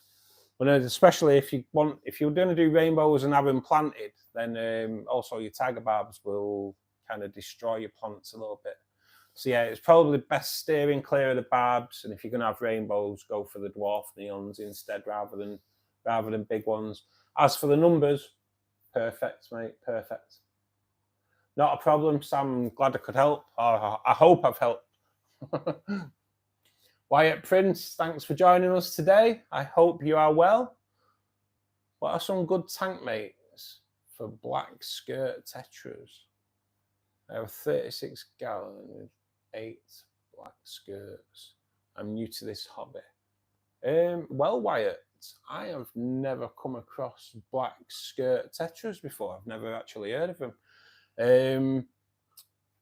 Speaker 1: But especially if you're going to do rainbows and have them planted, then also your tiger barbs will kind of destroy your plants a little bit. So yeah, it's probably best steering clear of the barbs, and if you're going to have rainbows, go for the dwarf neons instead rather than big ones. As for the numbers, perfect, mate, perfect. Not a problem, Sam. I'm glad I could help. I hope I've helped. Wyatt Prince, thanks for joining us today. I hope you are well. What are some good tank mates for black skirt tetras? I have a 36 gallon with 8 black skirts. I'm new to this hobby. Well, Wyatt, I have never come across black skirt tetras before. I've never actually heard of them.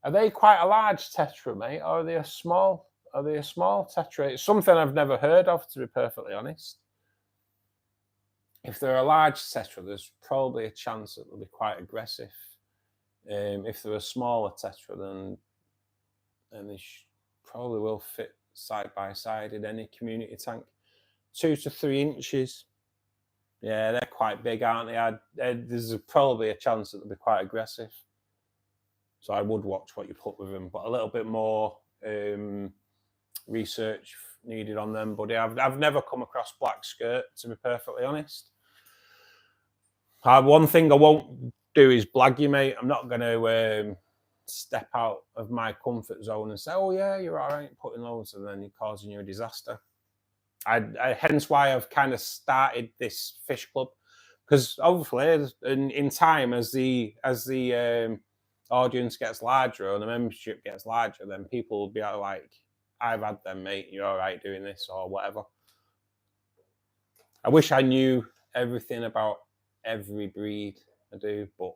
Speaker 1: Are they quite a large tetra, mate, or are they a small? Are they a small tetra? It's something I've never heard of, to be perfectly honest. If they're a large tetra, there's probably a chance that they'll be quite aggressive. If they're a smaller tetra, then they probably will fit side by side in any community tank. 2 to 3 inches. Yeah, they're quite big, aren't they? There's probably a chance that they'll be quite aggressive. So I would watch what you put with them, but a little bit more research needed on them, buddy. I've never come across black skirt, to be perfectly honest. One thing I won't do is blag you, mate. I'm not going to step out of my comfort zone and say, oh yeah, you're all right putting loads, and then you're causing you a disaster. Hence why I've kind of started this fish club, because hopefully in time, as the audience gets larger and the membership gets larger, then people will be like, I've had them, mate, you're all right doing this or whatever. I wish I knew everything about every breed. I do, but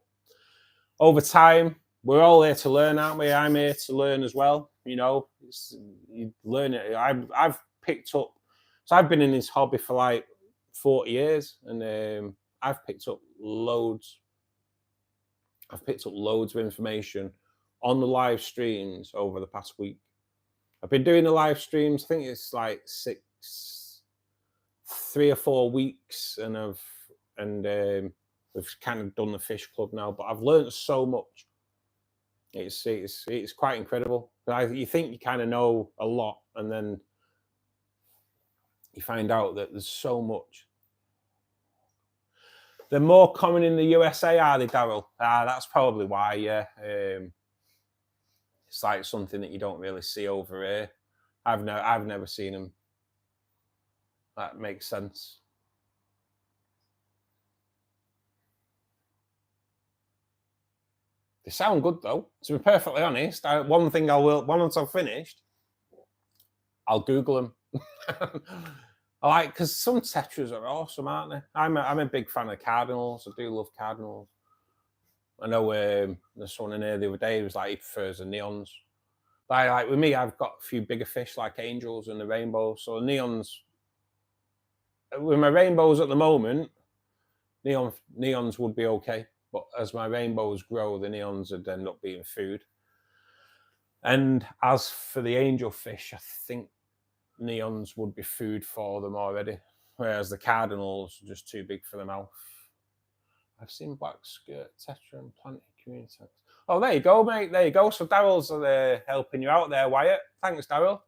Speaker 1: over time, we're all here to learn, aren't we? I'm here to learn as well. You know, you learn it. I've picked up, so I've been in this hobby for like 40 years, and I've picked up loads. I've picked up loads of information on the live streams over the past week. I've been doing the live streams, I think it's like 3 or 4 weeks, and we've kind of done the fish club now, but I've learned so much. It's quite incredible. You think you kind of know a lot, and then you find out that there's so much. They're more common in the USA, are they, Daryl? That's probably why, yeah. It's like something that you don't really see over here. I've never seen them. That makes sense. They sound good though. To be perfectly honest, one thing I will, once I've finished, I'll Google them. I like, because some tetras are awesome, aren't they? I'm a big fan of cardinals. I do love cardinals. I know there's someone in here the other day who was like, he prefers the neons. Like with me, I've got a few bigger fish like angels and the rainbows. So neons, with my rainbows at the moment, neons would be okay. But as my rainbows grow, the neons would end up being food. And as for the angel fish, I think neons would be food for them already, whereas the cardinals are just too big for the mouth. I've seen black skirt, tetra, and planted community. Oh, there you go, mate. There you go. So Daryl's helping you out there, Wyatt. Thanks, Daryl.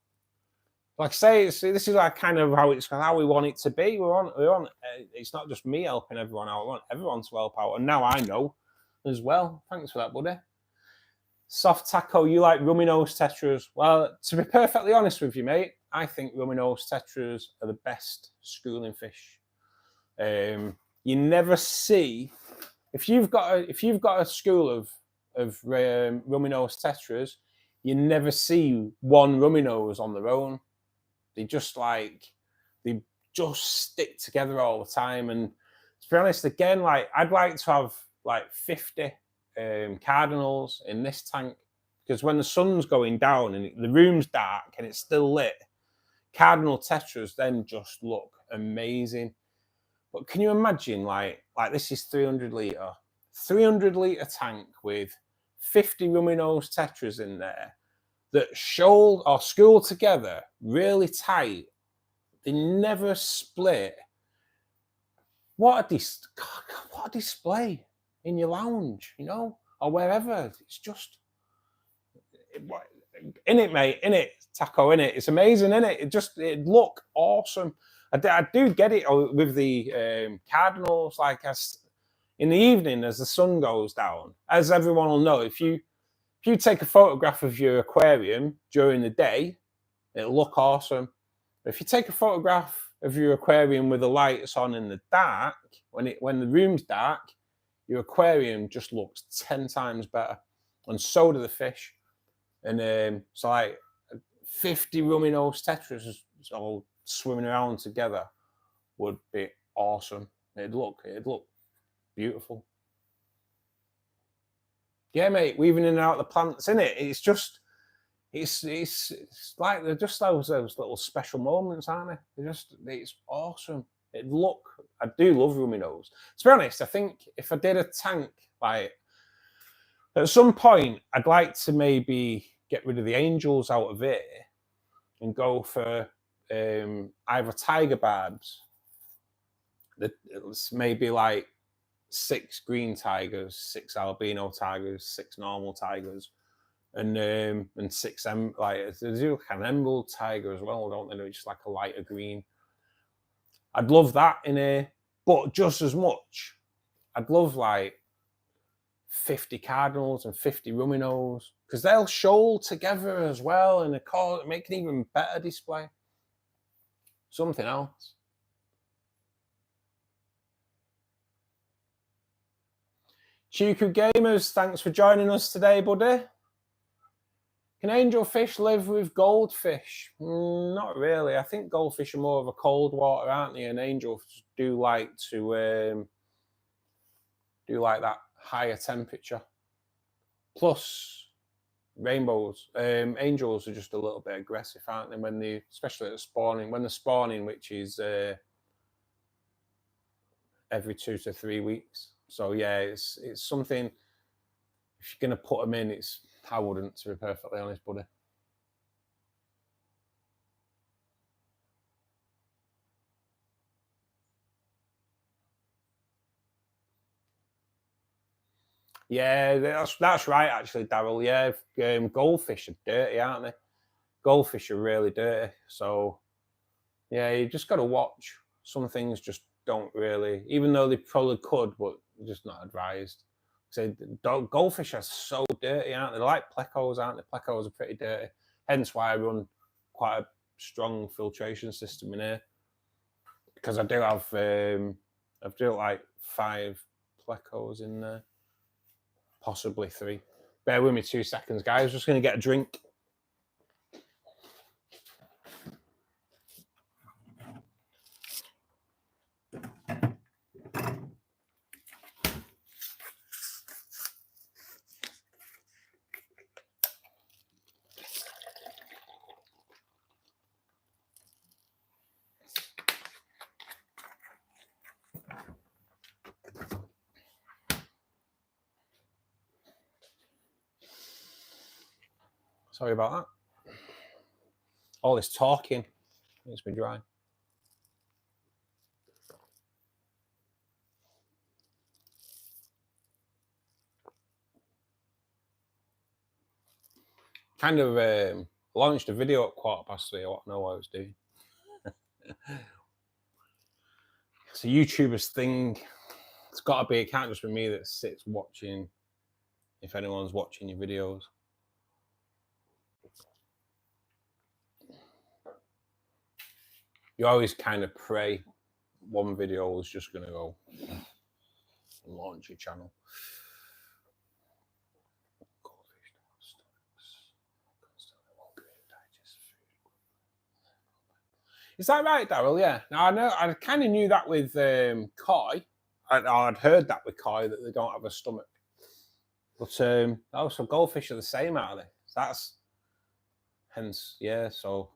Speaker 1: Like I say, this is like kind of how we want it to be. We want. It's not just me helping everyone out. We want everyone to help out, and now I know as well. Thanks for that, buddy. Soft taco, you like rummy nose tetras? Well, to be perfectly honest with you, mate, I think rummy nose tetras are the best schooling fish. You never see, if you've got a school of rummy nose tetras, you never see one rummy nose on their own. They just stick together all the time. And to be honest, again, like I'd like to have like 50 cardinals in this tank, because when the sun's going down and the room's dark and it's still lit, cardinal tetras then just look amazing. But can you imagine, like this is 300 litre tank with 50 rummy nose tetras in there that shoal or school together really tight. They never split. What a display in your lounge, you know, or wherever. It's just in it, mate. In it, taco. In it. It's amazing, in it. It look awesome. I do get it with the cardinals. Like in the evening, as the sun goes down, as everyone will know, if you take a photograph of your aquarium during the day, it'll look awesome. But if you take a photograph of your aquarium with the lights on in the dark, when the room's dark, your aquarium just looks 10 times better, and so do the fish. And so like 50 rummy nose tetras all swimming around together would be awesome. It'd look beautiful. Yeah, mate, weaving in and out the plants, in it. It's just, it's like they're just those little special moments, aren't they? It's awesome. I do love rummy nose. To be honest, I think if I did a tank, like at some point, I'd like to maybe get rid of the angels out of it and go for either tiger barbs. It's maybe like 6 green tigers, 6 albino tigers, 6 normal tigers, and 6 like there's like an emerald tiger as well, don't they? Just like a lighter green. I'd love that in here, but just as much, I'd love like 50 cardinals and 50 rummy nose, because they'll shoal together as well, and make an even better display. Something else. Chiku Gamers, thanks for joining us today, buddy. Can angelfish live with goldfish? Not really. I think goldfish are more of a cold water, aren't they? And angelfish do like to do like that higher temperature. Plus, angels are just a little bit aggressive, aren't they? Especially at spawning. When they're spawning, which is every 2 to 3 weeks. So yeah, it's something. If you're gonna put them in, I wouldn't, to be perfectly honest, buddy. Yeah, that's right, actually, Daryl. Yeah, goldfish are dirty, aren't they? Goldfish are really dirty. So yeah, you just got to watch. Some things just don't really, even though they probably could, but just not advised. So goldfish are so dirty, aren't they? They're like plecos, aren't they? Plecos are pretty dirty. Hence why I run quite a strong filtration system in here, because I do have I've got like 5 plecos in there, possibly 3. Bear with me 2 seconds, guys. Just going to get a drink. Sorry about that. All this talking makes me dry. Kind of launched a video at 3:15. I want to know what I was doing. It's a YouTuber's thing. It's got to be. It can't just be me that sits watching. If anyone's watching your videos. You always kind of pray one video is just going to go and launch your channel. Is that right, Daryl? Yeah. Now I know. I kind of knew that with koi. I'd heard that with koi that they don't have a stomach. But so goldfish are the same, are they? So that's hence, yeah. So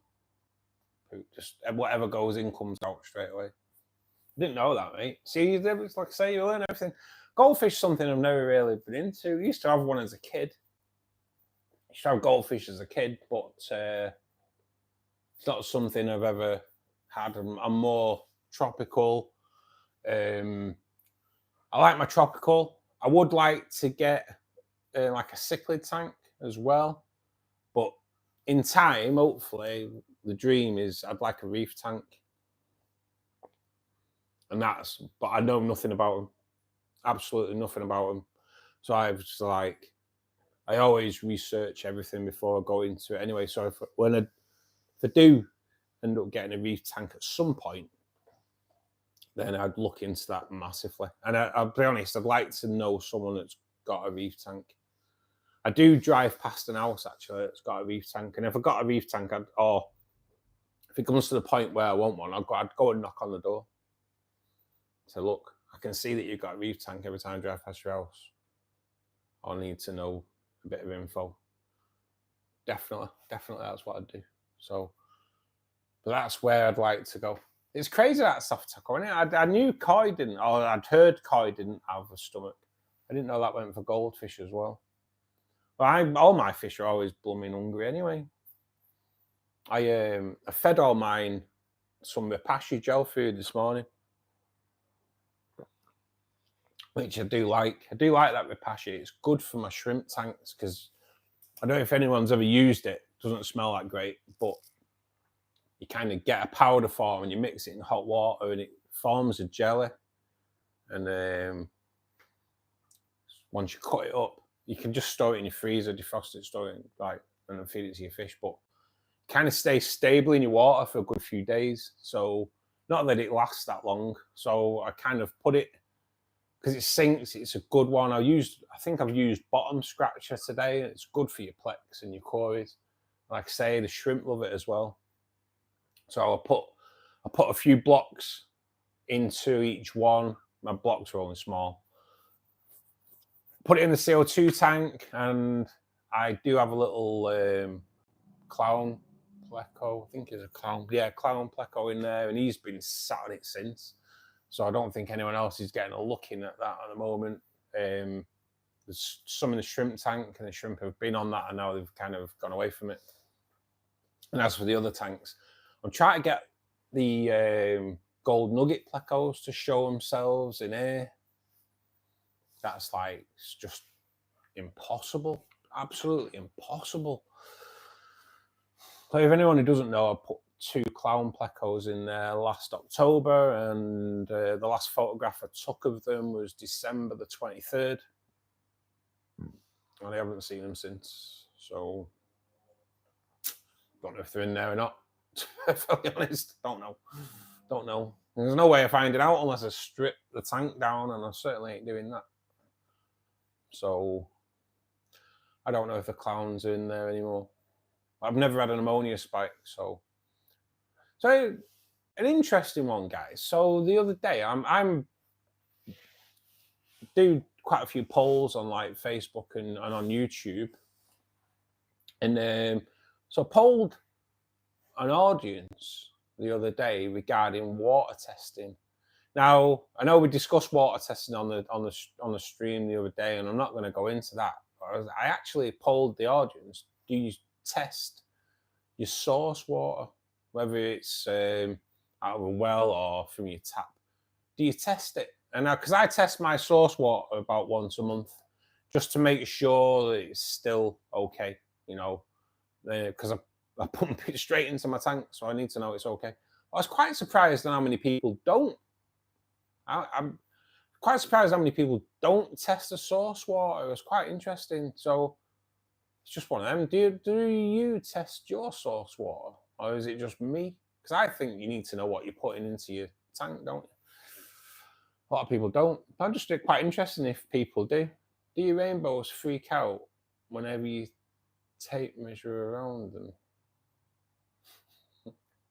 Speaker 1: just whatever goes in comes out straight away. Didn't know that, mate. See, it's like I say, you learn everything. Goldfish is something I've never really been into. I used to have one as a kid. I used to have goldfish as a kid, but it's not something I've ever had. I'm more tropical. I like my tropical. I would like to get like a cichlid tank as well, but in time, hopefully, the dream is I'd like a reef tank. And that's, but I know nothing about them, absolutely nothing about them. So I was like, I always research everything before I go into it anyway. So if I do end up getting a reef tank at some point, then I'd look into that massively. And I'll be honest, I'd like to know someone that's got a reef tank. I do drive past an house actually that's got a reef tank, and if I got a reef tank, or if it comes to the point where I want one, I'd go and knock on the door. So look, I can see that you've got a reef tank every time I drive past your house. I need to know a bit of info. Definitely, that's what I'd do. So, but that's where I'd like to go. It's crazy that soft tackle, isn't it? I knew koi didn't, or I'd heard koi didn't have a stomach. I didn't know that went for goldfish as well. But all my fish are always blooming hungry anyway. I fed all mine some Repashy gel food this morning, which I do like. I do like that Repashy. It's good for my shrimp tanks because I don't know if anyone's ever used it. It doesn't smell that great, but you kind of get a powder form and you mix it in hot water and it forms a jelly. And once you cut it up, you can just store it in your freezer, defrost it, store it, and then feed it to your fish. But kind of stays stable in your water for a good few days. So not that it lasts that long. So I kind of put it, because it sinks, it's a good one. I think I've used bottom scratcher today. It's good for your plex and your cories. Like I say, the shrimp love it as well. So I put a few blocks into each one. My blocks are only small. Put it in the CO2 tank, and I do have a little clown pleco. I think it's a clown. Yeah, clown pleco in there, and he's been sat on it since. So I don't think anyone else is getting a look in at that at the moment. There's some in the shrimp tank, and the shrimp have been on that, and now they've kind of gone away from it. And as for the other tanks, I'm trying to get the gold nugget plecos to show themselves in air. That's like, it's just impossible. Absolutely impossible. So if anyone who doesn't know, I put 2 clown plecos in there last October, and the last photograph I took of them was December the 23rd. And I haven't seen them since. So don't know if they're in there or not. To be honest, don't know. There's no way of finding out unless I strip the tank down, and I certainly ain't doing that. So I don't know if the clowns are in there anymore. I've never had an ammonia spike, so an interesting one, guys. So the other day, I'm do quite a few polls on like Facebook and on YouTube, and so I polled an audience the other day regarding water testing. Now, I know we discussed water testing on the stream the other day, and I'm not going to go into that. I actually polled the audience: do test your source water, whether it's out of a well or from your tap? Do you test it? And because I test my source water about once a month, just to make sure that it's still okay, you know, because I pump it straight into my tank, so I need to know it's okay. I was quite surprised at how many people don't. I'm quite surprised how many people don't test the source water. It was quite interesting. So it's just one of them. Do you test your source water, or is it just me? Because I think you need to know what you're putting into your tank, don't you? A lot of people don't. I'm just quite interested if people do. Do your rainbows freak out whenever you tape measure around them?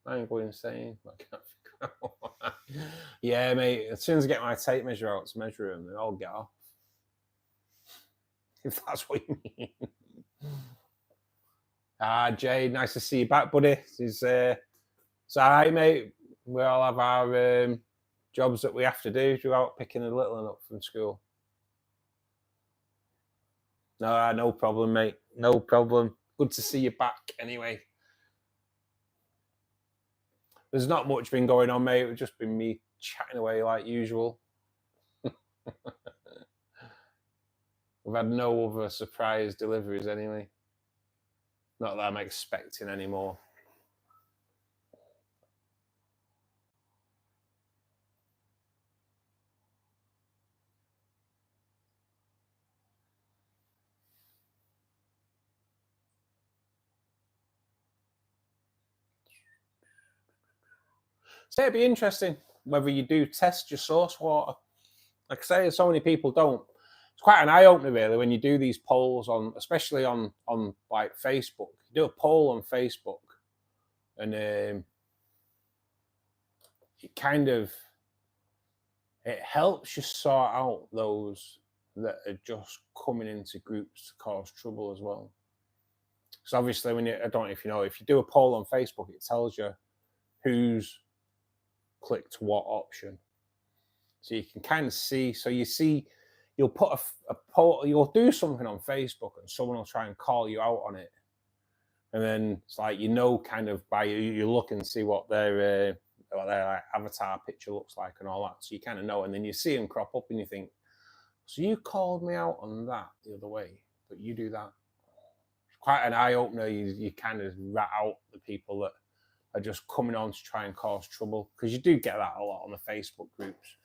Speaker 1: I ain't going insane. I can't figure out. Yeah, mate. As soon as I get my tape measure out to measure them, they all get off. If that's what you mean. Jay, nice to see you back, buddy. It's all right, mate. We all have our jobs that we have to do throughout picking the little one up from school. No problem, mate. No problem. Good to see you back anyway. There's not much been going on, mate. It's just been me chatting away like usual. We've had no other surprise deliveries anyway. Not that I'm expecting anymore. So it'd be interesting whether you do test your source water. Like I say, so many people don't. It's quite an eye opener, really, when you do these polls on, especially on like Facebook. You do a poll on Facebook, and it helps you sort out those that are just coming into groups to cause trouble as well. So obviously, I don't know if you know, if you do a poll on Facebook, it tells you who's clicked what option. So you can kind of see. So you see, you'll put a poll, you'll do something on Facebook, and someone will try and call you out on it, and then it's like, you know, kind of by you look and see what their like avatar picture looks like and all that. So you kind of know, and then you see them crop up, and you think, so you called me out on that the other way, but you do that. It's quite an eye opener. You kind of rat out the people that are just coming on to try and cause trouble, because you do get that a lot on the Facebook groups.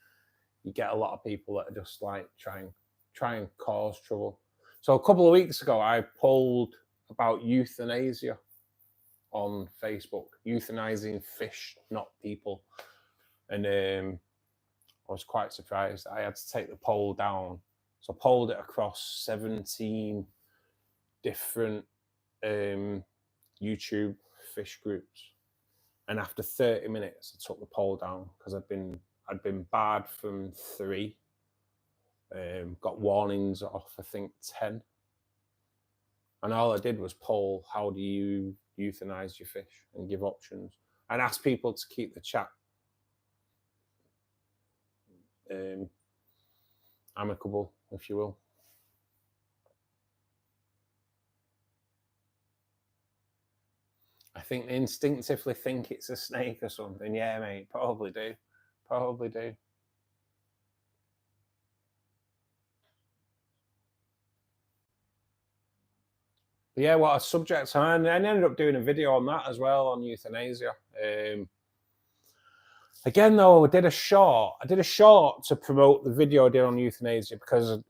Speaker 1: You get a lot of people that are just like try and cause trouble. So a couple of weeks ago, I polled about euthanasia on Facebook, euthanizing fish, not people, and I was quite surprised. I had to take the poll down, so I polled it across 17 different YouTube fish groups, and after 30 minutes, I took the poll down because I'd been barred from 3, got warnings off, I think, 10. And all I did was poll, how do you euthanize your fish, and give options, and ask people to keep the chat amicable, if you will. I think they instinctively think it's a snake or something. Yeah, mate, probably do. Probably do. But yeah, what a subject. I ended up doing a video on that as well, on euthanasia. Again, though, I did a short to promote the video I did on euthanasia, because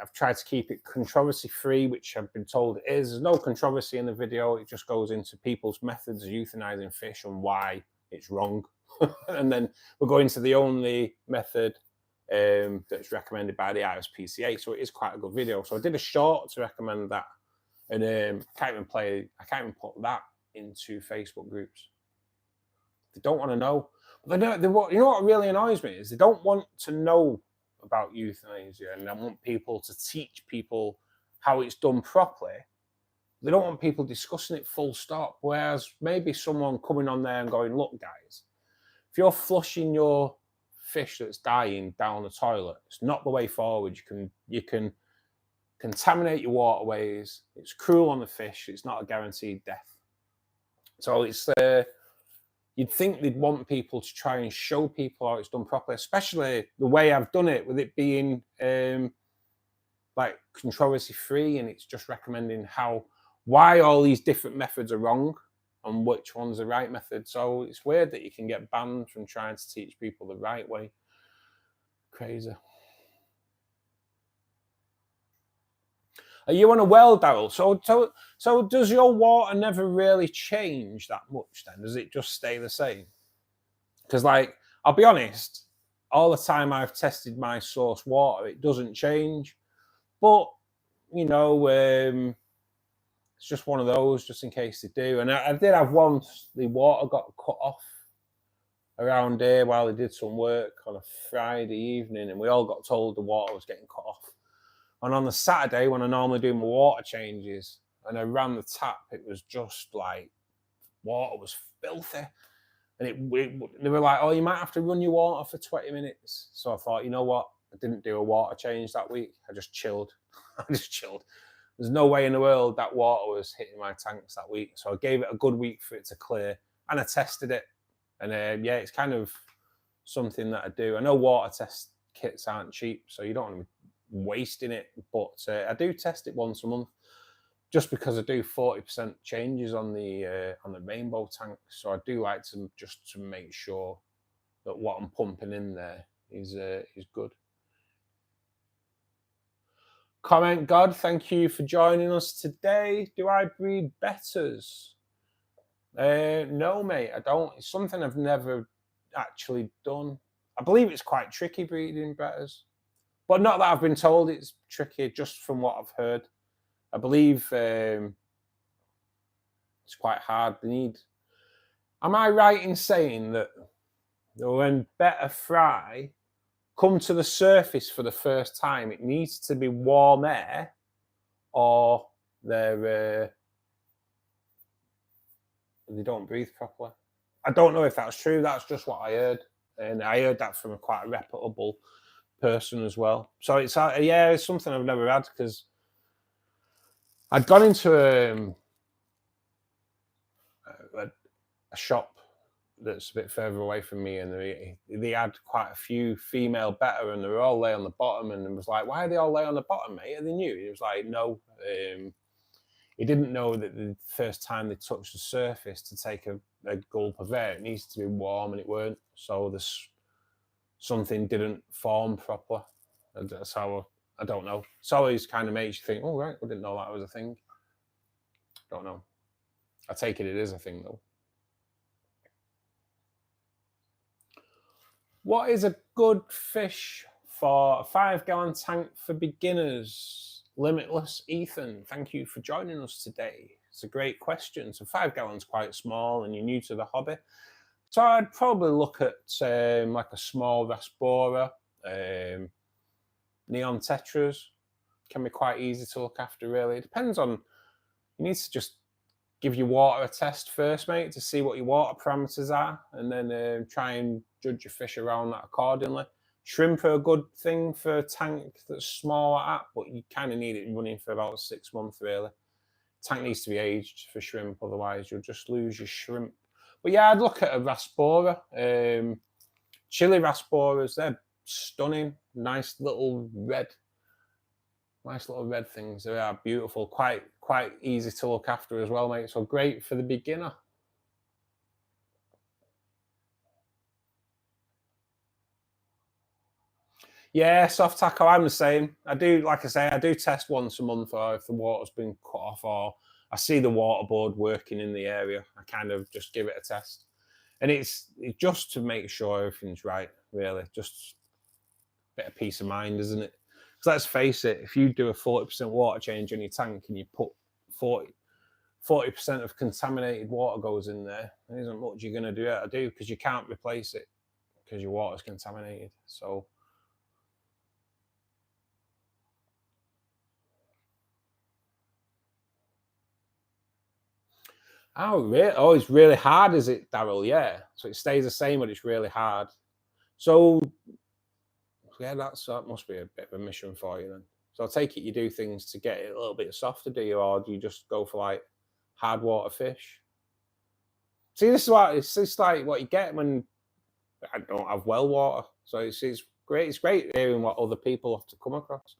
Speaker 1: I've tried to keep it controversy free, which I've been told it is. There's no controversy in the video. It just goes into people's methods of euthanizing fish and why it's wrong. And then we're going to the only method that's recommended by the ISPCA. So it is quite a good video. So I did a short to recommend that. And I can't even put that into Facebook groups. They don't want to know. But you know what really annoys me is they don't want to know about euthanasia, and they want people to teach people how it's done properly. They don't want people discussing it full stop. Whereas maybe someone coming on there and going, look, guys, if you're flushing your fish that's dying down the toilet, it's not the way forward. You can contaminate your waterways. It's cruel on the fish. It's not a guaranteed death. So it's you'd think they'd want people to try and show people how it's done properly, especially the way I've done it, with it being like controversy free, and it's just recommending why all these different methods are wrong and which one's the right method. So it's weird that you can get banned from trying to teach people the right way. Crazy. Are you on a well, Daryl? So does your water never really change that much then? Does it just stay the same? Because, like, I'll be honest, all the time I've tested my source water, it doesn't change. But, you know, it's just one of those, just in case they do. And I did have once the water got cut off around here while they did some work on a Friday evening, and we all got told the water was getting cut off. And on the Saturday, when I normally do my water changes, and I ran the tap, it was just like, water was filthy. And they were like, oh, you might have to run your water for 20 minutes. So I thought, you know what? I didn't do a water change that week. I just chilled. There's no way in the world that water was hitting my tanks that week. So I gave it a good week for it to clear. And I tested it. And yeah, it's kind of something that I do. I know water test kits aren't cheap, so you don't want to be wasting it. But I do test it once a month, just because I do 40% changes on the rainbow tank. So I do like to just to make sure that what I'm pumping in there is good. Comment God, thank you for joining us today. Do I breed betters? No, mate, I don't. It's something I've never actually done. I believe it's quite tricky breeding betters, but not that I've been told it's tricky, just from what I've heard. I believe it's quite hard. Am I right in saying that when betta fry come to the surface for the first time, it needs to be warm air, or they don't breathe properly? I don't know if that's true. That's just what I heard, and I heard that from quite a reputable person as well. So it's it's something I've never had, because I'd gone into a shop that's a bit further away from me, and they had quite a few female betta, and they were all lay on the bottom, and it was like, why are they all lay on the bottom, mate? And they knew. It was like, no, he didn't know that the first time they touched the surface to take a gulp of air, it needs to be warm, and it weren't. So something didn't form proper. That's how I don't know. It's always kind of makes you think, oh, right, I didn't know that was a thing. Don't know. I take it is a thing, though. What is a good fish for a 5-gallon tank for beginners? Limitless Ethan, thank you for joining us today. It's a great question. So 5 gallons quite small, and you're new to the hobby. So I'd probably look at like a small Raspora, neon tetras. Can be quite easy to look after, really. It depends on, you need to just give your water a test first, mate, to see what your water parameters are, and then try and judge your fish around that accordingly. Shrimp are a good thing for a tank that's small like that, but you kind of need it running for about 6 months, really. Tank needs to be aged for shrimp, otherwise you'll just lose your shrimp. But yeah, I'd look at a Raspora. Chili Rasporas, they're stunning. Nice little red things. They are beautiful, quite easy to look after as well, mate. So great for the beginner. Yeah, soft tackle, I'm the same. I do, like I say, I do test once a month, or if the water's been cut off, or I see the water board working in the area, I kind of just give it a test. And it's just to make sure everything's right, really. Just a bit of peace of mind, isn't it? Because let's face it, if you do a 40% water change on your tank and you put 40% of contaminated water goes in there, there isn't much you're going to do, because you can't replace it because your water's contaminated. So oh, really? Oh, it's really hard, is it, Daryl? Yeah. So it stays the same, but it's really hard. So yeah, that must be a bit of a mission for you then. So I take it you do things to get it a little bit softer, do you? Or do you just go for like hard water fish? See, this is what it's just like what you get when I don't have well water. So it's great. It's great hearing what other people have to come across.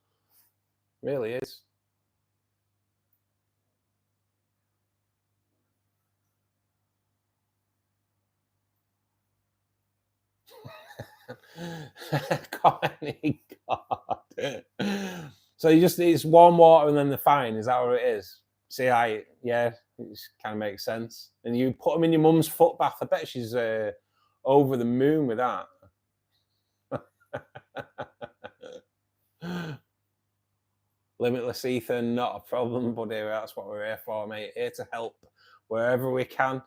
Speaker 1: It really is. God. So you just it's warm water and then they're fine. Is that what it is? See, yeah, it kind of makes sense. And you put them in your mum's foot bath. I bet she's over the moon with that. Limitless Ethan, not a problem, buddy. That's what we're here for, mate. Here to help wherever we can.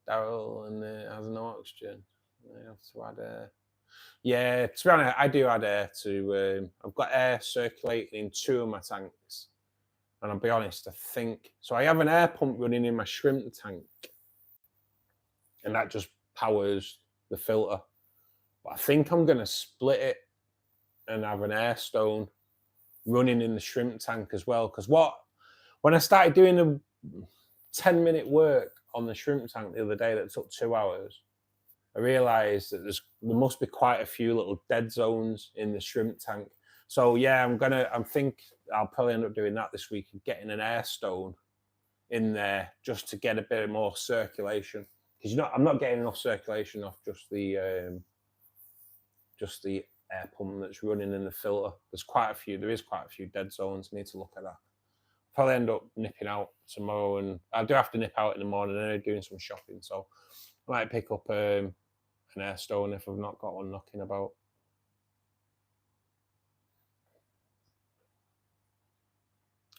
Speaker 1: Daryl and has no oxygen. I have to add air. Yeah, to be honest, I do add air to. I've got air circulating in 2 of my tanks, and I'll be honest, I think so. I have an air pump running in my shrimp tank, and that just powers the filter. But I think I'm going to split it and have an air stone running in the shrimp tank as well. Because when I started doing a 10-minute work on the shrimp tank the other day that took 2 hours, I realised that there must be quite a few little dead zones in the shrimp tank. So yeah, I think I'll probably end up doing that this week and getting an air stone in there just to get a bit more circulation. Because I'm not getting enough circulation off just the air pump that's running in the filter. There is quite a few dead zones. I need to look at that. Probably end up nipping out tomorrow, and I do have to nip out in the morning and doing some shopping. So I might pick up an air stone if I've not got one knocking about.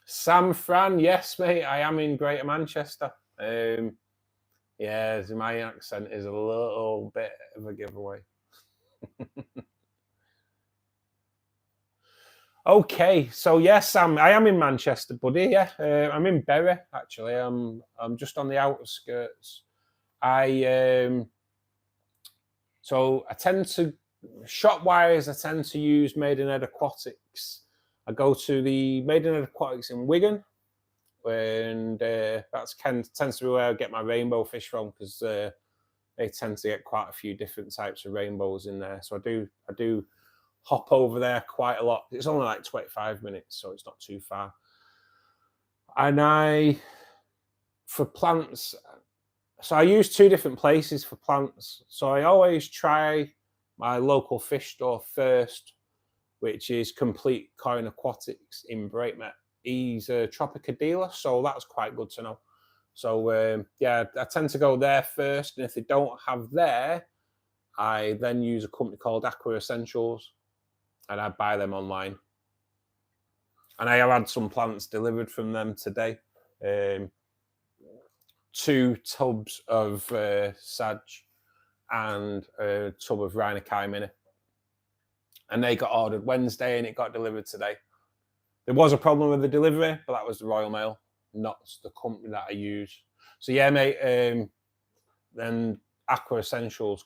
Speaker 1: Sam Fran, yes, mate, I am in Greater Manchester. Yeah, my accent is a little bit of a giveaway. Okay, so yes, Sam, I am in Manchester, buddy. Yeah, I'm in Bury actually. I'm just on the outskirts. So I tend to shop wise. I tend to use Maidenhead Aquatics. I go to the Maidenhead Aquatics in Wigan, and that tends to be where I get my rainbow fish from because they tend to get quite a few different types of rainbows in there. So I do hop over there quite a lot. It's only like 25 minutes, so it's not too far. And for plants, so I use 2 different places for plants. So I always try my local fish store first, which is Complete Coin Aquatics in Brakemet. He's a Tropica dealer, so that's quite good to know. So yeah, I tend to go there first, and if they don't have there, I then use a company called Aqua Essentials, and I buy them online. And I have had some plants delivered from them today. 2 tubs of Sage and a tub of Rhinokai Mini. And they got ordered Wednesday and it got delivered today. There was a problem with the delivery, but that was the Royal Mail, not the company that I use. So yeah, mate, then Aqua Essentials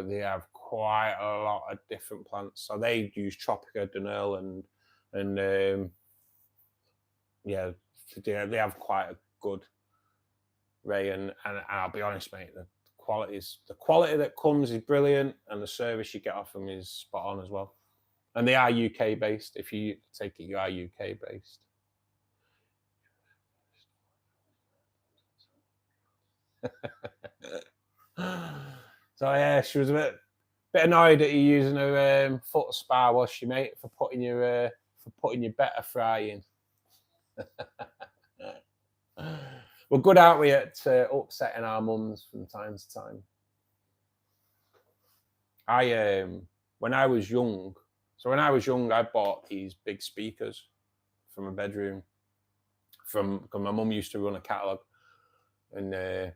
Speaker 1: they have quite a lot of different plants. So they use Tropica, Dunel, and yeah, they have quite a good array. And I'll be honest, mate, the quality that comes is brilliant, and the service you get off them is spot on as well. And they are UK based. If you take it, you are UK based. So yeah, she was a bit annoyed at you using her foot spa, was she, mate, for putting your better fry in. We're good, aren't we, at upsetting our mums from time to time? When I was young, I bought these big speakers from a bedroom because my mum used to run a catalogue. And I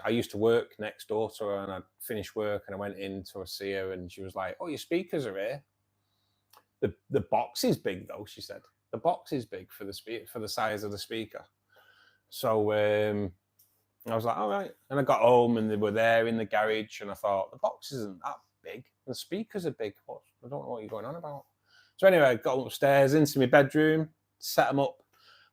Speaker 1: used to work next door to her, and I'd finished work and I went in to see her, and she was like, "Oh, your speakers are here. The box is big though," she said. "The box is big for the size of the speaker." So I was like, "All right." And I got home and they were there in the garage, and I thought, the box isn't that big. The speakers are big. I don't know what you're going on about. So anyway, I got upstairs into my bedroom, set them up.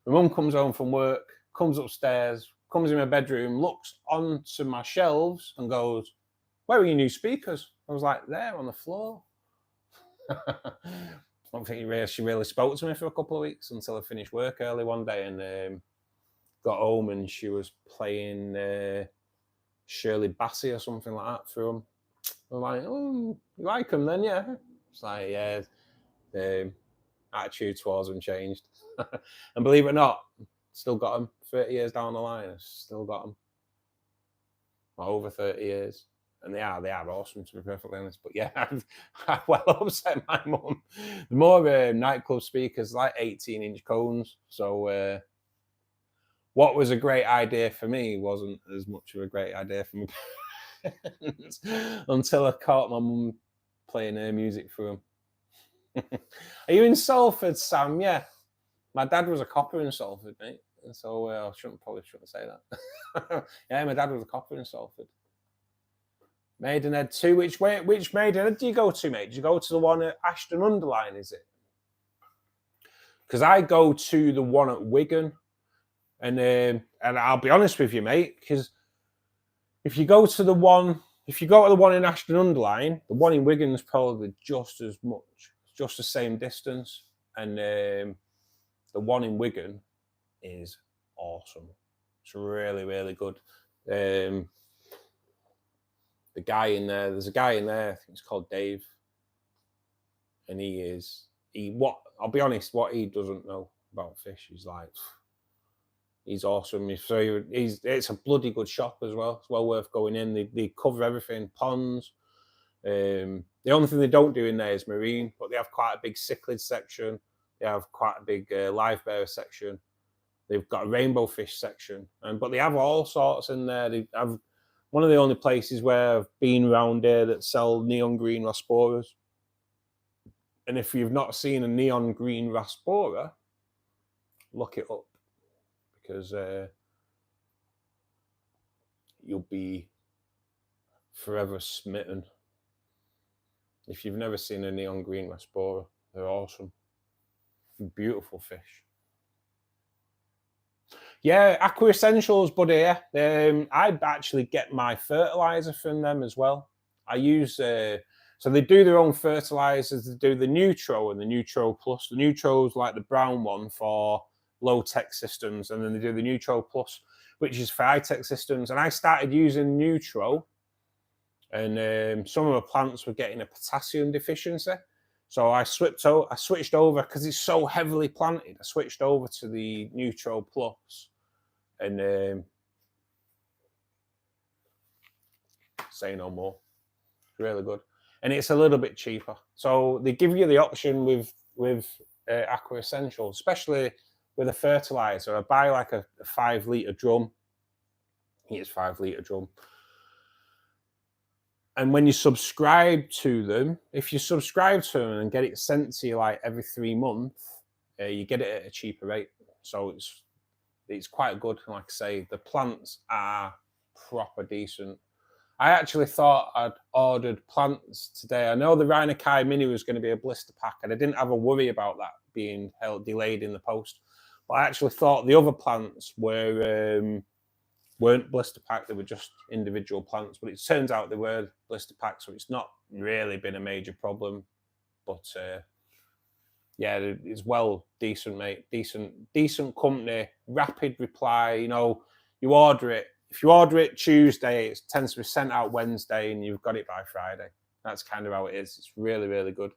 Speaker 1: My mum comes home from work, comes upstairs, comes in my bedroom, looks onto my shelves and goes, "Where are your new speakers?" I was like, "There on the floor." I don't think she really spoke to me for a couple of weeks until I finished work early one day and got home and she was playing Shirley Bassey or something like that through them. I'm like, "Oh, you like them then, yeah?" It's like, yeah, attitude towards them changed. And believe it or not, still got them 30 years down the line. I still got them. Over 30 years. And they are awesome, to be perfectly honest. But yeah, I well upset my mum. The more nightclub speakers, like 18-inch cones. So what was a great idea for me wasn't as much of a great idea for my parents until I caught my mum playing her music through them. Are you in Salford, Sam? Yeah. My dad was a copper in Salford, mate. So I probably shouldn't say that. Yeah, my dad was a copper in Salford. Maidenhead 2. Which Maidenhead do you go to, mate? Do you go to the one at Ashton Underline, is it? Because I go to the one at Wigan. And I'll be honest with you, mate, because if you go to the one in Ashton Underline, the one in Wigan is probably just as much, just the same distance. And the one in Wigan is awesome. It's really, really good. The guy in there, there's a guy in there, I think it's called Dave. And I'll be honest, what he doesn't know about fish is like, he's awesome. It's a bloody good shop as well. It's well worth going in. They cover everything, ponds. The only thing they don't do in there is marine, but they have quite a big cichlid section. They have quite a big live bearer section. They've got a rainbow fish section, but they have all sorts in there. They have one of the only places where I've been around here that sell neon green Rasporas. And if you've not seen a neon green Raspora, look it up because you'll be forever smitten. If you've never seen a neon green Raspora, they're awesome. Beautiful fish. Yeah, Aqua Essentials, buddy. Yeah, I actually get my fertilizer from them as well. I use so they do their own fertilizers. They do the Neutro and the Neutro Plus. The Neutro is like the brown one for low tech systems, and then they do the Neutro Plus, which is for high tech systems. And I started using Neutro, and some of the plants were getting a potassium deficiency. So I switched over because it's so heavily planted. I switched over to the Neutro Plus, and say no more. It's really good, and it's a little bit cheaper. So they give you the option with Aqua Essentials, especially with a fertilizer. I buy like a 5-litre drum. I think it's 5-litre drum. And when you subscribe to them, if you subscribe to them and get it sent to you like every 3 months, you get it at a cheaper rate. So it's quite good. Like I say, the plants are proper decent. I actually thought I'd ordered plants today. I know the Rhinokai Mini was going to be a blister pack, and I didn't have a worry about that being delayed in the post. But I actually thought the other plants weren't blister pack. They were just individual plants, but it turns out they were blister pack, so it's not really been a major problem. But yeah, it's decent, mate. Decent company, rapid reply. You know, you order it. If you order it Tuesday, it tends to be sent out Wednesday, and you've got it by Friday. That's kind of how it is. It's really, really good.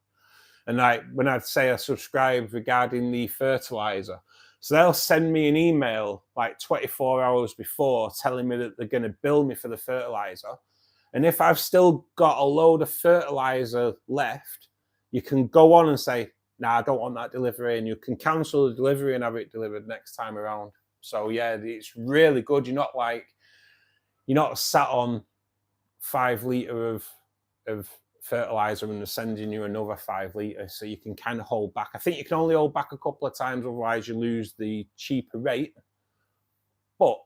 Speaker 1: And when I say I subscribe regarding the fertilizer, so they'll send me an email like 24 hours before telling me that they're going to bill me for the fertilizer. And if I've still got a load of fertilizer left, you can go on and say, "Nah, I don't want that delivery," and you can cancel the delivery and have it delivered next time around. So yeah, it's really good. You're not sat on 5-litre of fertilizer and they're sending you another 5-litre, so you can kind of hold back. I think you can only hold back a couple of times, otherwise you lose the cheaper rate. But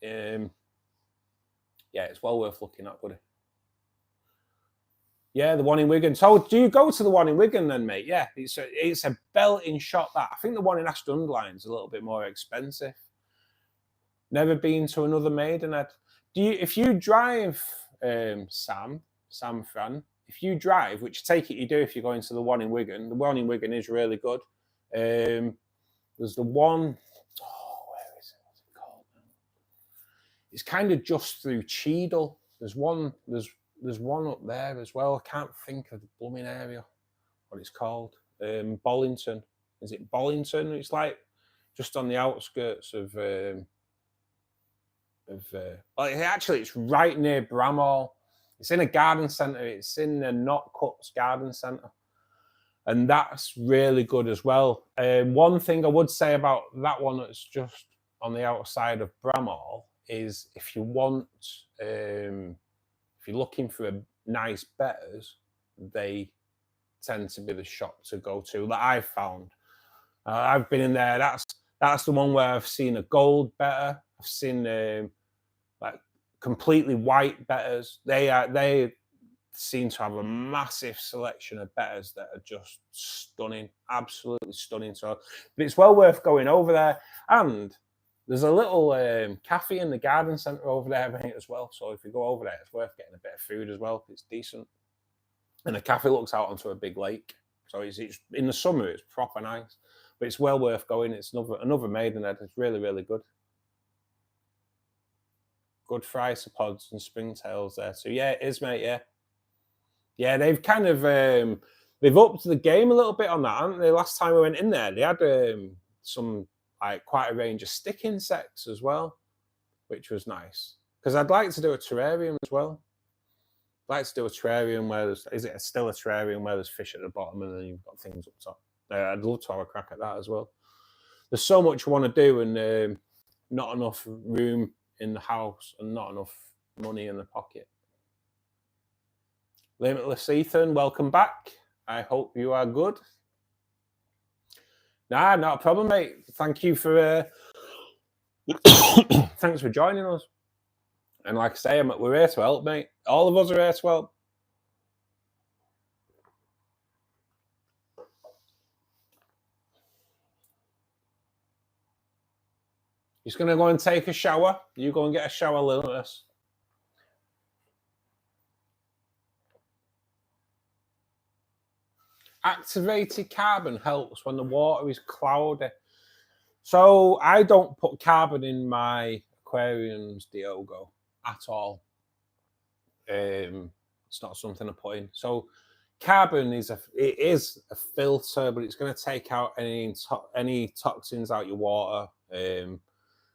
Speaker 1: yeah, it's well worth looking at, buddy. Yeah, the one in Wigan. So do you go to the one in Wigan then, mate? Yeah, it's a belting shot. That I think the one in Ashton-under-Lyne's a little bit more expensive. Never been to another Maidenhead. If you drive, Sam Fran, if you drive, which I take it you do if you're going to the one in Wigan, the one in Wigan is really good. There's the one, where is it? What's it called? It's kind of just through Cheadle. There's one up there as well. I can't think of the blooming area, what it's called. Bollington. Is it Bollington? It's like just on the outskirts of actually it's right near Bramhall. It's in a garden centre. It's in the Not Cuts Garden Centre. And that's really good as well. One thing I would say about that one that's just on the outside of Bramhall is if you want, if you're looking for a nice betters, they tend to be the shop to go to that I've found. I've been in there. That's the one where I've seen a gold better. I've seen like completely white betters. They seem to have a massive selection of betters that are just stunning, absolutely stunning. So, but it's well worth going over there. And there's a little cafe in the garden centre over there, mate, as well. So if you go over there, it's worth getting a bit of food as well. It's decent. And the cafe looks out onto a big lake. So it's in the summer, it's proper nice. But it's well worth going. It's another Maidenhead. It's really, really good. Good thrisopods and springtails there. So yeah, it is, mate, yeah. Yeah, they've kind of they've upped the game a little bit on that, haven't they? Last time we went in there, they had some quite a range of stick insects as well, which was nice. Because I'd like to do a terrarium as well. I'd like to do a terrarium where still a terrarium where there's fish at the bottom and then you've got things up top. I'd love to have a crack at that as well. There's so much I want to do and not enough room in the house and not enough money in the pocket. Limitless Ethan, welcome back. I hope you are good. Nah, not a problem, mate. Thank you for thanks for joining us. And like I say, we're here to help, mate. All of us are here to help. He's going to go and take a shower. You go and get a shower, Limitless. Activated carbon helps when the water is cloudy. So I don't put carbon in my aquariums, Diogo, at all. It's not something I put in. So carbon is a filter, but it's going to take out any toxins out your water.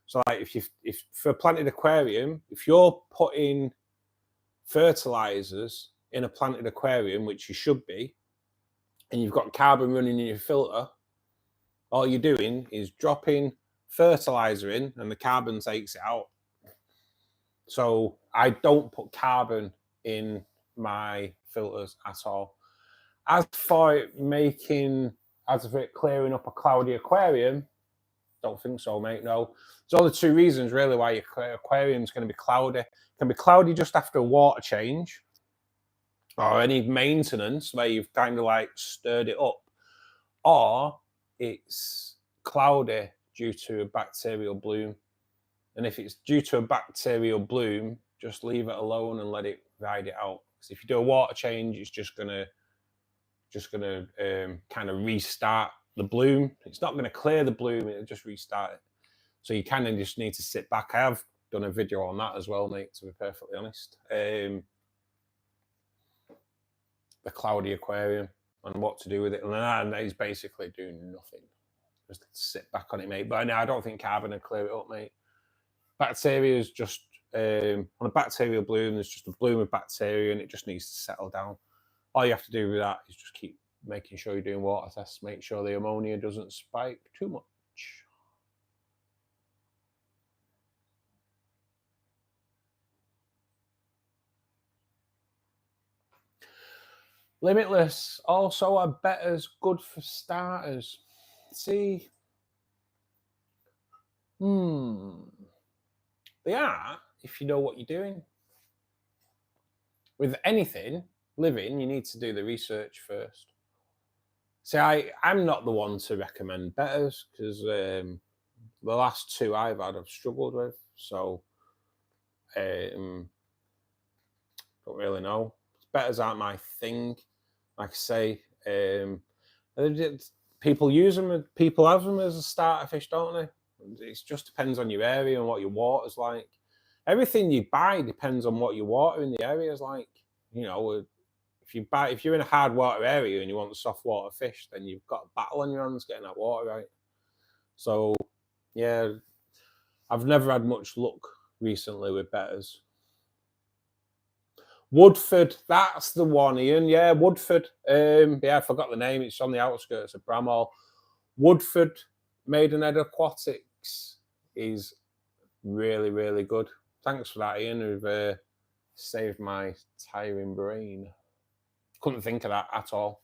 Speaker 1: So like if for a planted aquarium, if you're putting fertilizers in a planted aquarium, which you should be, and you've got carbon running in your filter, all you're doing is dropping fertilizer in and the carbon takes it out. So I don't put carbon in my filters at all. As for it clearing up a cloudy aquarium, don't think so, mate, no. There's only two reasons really why your aquarium's going to be cloudy. It can be cloudy just after a water change or any maintenance where you've kind of like stirred it up, or it's cloudy due to a bacterial bloom. And if it's due to a bacterial bloom, just leave it alone and let it ride it out. Because if you do a water change, it's just gonna kind of restart the bloom. It's not going to clear the bloom; it'll just restart it. So you kind of just need to sit back. I have done a video on that as well, mate. To be perfectly honest, the cloudy aquarium and what to do with it, and that is basically doing nothing. Just sit back on it, mate. But no, I don't think carbon will clear it up, mate. Bacteria is just on a bacterial bloom. There's just a bloom of bacteria, and it just needs to settle down. All you have to do with that is just keep making sure you're doing water tests. Make sure the ammonia doesn't spike too much. Limitless. Also, are betters good for starters? See, they are if you know what you're doing. With anything, living, you need to do the research first. See, I'm not the one to recommend betters because the last two I've had I've struggled with. So don't really know. Betters aren't my thing. Like I say, people use them, people have them as a starter fish, don't they? It just depends on your area and what your water's like. Everything you buy depends on what your water in the area is like. You know, if you're in a hard water area and you want the soft water fish, then you've got a battle on your hands getting that water right. So yeah, I've never had much luck recently with betters. Woodford, that's the one, Ian. Yeah, Woodford. Yeah, I forgot the name. It's on the outskirts of Bramhall. Woodford Maidenhead Aquatics is really, really good. Thanks for that, Ian. You've saved my tiring brain. Couldn't think of that at all.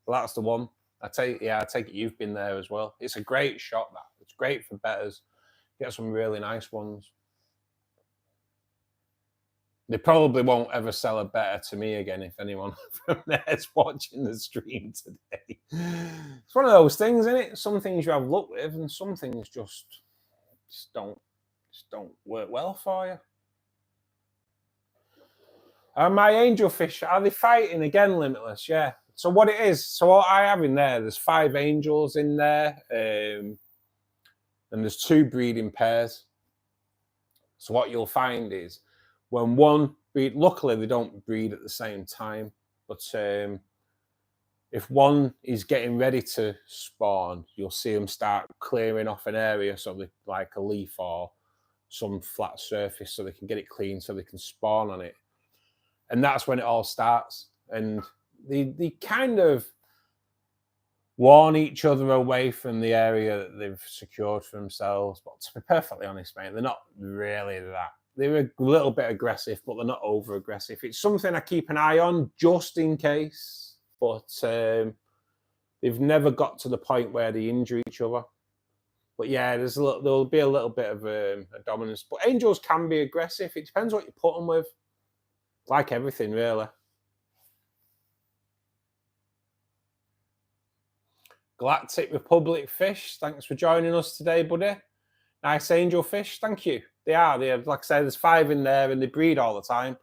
Speaker 1: Well, that's the one. I take it you've been there as well. It's a great shot, that. It's great for betters. Get some really nice ones. They probably won't ever sell a better to me again if anyone from there is watching the stream today. It's one of those things, isn't it? Some things you have luck with and some things just don't work well for you. My angelfish, are they fighting again, Limitless? Yeah. So what it is, so what I have in there's 5 angels in there, and there's 2 breeding pairs. So what you'll find is when one breed, luckily they don't breed at the same time, but if one is getting ready to spawn, you'll see them start clearing off an area, so they, like a leaf or some flat surface, so they can get it clean, so they can spawn on it. And that's when it all starts. And they kind of warn each other away from the area that they've secured for themselves. But to be perfectly honest, mate, they're not really that. They're a little bit aggressive, but they're not over aggressive. It's something I keep an eye on just in case. But they've never got to the point where they injure each other. But yeah, there'll be a little bit of a dominance. But angels can be aggressive. It depends what you put them with. Like everything, really. Galactic Republic Fish, thanks for joining us today, buddy. Nice angel fish, thank you. They are, like I say, there's 5 in there and they breed all the time.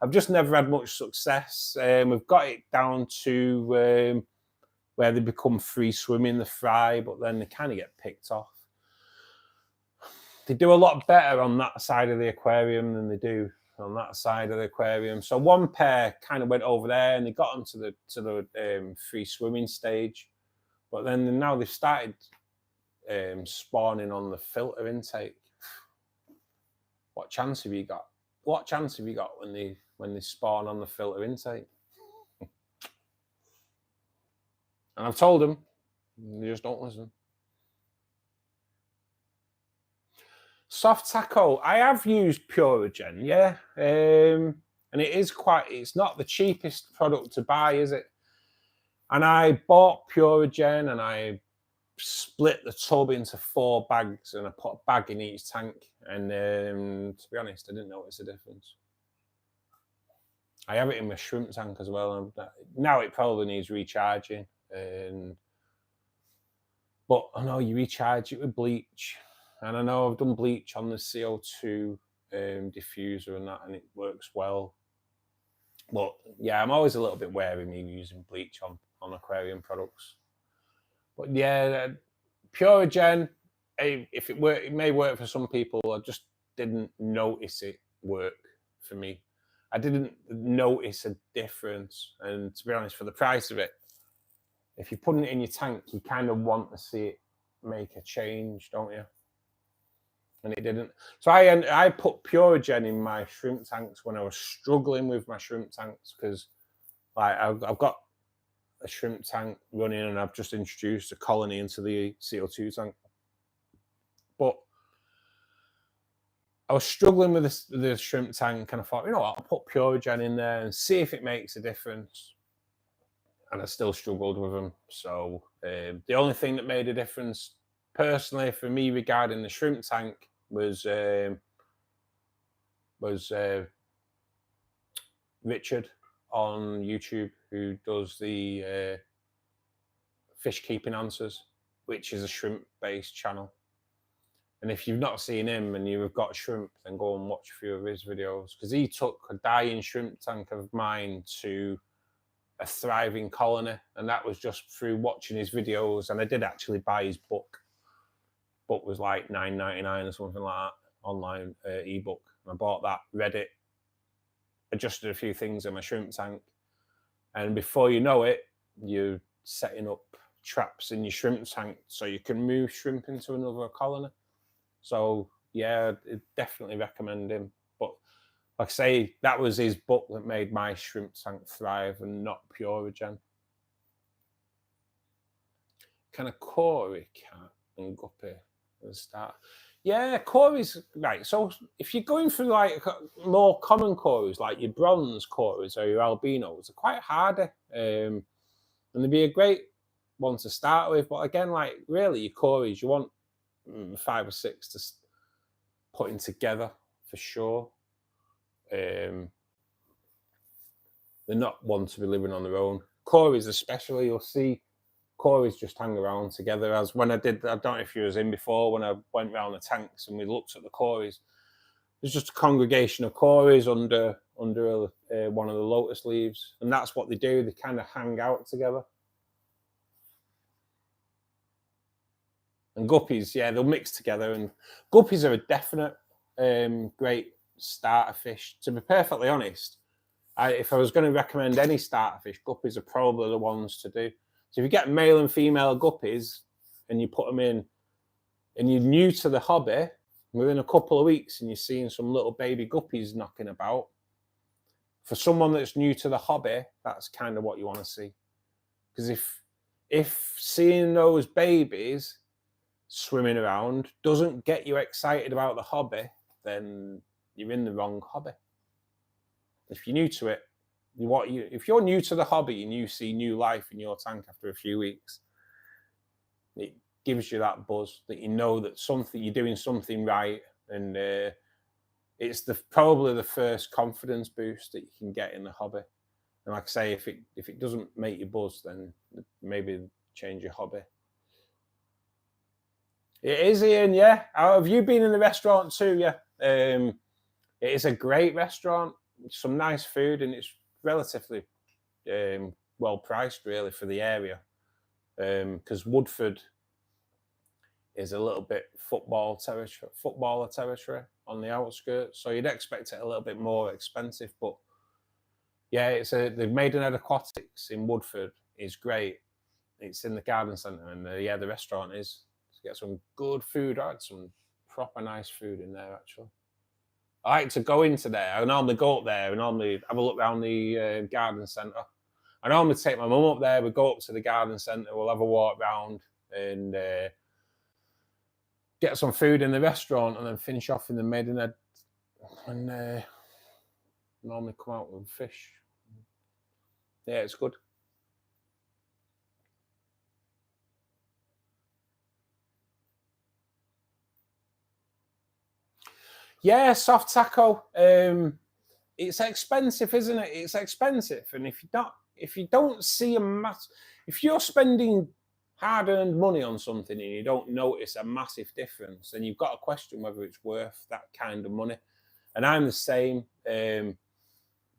Speaker 1: I've just never had much success. We've got it down to where they become free swimming the fry, but then they kind of get picked off. They do a lot better on that side of the aquarium than they do on that side of the aquarium. So one pair kind of went over there and they got onto the free swimming stage, but then now they've started spawning on the filter intake. What chance have you got? What chance have you got when they spawn on the filter intake? And I've told them, they just don't listen. Soft taco, I have used Purigen, yeah. And it's not the cheapest product to buy, is it? And I bought Purigen and I split the tub into 4 bags and I put a bag in each tank. And to be honest, I didn't notice a difference. I have it in my shrimp tank as well. Now it probably needs recharging. But I know you recharge it with bleach. And I know I've done bleach on the CO2 diffuser and that, and it works well. But yeah, I'm always a little bit wary of me using bleach on aquarium products. But yeah, Purigen, if it may work for some people. I just didn't notice it work for me. I didn't notice a difference. And to be honest, for the price of it, if you're putting it in your tank, you kind of want to see it make a change, don't you? And it didn't. So I put Purigen in my shrimp tanks when I was struggling with my shrimp tanks, because like I've got a shrimp tank running and I've just introduced a colony into the CO2 tank. But I was struggling with the shrimp tank and I thought, you know what, I'll put Purigen in there and see if it makes a difference. And I still struggled with them. So the only thing that made a difference personally for me regarding the shrimp tank was Richard on YouTube who does the fish keeping answers, which is a shrimp-based channel. And if you've not seen him and you've got shrimp, then go and watch a few of his videos, because he took a dying shrimp tank of mine to a thriving colony, and that was just through watching his videos. And I did actually buy his book. Book was like $9.99 or something like that, online ebook. And I bought that, read it, adjusted a few things in my shrimp tank, and before you know it, you're setting up traps in your shrimp tank so you can move shrimp into another colony. So yeah, I'd definitely recommend him. But like I say, that was his book that made my shrimp tank thrive, and not Purigen. Kind of Corey cat and guppy at the start. Yeah, Corys, right. So if you're going for like more common Corys, like your bronze Corys or your albinos, they're quite harder. And they'd be a great one to start with. But again, like really, your Corys, you want 5 or 6 to putting together for sure. They're not one to be living on their own. Corys especially, you'll see Corys just hang around together. As when I don't know if you was in before, when I went around the tanks and we looked at the Corys, there's just a congregation of Corys under one of the lotus leaves, and that's what they do. They kind of hang out together. And guppies, yeah, they'll mix together. And guppies are a definite great starter fish. To be perfectly honest, if I was going to recommend any starter fish, guppies are probably the ones to do. So if you get male and female guppies and you put them in, and you're new to the hobby, within a couple of weeks and you're seeing some little baby guppies knocking about, for someone that's new to the hobby, that's kind of what you want to see. Because if seeing those babies swimming around doesn't get you excited about the hobby, then you're in the wrong hobby. If you're new to it, if you're new to the hobby and you see new life in your tank after a few weeks, it gives you that buzz that you know that you're doing something right, and it's probably the first confidence boost that you can get in the hobby. And like I say, if it doesn't make you buzz, then maybe change your hobby. It is, Ian. Yeah, have you been in the restaurant too? Yeah, it is a great restaurant. Some nice food, and it's relatively well priced, really, for the area. Because Woodford is a little bit footballer territory on the outskirts, so you'd expect it a little bit more expensive. But yeah, they've made an aquatics in Woodford is great. It's in the garden centre, and the restaurant is. To get some good food. I had some proper nice food in there, actually. I like to go into there. I normally go up there and normally have a look around the garden centre. I normally take my mum up there. We go up to the garden centre. We'll have a walk round and get some food in the restaurant, and then finish off in the Maidenhead, and normally come out with fish. Yeah, it's good. Yeah, soft tackle. It's expensive, isn't it? It's expensive, and if you don't see if you're spending hard-earned money on something and you don't notice a massive difference, then you've got to question whether it's worth that kind of money. And I'm the same.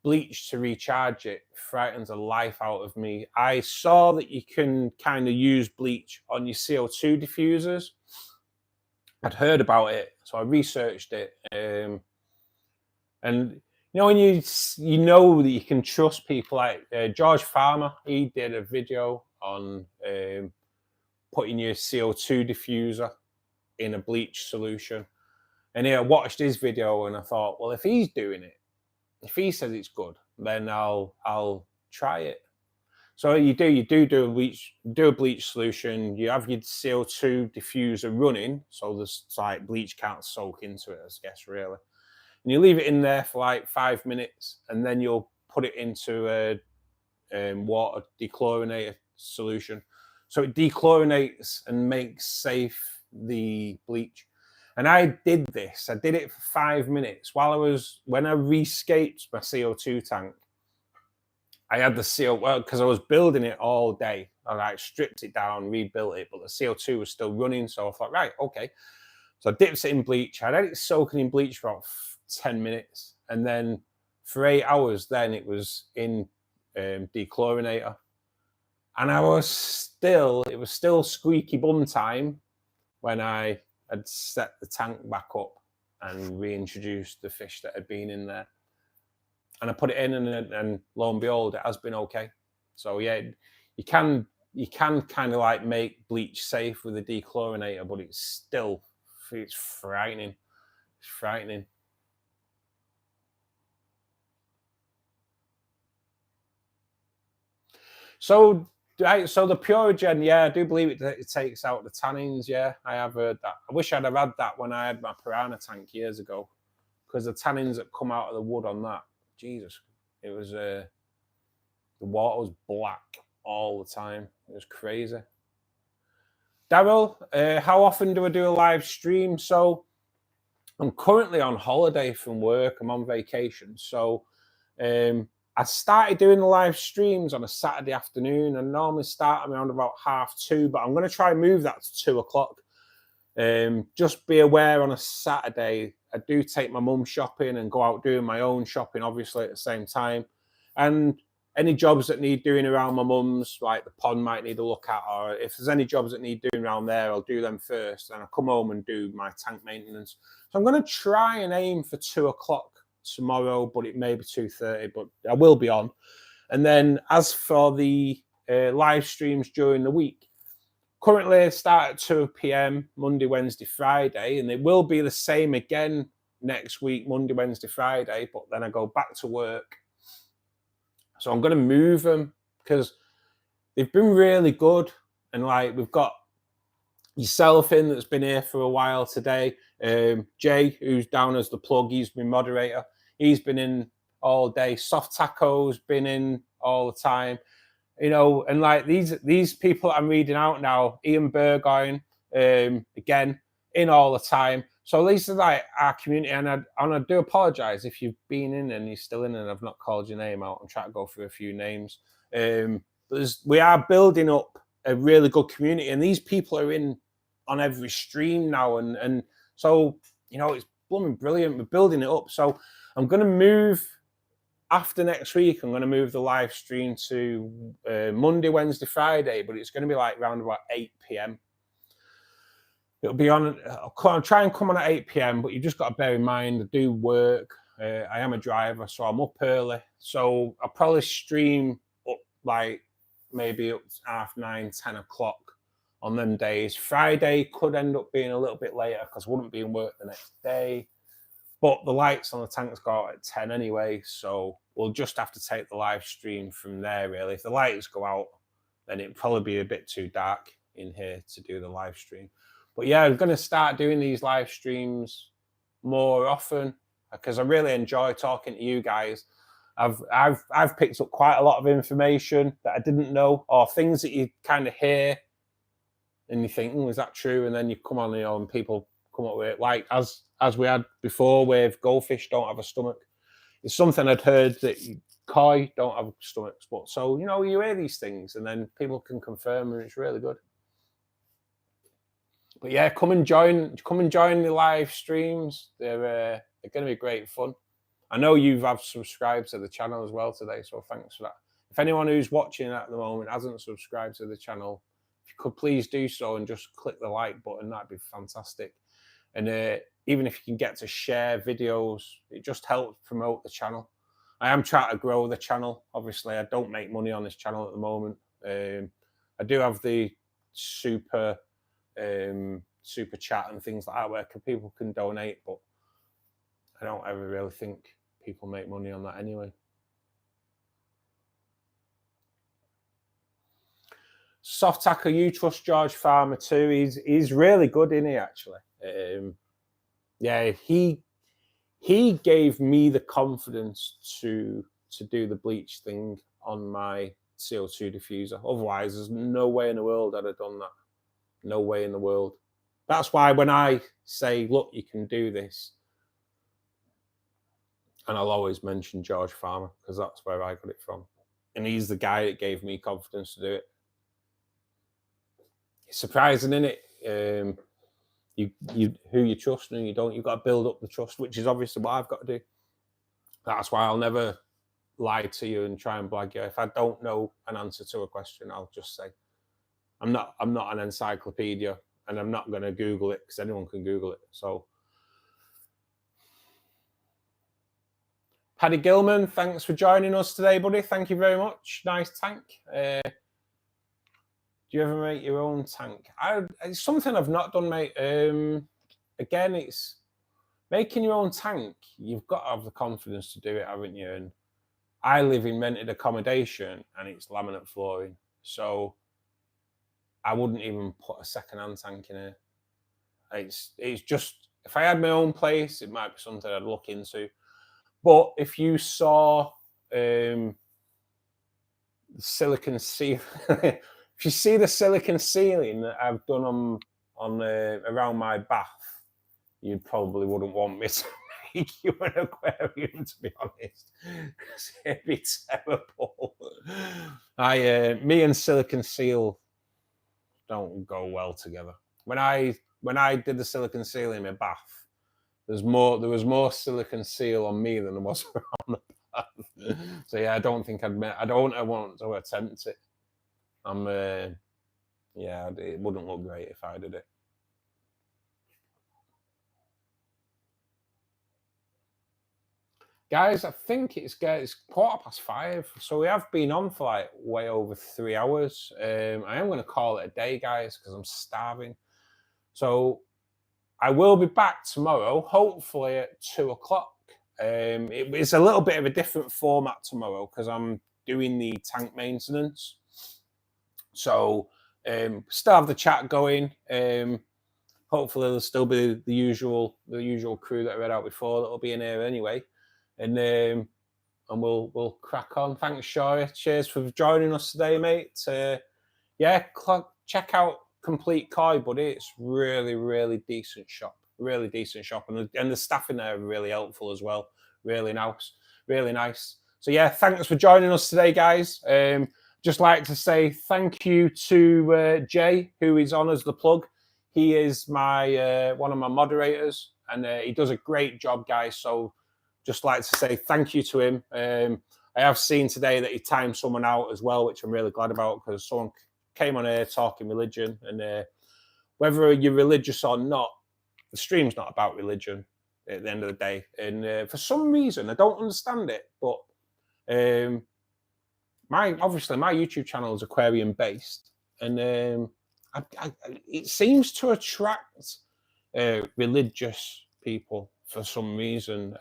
Speaker 1: Bleach to recharge it frightens the life out of me. I saw that you can kind of use bleach on your CO2 diffusers. I'd heard about it, so I researched it. And when you know that you can trust people like George Farmer, he did a video on putting your CO2 diffuser in a bleach solution. And I watched his video and I thought, well, if he's doing it, if he says it's good, then I'll try it. So you do a bleach solution. You have your CO2 diffuser running, so there's like bleach can't soak into it, I guess, really. And you leave it in there for like 5 minutes, and then you'll put it into a water dechlorinator solution. So it dechlorinates and makes safe the bleach. And I did this. I did it for 5 minutes when I rescaped my CO2 tank. I had the CO, well, because I was building it all day. I like stripped it down, rebuilt it, but the CO2 was still running. So I thought, right, okay. So I dipped it in bleach. I had it soaking in bleach for about 10 minutes. And then for 8 hours, then it was in dechlorinator. And it was still squeaky bum time when I had set the tank back up and reintroduced the fish that had been in there. And I put it in, and lo and behold, it has been okay. So yeah, you can kind of like make bleach safe with a dechlorinator, but it's frightening. It's frightening. So the Purigen, yeah, I do believe it takes out the tannins. Yeah, I have heard that. I wish I'd have had that when I had my piranha tank years ago, because the tannins that come out of the wood on that, Jesus, it was the water was black all the time. It was crazy. Daryl, how often do I do a live stream? So I'm currently on holiday from work. I'm on vacation. So I started doing the live streams on a Saturday afternoon. I normally start around about 2:30, but I'm going to try and move that to 2 o'clock. Just be aware, on a Saturday, I do take my mum shopping and go out doing my own shopping, obviously, at the same time. And any jobs that need doing around my mum's, like the pond might need a look at, or if there's any jobs that need doing around there, I'll do them first. Then I'll come home and do my tank maintenance. So I'm going to try and aim for 2 o'clock tomorrow, but it may be 2:30, but I will be on. And then as for the live streams during the week, currently start at 2 p.m. Monday, Wednesday, Friday, and it will be the same again next week, Monday, Wednesday, Friday, but then I go back to work. So I'm going to move them because they've been really good. And like, we've got yourself in that's been here for a while today. Jay, who's down as the plug, he's been moderator. He's been in all day. Soft Taco's been in all the time. You know, and like these people I'm reading out now, Ian Burgoyne, again, in all the time. So these are like our community, and I do apologise if you've been in and you're still in and I've not called your name out. I'm trying to go through a few names. We are building up a really good community, and these people are in on every stream now, and so, you know, it's blooming brilliant. We're building it up. So I'm going to move. After next week, I'm going to move the live stream to Monday, Wednesday, Friday, but it's going to be like around about 8 p.m. It'll be on. I'll try and come on at 8 p.m., but you just got to bear in mind, I do work. I am a driver, so I'm up early. So I'll probably stream up like maybe up to 9:30, 10 o'clock on them days. Friday could end up being a little bit later because I wouldn't be in work the next day. But the lights on the tanks go out at 10 anyway, so we'll just have to take the live stream from there, really. If the lights go out, then it'll probably be a bit too dark in here to do the live stream. But yeah, I'm going to start doing these live streams more often because I really enjoy talking to you guys. I've picked up quite a lot of information that I didn't know, or things that you kind of hear and you think, is that true? And then you come on, you know, and people come up with it, like as we had before with goldfish don't have a stomach. It's something I'd heard that koi don't have stomachs, but so, you know, you hear these things and then people can confirm, and it's really good. But yeah, come and join the live streams. They're going to be great fun. I know you have subscribed to the channel as well today, so thanks for that. If anyone who's watching at the moment hasn't subscribed to the channel, if you could please do so and just click the like button, that'd be fantastic. And even if you can get to share videos, it just helps promote the channel. I am trying to grow the channel. Obviously, I don't make money on this channel at the moment. I do have the super chat and things like that where people can donate, but I don't ever really think people make money on that anyway. Soft Tackle, you trust George Farmer too. He's really good, isn't he, actually? Yeah, he gave me the confidence to do the bleach thing on my CO2 diffuser. Otherwise, there's no way in the world I'd have done that. No way in the world. That's why when I say, look, you can do this, and I'll always mention George Farmer because that's where I got it from. And he's the guy that gave me confidence to do it. It's surprising, isn't it? You who you trust and who you don't. You've got to build up the trust, which is obviously what I've got to do. That's why I'll never lie to you and try and blag you. If I don't know an answer to a question, I'll just say, I'm not an encyclopedia, and I'm not going to Google it, because anyone can Google it. So, Paddy Gilman, thanks for joining us today, buddy. Thank you very much. Nice tank. Do you ever make your own tank? It's something I've not done, mate. Again, it's making your own tank. You've got to have the confidence to do it, haven't you? And I live in rented accommodation, and it's laminate flooring. So I wouldn't even put a second-hand tank in here. It's just, if I had my own place, it might be something I'd look into. But if you saw silicon ceiling, if you see the silicon ceiling that I've done on around my bath, you probably wouldn't want me to make you an aquarium, to be honest, because it'd be terrible. Me and silicon seal don't go well together. When I did the silicon seal in my bath, there was more silicon seal on me than there was around the bath. So yeah, I don't want to attempt it. Yeah, it wouldn't look great if I did it. Guys, I think it's 5:15, so we have been on for like way over 3 hours. I am going to call it a day, guys, because I'm starving. So I will be back tomorrow, hopefully at 2 o'clock. It's a little bit of a different format tomorrow because I'm doing the tank maintenance. So still have the chat going. Hopefully there'll still be the usual crew that I read out before that'll be in here anyway. And we'll crack on. Thanks, Shari. Cheers for joining us today, mate. Yeah, check out Complete Koi, buddy. It's really decent shop. Really decent shop, and the staff in there are really helpful as well. Really nice. So yeah, thanks for joining us today, guys. Just like to say thank you to Jay, who is on as the plug. He is my one of my moderators, and he does a great job, guys. So just like to say thank you to him. I have seen today that he timed someone out as well, which I'm really glad about, because someone came on here talking religion, and whether you're religious or not, the stream's not about religion at the end of the day. And for some reason, I don't understand it, but my YouTube channel is aquarium based, and it seems to attract religious people for some reason.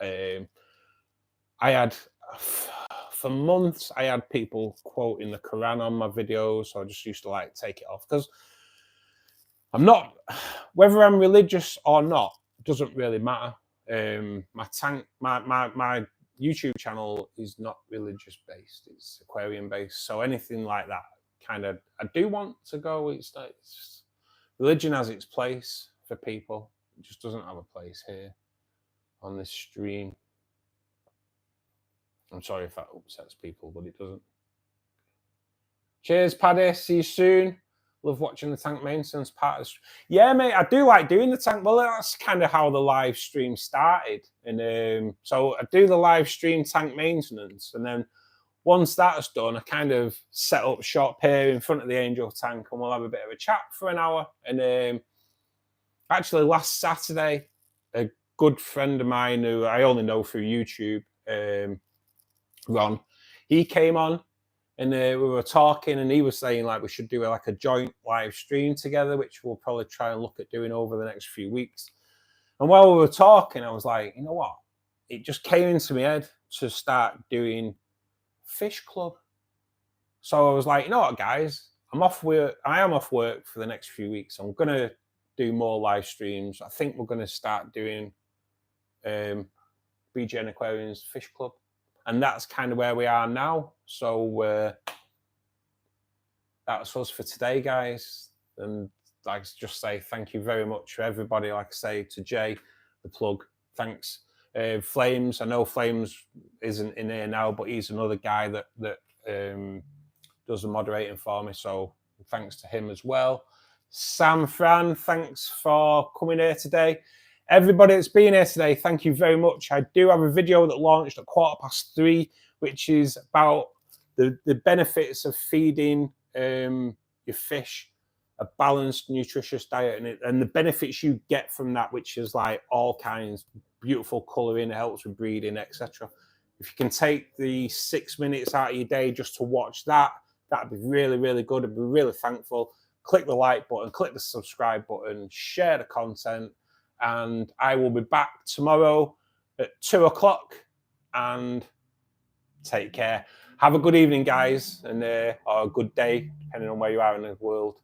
Speaker 1: For months, I had people quoting the Quran on my videos, so I just used to like take it off, because I'm not, whether I'm religious or not, doesn't really matter. My YouTube channel is not religious based; it's aquarium based. So anything like that, kind of, I do want to go. It's religion has its place for people. It just doesn't have a place here on this stream. I'm sorry if that upsets people, but it doesn't. Cheers, Paddy. See you soon. Love watching the tank maintenance part of the stream. Yeah, mate, I do like doing the tank. Well, that's kind of how the live stream started. And so I do the live stream tank maintenance. And then once that's done, I kind of set up shop here in front of the Angel tank, and we'll have a bit of a chat for an hour. And actually, last Saturday, a good friend of mine who I only know through YouTube, Ron, he came on. And we were talking, and he was saying like we should do like a joint live stream together, which we'll probably try and look at doing over the next few weeks. And while we were talking, I was like, you know what? It just came into my head to start doing Fish Club. So I was like, you know what, guys? I am off work for the next few weeks. I'm gonna do more live streams. I think we're gonna start doing BGN Aquariums Fish Club. And that's kind of where we are now. So that's us for today, guys. And like to just say thank you very much for everybody. Like I say to Jay, the plug, thanks. Flames, I know Flames isn't in here now, but he's another guy that does the moderating for me. So thanks to him as well. Sam Fran, thanks for coming here today. Everybody that's been here today, thank you very much. I do have a video that launched at 3:15, which is about the benefits of feeding your fish a balanced, nutritious diet, and the benefits you get from that, which is like all kinds, beautiful colouring, it helps with breeding, etc. If you can take the 6 minutes out of your day just to watch that, that'd be really, really good. I'd be really thankful. Click the like button, click the subscribe button, share the content, and I will be back tomorrow at 2 o'clock. And take care. Have a good evening, guys, and or a good day, depending on where you are in the world.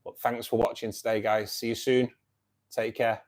Speaker 1: But thanks for watching today, guys. See you soon. Take care.